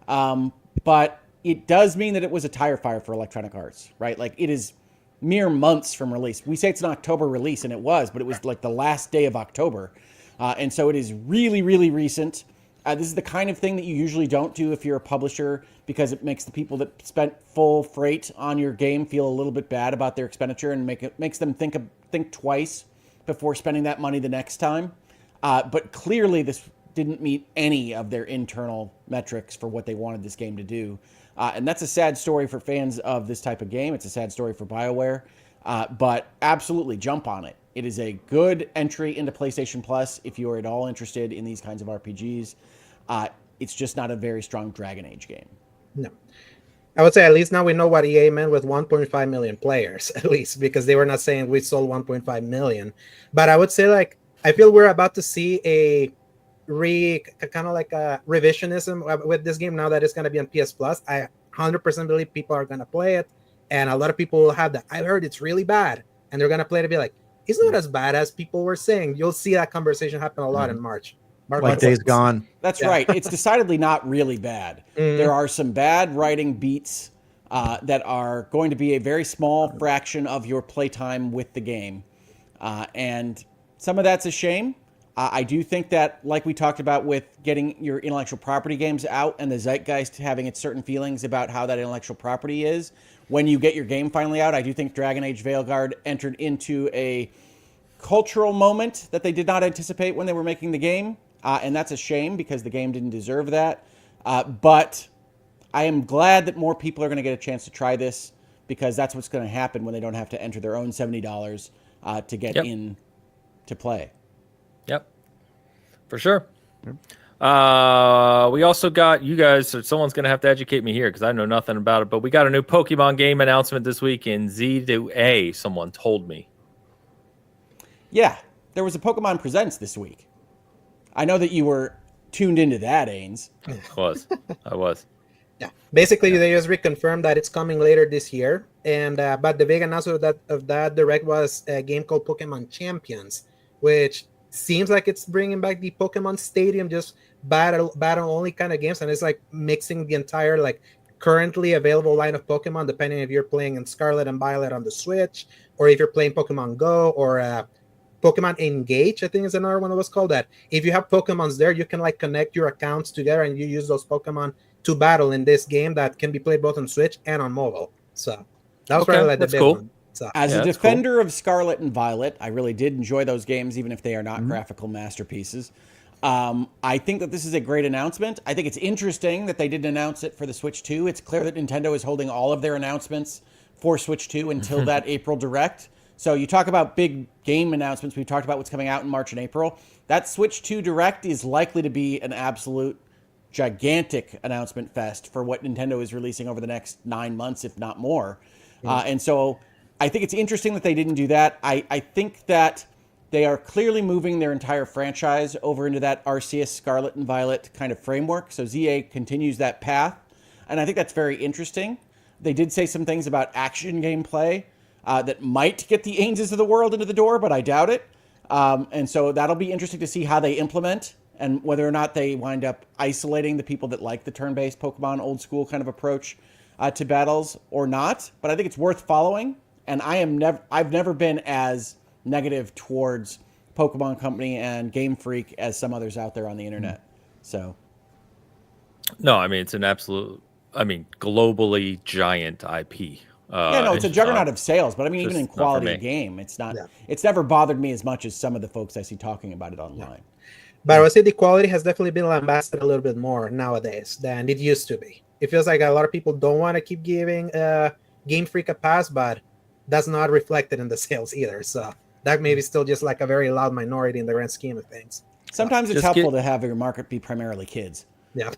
But it does mean that it was a tire fire for Electronic Arts, right? Like, it is mere months from release. We say it's an October release, and it was, but it was like the last day of October. And so it is really, really recent. This is the kind of thing that you usually don't do if you're a publisher, because it makes the people that spent full freight on your game feel a little bit bad about their expenditure, and makes them think twice before spending that money the next time. But clearly this didn't meet any of their internal metrics for what they wanted this game to do. And that's a sad story for fans of this type of game. It's a sad story for BioWare. But absolutely jump on it. It is a good entry into PlayStation Plus if you are at all interested in these kinds of RPGs. It's just not a very strong Dragon Age game. No. I would say at least now we know what EA meant with 1.5 million players, at least, because they were not saying we sold 1.5 million. But I would say, like, I feel we're about to see a kind of like a revisionism with this game now that it's going to be on PS Plus. I 100% believe people are going to play it, and a lot of people will have that. I heard it's really bad, and they're going to play it and be like, it's not as bad as people were saying. You'll see that conversation happen a lot in March. Like Days Gone. That's right. It's decidedly not really bad. There are some bad writing beats that are going to be a very small fraction of your playtime with the game. And some of that's a shame. I do think that, like we talked about with getting your intellectual property games out and the zeitgeist having its certain feelings about how that intellectual property is, when you get your game finally out, I do think Dragon Age Veilguard entered into a cultural moment that they did not anticipate when they were making the game. And that's a shame because the game didn't deserve that. But I am glad that more people are going to get a chance to try this, because that's what's going to happen when they don't have to enter their own $70 to get in to play. Yep, for sure. We also got you guys. So someone's gonna have to educate me here because I know nothing about it. But we got a new Pokemon game announcement this week in Z to A. Someone told me. Yeah, there was a Pokemon Presents this week. I know that you were tuned into that, Ains. I was. Yeah, basically they just reconfirmed that it's coming later this year, and but the big announcement of that direct was a game called Pokemon Champions, which seems like it's bringing back the Pokemon Stadium, just battle only kind of games, and it's like mixing the entire like currently available line of Pokemon, depending if you're playing in Scarlet and Violet on the Switch, or if you're playing Pokemon Go, or Pokemon Engage, I think is another one that was called that. If you have Pokemons there, you can like connect your accounts together and you use those Pokemon to battle in this game that can be played both on Switch and on mobile. So that was really like the big one. So, as a defender of Scarlet and Violet, I really did enjoy those games, even if they are not graphical masterpieces. I think that this is a great announcement. I think it's interesting that they didn't announce it for the Switch 2. It's clear that Nintendo is holding all of their announcements for Switch 2 until that April Direct. So you talk about big game announcements. We've talked about what's coming out in March and April. That Switch 2 Direct is likely to be an absolute gigantic announcement fest for what Nintendo is releasing over the next 9 months, if not more. And so I think it's interesting that they didn't do that. I think that they are clearly moving their entire franchise over into that Arceus Scarlet and Violet kind of framework. So ZA continues that path. And I think that's very interesting. They did say some things about action gameplay that might get the Ainses of the world into the door, but I doubt it. And so that'll be interesting to see how they implement and whether or not they wind up isolating the people that like the turn-based Pokemon old school kind of approach to battles or not. But I think it's worth following. And I've never been as negative towards Pokemon Company and Game Freak as some others out there on the internet. So, no, I mean it's an absolute, globally giant IP. It's a juggernaut of sales. But I mean, even in quality of game, it's not. Yeah. It's never bothered me as much as some of the folks I see talking about it online. Yeah. But I would say the quality has definitely been lambasted a little bit more nowadays than it used to be. It feels like a lot of people don't want to keep giving Game Freak a pass, but that's not reflected in the sales either. So that may be still just like a very loud minority in the grand scheme of things. Sometimes it's helpful to have your market be primarily kids. Yeah.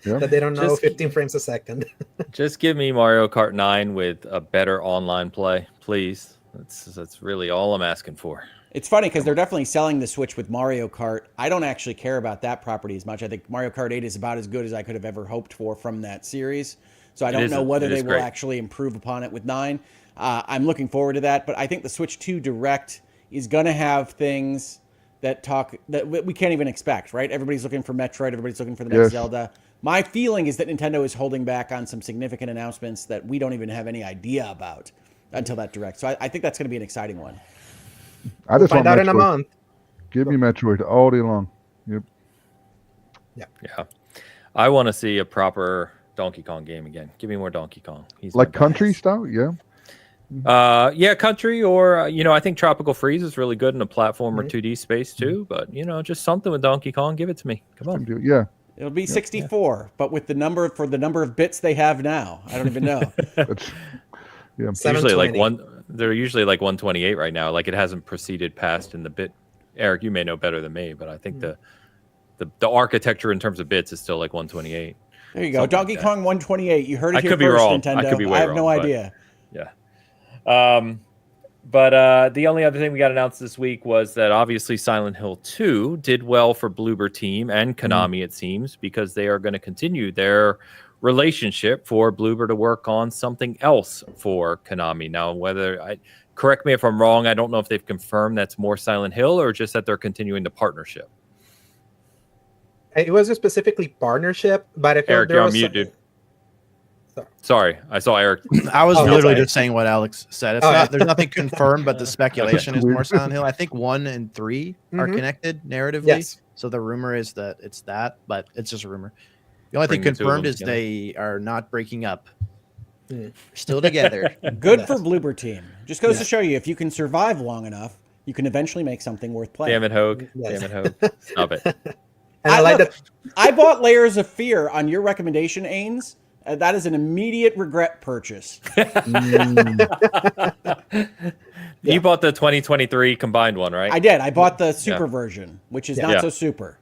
That they don't know 15 frames a second. Just give me Mario Kart 9 with a better online play, please. That's really all I'm asking for. It's funny because they're definitely selling the Switch with Mario Kart. I don't actually care about that property as much. I think Mario Kart 8 is about as good as I could have ever hoped for from that series. So I don't know whether they will actually improve upon it with 9. I'm looking forward to that. But I think the Switch 2 Direct is going to have things that we can't even expect, right? Everybody's looking for Metroid. Everybody's looking for the next Zelda. My feeling is that Nintendo is holding back on some significant announcements that we don't even have any idea about until that Direct. So I think that's going to be an exciting one. I just find out in a month. Give me Metroid all day long. Yep. Yeah. I want to see a proper Donkey Kong game again. Give me more Donkey Kong. He's like country style, country, or I think Tropical Freeze is really good in a platform or 2D space too. But just something with Donkey Kong. Give it to me. Come on. Yeah. It'll be 64, but with the number of bits they have now, I don't even know. It's usually like they're usually like 128 right now. Like it hasn't proceeded past in the bit. Eric, you may know better than me, but I think the architecture in terms of bits is still like 128. There you go. Donkey Kong 128. You heard it here first, Nintendo. I could be way wrong. I have no idea. Yeah. But the only other thing we got announced this week was that obviously Silent Hill 2 did well for Bloober Team and Konami, it seems, because they are going to continue their relationship for Bloober to work on something else for Konami. Now, correct me if I'm wrong, I don't know if they've confirmed that's more Silent Hill or just that they're continuing the partnership. It was a specifically partnership, but if Eric, you're on mute, dude. Sorry, I saw Eric. I was literally just saying what Alex said. There's nothing confirmed, but the speculation is more Silent Hill. I think 1 and 3 are connected narratively. Yes. So the rumor is that it's that, but it's just a rumor. The only thing confirmed is they are not breaking up. They're still together. Good for Bloober Team. Just goes to show you, if you can survive long enough, you can eventually make something worth playing. Damn it, Hoeg. Damn it, Hoeg. Stop it. And I like that. I bought Layers of Fear on your recommendation, Ains. That is an immediate regret purchase. You bought the 2023 combined one, right? I did. I bought the super version, which is not so super.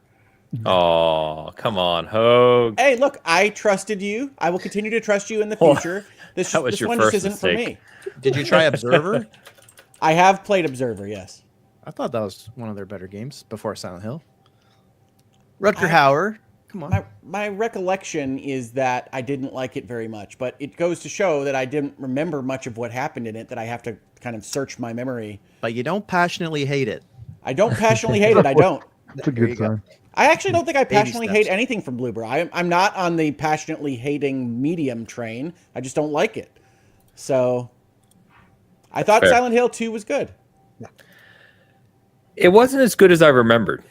Oh, come on, Hogue. Hey, look, I trusted you. I will continue to trust you in the Well, future. This that was this your one first just isn't for mistake. me. Did you try Observer? I have played Observer, yes. I thought that was one of their better games before Silent Hill. Rutger Hauer. Come on. My recollection is that I didn't like it very much, but it goes to show that I didn't remember much of what happened in it, that I have to kind of search my memory. But you don't passionately hate it. I don't passionately hate it. I don't. It's a There you good go. sign. I actually don't think I Baby passionately steps. hate anything from Bloober. I'm not on the passionately hating medium train. I just don't like it. So I thought fair. Silent Hill 2 was good. It wasn't as good as I remembered.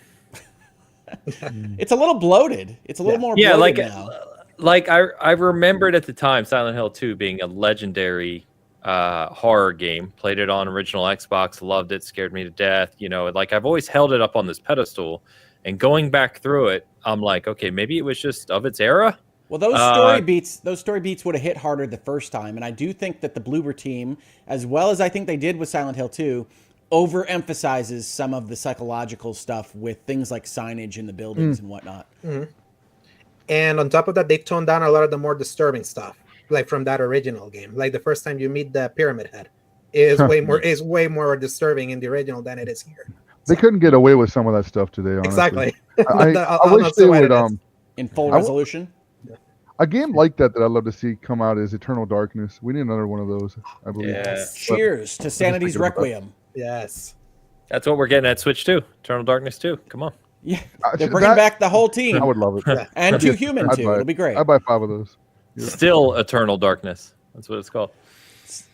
It's a little bloated. It's a little more Yeah, bloated now. like I remembered at the time Silent Hill 2 being a legendary horror game. Played it on original Xbox, loved it, scared me to death. You know, like I've always held it up on this pedestal. And going back through it, I'm like, okay, maybe it was just of its era. Well, those story beats would have hit harder the first time, and I do think that the Bloober team, as well as I think they did with Silent Hill 2, overemphasizes some of the psychological stuff with things like signage in the buildings and whatnot. Mm-hmm. And on top of that, they toned down a lot of the more disturbing stuff, like from that original game. Like the first time you meet the Pyramid Head is way more disturbing in the original than it is here. They couldn't get away with some of that stuff today. Honestly. Exactly. I wish they would. In full resolution. A game like that I'd love to see come out is Eternal Darkness. We need another one of those, I believe. Yeah. Cheers to Sanity's Requiem. Yes. That's what we're getting at Switch 2. Eternal Darkness 2. Come on. Yeah, they're bringing back the whole team. I would love it. Yeah. And 2 Human I'd too. buy it. It'll be great. I'd buy 5 of those. Yeah. Still Eternal Darkness. That's what it's called.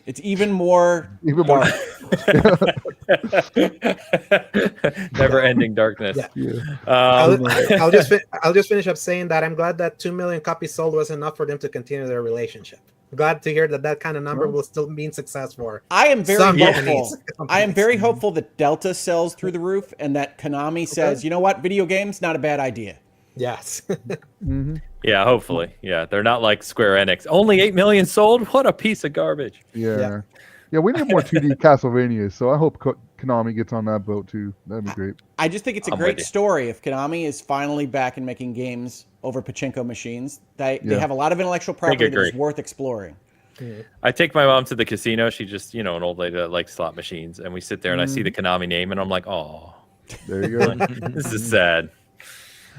It's even more Even more. Never ending darkness. Yeah. Yeah. I'll just finish up saying that I'm glad that 2 million copies sold was enough for them to continue their relationship. Glad to hear that kind of number will still mean success for. I am very some hopeful. companies. I am very hopeful that Delta sells through the roof and that Konami says, you know what, video games, not a bad idea. Yes. Mm-hmm. Yeah, hopefully. Yeah, they're not like Square Enix. Only 8 million sold? What a piece of garbage. Yeah. Yeah, we need more 2D Castlevanias, so I hope Konami gets on that boat too. That'd be great. I just think it's a I'm great with you. story if Konami is finally back and making games over pachinko machines. They have a lot of intellectual property that is agree. worth exploring. I take my mom to the casino. She just, an old lady that likes slot machines. And we sit there and I see the Konami name and I'm like, oh, There you go. this is sad.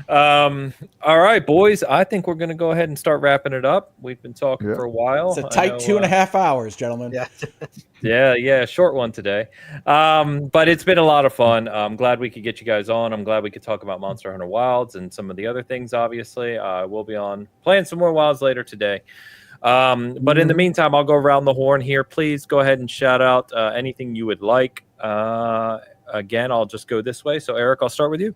All right, boys. I think we're going to go ahead and start wrapping it up. We've been talking for a while. It's a tight 2.5 hours, gentlemen. Yeah. Yeah, short one today. But it's been a lot of fun. I'm glad we could get you guys on. I'm glad we could talk about Monster Hunter Wilds and some of the other things, obviously. We'll be on playing some more Wilds later today. But in the meantime, I'll go around the horn here. Please go ahead and shout out anything you would like. Again, I'll just go this way. So, Eric, I'll start with you.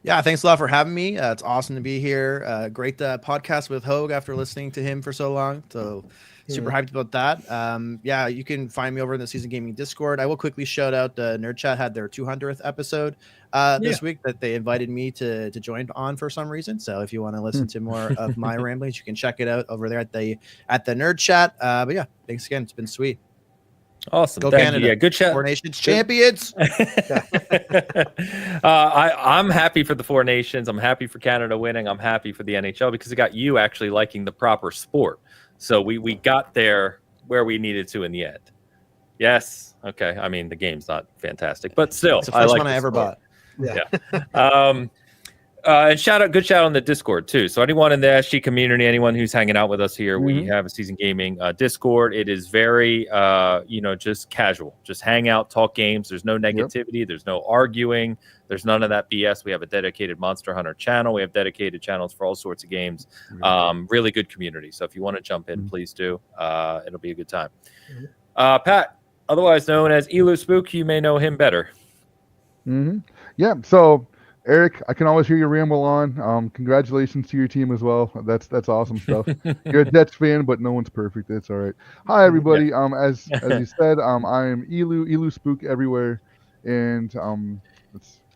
Yeah, thanks a lot for having me. It's awesome to be here. Great podcast with Hogue after listening to him for so long. So super hyped about that. Yeah, you can find me over in the Season Gaming Discord. I will quickly shout out Nerd Chat had their 200th episode this week that they invited me to join on for some reason. So if you want to listen to more of my ramblings, you can check it out over there at the Nerd Chat. But yeah, thanks again. It's been sweet. Awesome. Go Thank Canada. you. Yeah, good chat. Four Nations champions. I'm happy for the Four Nations. I'm happy for Canada winning. I'm happy for the NHL because it got you actually liking the proper sport. So we got there where we needed to in the end. Yes. Okay. I mean, the game's not fantastic, but still, It's the first one I ever sport. bought. Yeah. And good shout out on the Discord too. So anyone in the SG community, anyone who's hanging out with us here, we have a Season Gaming Discord. It is very, just casual. Just hang out, talk games. There's no negativity. There's no arguing. There's none of that BS. We have a dedicated Monster Hunter channel. We have dedicated channels for all sorts of games. Really good community. So if you want to jump in, please do. It'll be a good time. Pat, otherwise known as Elu Spook, you may know him better. Yeah. So, Eric, I can always hear you ramble on. Congratulations to your team as well. That's awesome stuff. You're a Jets fan, but no one's perfect. It's all right. Hi, everybody. As you said, I am Elu Spook everywhere, and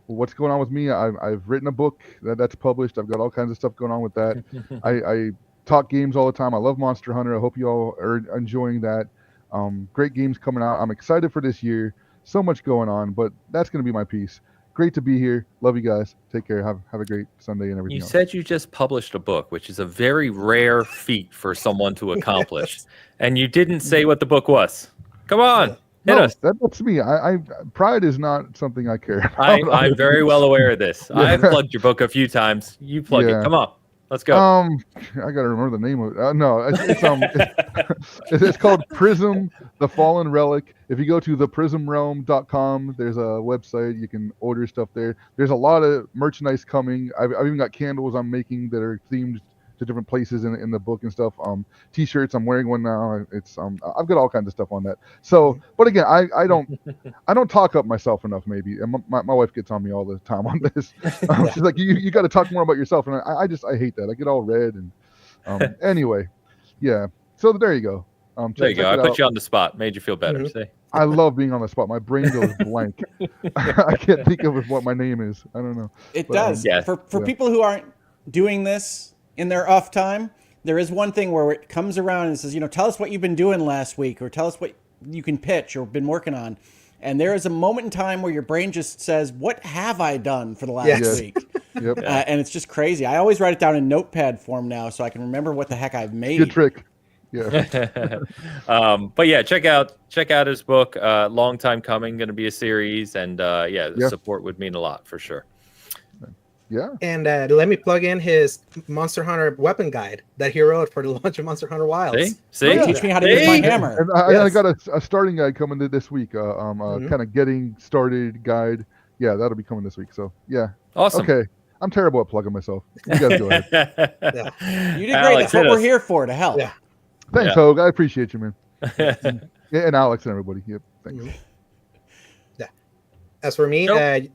what's going on with me? I've written a book that's published. I've got all kinds of stuff going on with that. I talk games all the time. I love Monster Hunter. I hope you all are enjoying that. Great games coming out. I'm excited for this year. So much going on, but that's going to be my piece. great to be here. Love you guys. Take care. Have a great Sunday and everything You else. said you just published a book, which is a very rare feat for someone to accomplish, and you didn't say what the book was. Come on, hit us. That's me. I pride is not something I care about. I'm very well aware of this. Yeah. I've plugged your book a few times. You plug it. Come on, let's go. I gotta remember the name of it. No, it's called Prism: The Fallen Relic. If you go to theprismrealm.com, there's a website. You can order stuff there. There's a lot of merchandise coming. I've even got candles I'm making that are themed to different places in the book and stuff. T-shirts. I'm wearing one now. It's I've got all kinds of stuff on that. So, but again, I don't talk up myself enough. Maybe, and my wife gets on me all the time on this. She's like, you got to talk more about yourself, and I hate that. I get all red and anyway, yeah. So there you go. There you go. I put you on the spot. Made you feel better. Mhm. See? I love being on the spot. My brain goes blank. I can't think of what my name is. I don't know. It But, does. yeah. For people who aren't doing this in their off time, there is one thing where it comes around and says, tell us what you've been doing last week, or tell us what you can pitch or been working on. And there is a moment in time where your brain just says, what have I done for the last Yes. week? Yep. And it's just crazy. I always write it down in notepad form now so I can remember what the heck I've made. Good trick. Yeah. But yeah, check out his book. Long time coming, going to be a series, and the support would mean a lot for sure. Yeah. And let me plug in his Monster Hunter weapon guide that he wrote for the launch of Monster Hunter Wilds. See, Teach me how to use my hammer. And I Yes. got a starting guide coming this week. Kind of getting started guide. Yeah, that'll be coming this week. So yeah. Awesome. Okay. I'm terrible at plugging myself. You guys go ahead. You did great. Alex, That's what hit we're us. here for, to help. Yeah. Thanks, Yeah. Hogue. I appreciate you, man. Yeah, and Alex and everybody. Yep. Thanks. Yeah. As for me, Nope.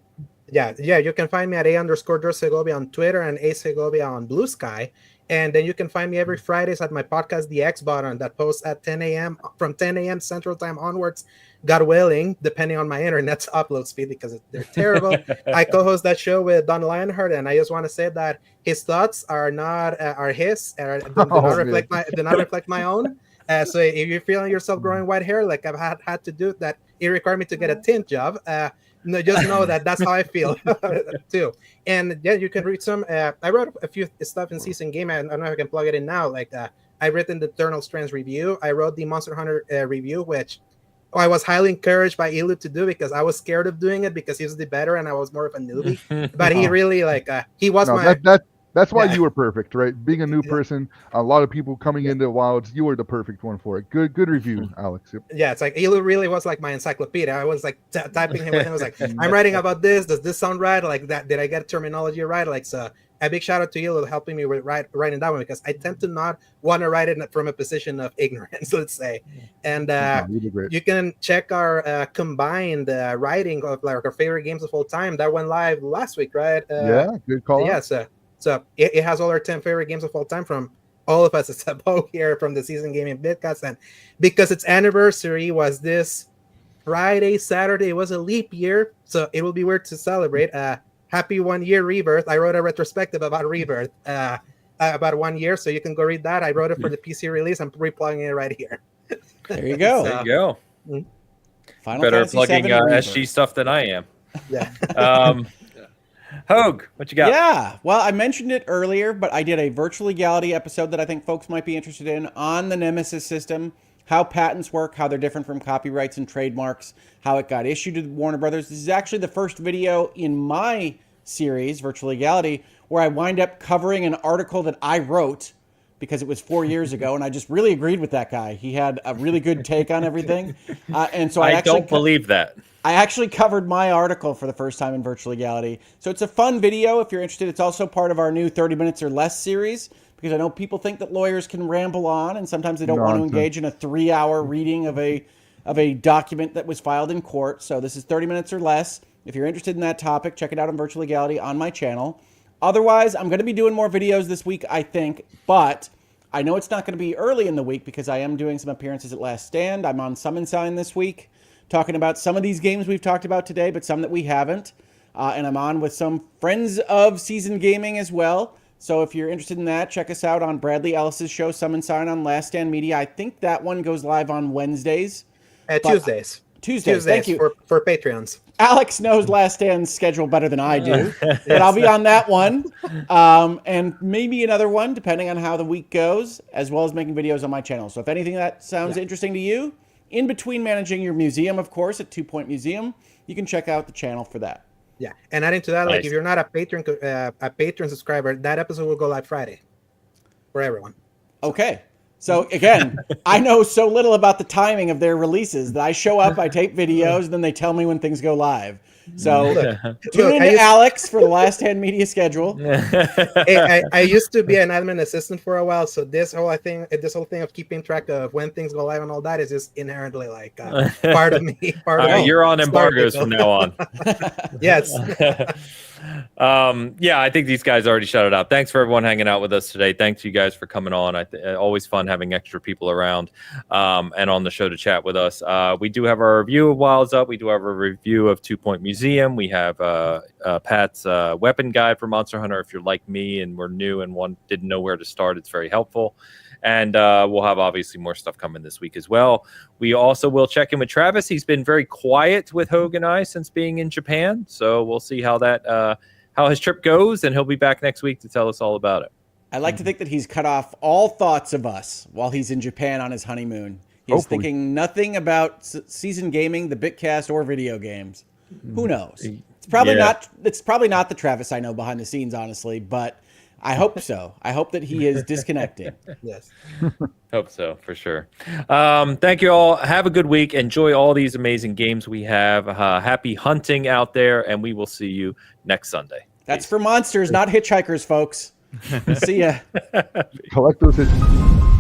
you can find me at _Segovia on Twitter and Segovia on Blue Sky. And then you can find me every Fridays at my podcast, The X Button, that posts at 10 a.m. from 10 a.m. Central Time onwards, God willing, depending on my internet's upload speed because they're terrible. I co-host that show with Don Lionheart, and I just want to say that his thoughts are not do not reflect my own. So if you're feeling yourself growing white hair, like I've had to do that, it required me to get a tint job. Just know that that's how I feel too. And yeah, you can read some. I wrote a few stuff in Season Game. I don't know if I can plug it in now. Like I written the Eternal Strands review. I wrote the Monster Hunter review, which I was highly encouraged by Elu to do because I was scared of doing it because he was the better and I was more of a newbie. But he really he was That's why you were perfect, right? Being a new person, a lot of people coming into Wilds, you were the perfect one for it. Good review, Alex. Yep. Yeah, it's like Elu really was like my encyclopedia. I was like typing him with him. I was like, I'm writing about this. Does this sound right? Like that? Did I get terminology right? Like, so a big shout out to Elu helping me with writing that one because I tend to not want to write it from a position of ignorance, let's say. And you can check our combined writing of like our favorite games of all time. That went live last week, right? Good call. Yeah, so it has all our 10 favorite games of all time from all of us except Bo here from the Season Gaming Bitcast. And because its anniversary was this Friday, Saturday, it was a leap year. So it will be weird to celebrate. Happy 1 year Rebirth. I wrote a retrospective about Rebirth about 1 year. So you can go read that. I wrote it for the PC release. I'm replugging it right here. There you go. There you go. Final Better Fantasy plugging VII Rebirth. SG stuff than I am. Yeah. Hogue, what you got? Yeah, well, I mentioned it earlier, but I did a virtual legality episode that I think folks might be interested in on the Nemesis system, how patents work, how they're different from copyrights and trademarks, how it got issued to Warner Brothers. This is actually the first video in my series, Virtual Legality, where I wind up covering an article that I wrote because it was 4 years ago, and I just really agreed with that guy. He had a really good take on everything. And so I actually don't believe that. I actually covered my article for the first time in Virtual Legality. So it's a fun video if you're interested. It's also part of our new 30 Minutes or Less series, because I know people think that lawyers can ramble on, and sometimes they don't want to engage in a 3-hour reading of a document that was filed in court. So this is 30 Minutes or Less. If you're interested in that topic, check it out on Virtual Legality on my channel. Otherwise, I'm going to be doing more videos this week, I think, but I know it's not going to be early in the week because I am doing some appearances at Last Stand. I'm on Summon Sign this week, talking about some of these games we've talked about today, but some that we haven't. And I'm on with some friends of Season Gaming as well. So if you're interested in that, check us out on Bradley Ellis's show, Summon Sign on Last Stand Media. I think that one goes live on Wednesdays. Tuesdays. Tuesdays. Thank you. For Patreons. Alex knows Last Stand's schedule better than I do, but I'll be on that one, and maybe another one, depending on how the week goes, as well as making videos on my channel. So if anything that sounds interesting to you, in between managing your museum, of course, at 2 Point Museum, you can check out the channel for that. Yeah, and adding to that, Nice. like if you're not a Patreon subscriber, that episode will go live Friday for everyone. Okay. So again, I know so little about the timing of their releases that I show up, I tape videos, and then they tell me when things go live. So tune in to Alex for the Last Stand Media schedule. Hey, I used to be an admin assistant for a while, so this whole thing of keeping track of when things go live and all that is just inherently like part of me. You're on embargoes from now on. Yes. Yeah, I think these guys already shouted out. Thanks for everyone hanging out with us today. Thanks you guys for coming on. Always fun having extra people around and on the show to chat with us. We do have our review of Wilds Up. We do have a review of 2 Point Museum. We have Pat's weapon guide for Monster Hunter. If you're like me and we're new and didn't know where to start, it's very helpful. And we'll have obviously more stuff coming this week as well. We also will check in with Travis. He's been very quiet with Hoeg and I since being in Japan. So we'll see how his trip goes, and he'll be back next week to tell us all about it. I like to think that he's cut off all thoughts of us while he's in Japan on his honeymoon. He's thinking nothing about season gaming, the Bitcast, or video games. Who knows? It's probably not. It's probably not the Travis I know behind the scenes, honestly. But I hope so. I hope that he is disconnecting. Yes. Hope so, for sure. Thank you all. Have a good week. Enjoy all these amazing games we have. Happy hunting out there, and we will see you next Sunday. That's for monsters, not hitchhikers, folks. See ya. Collect those.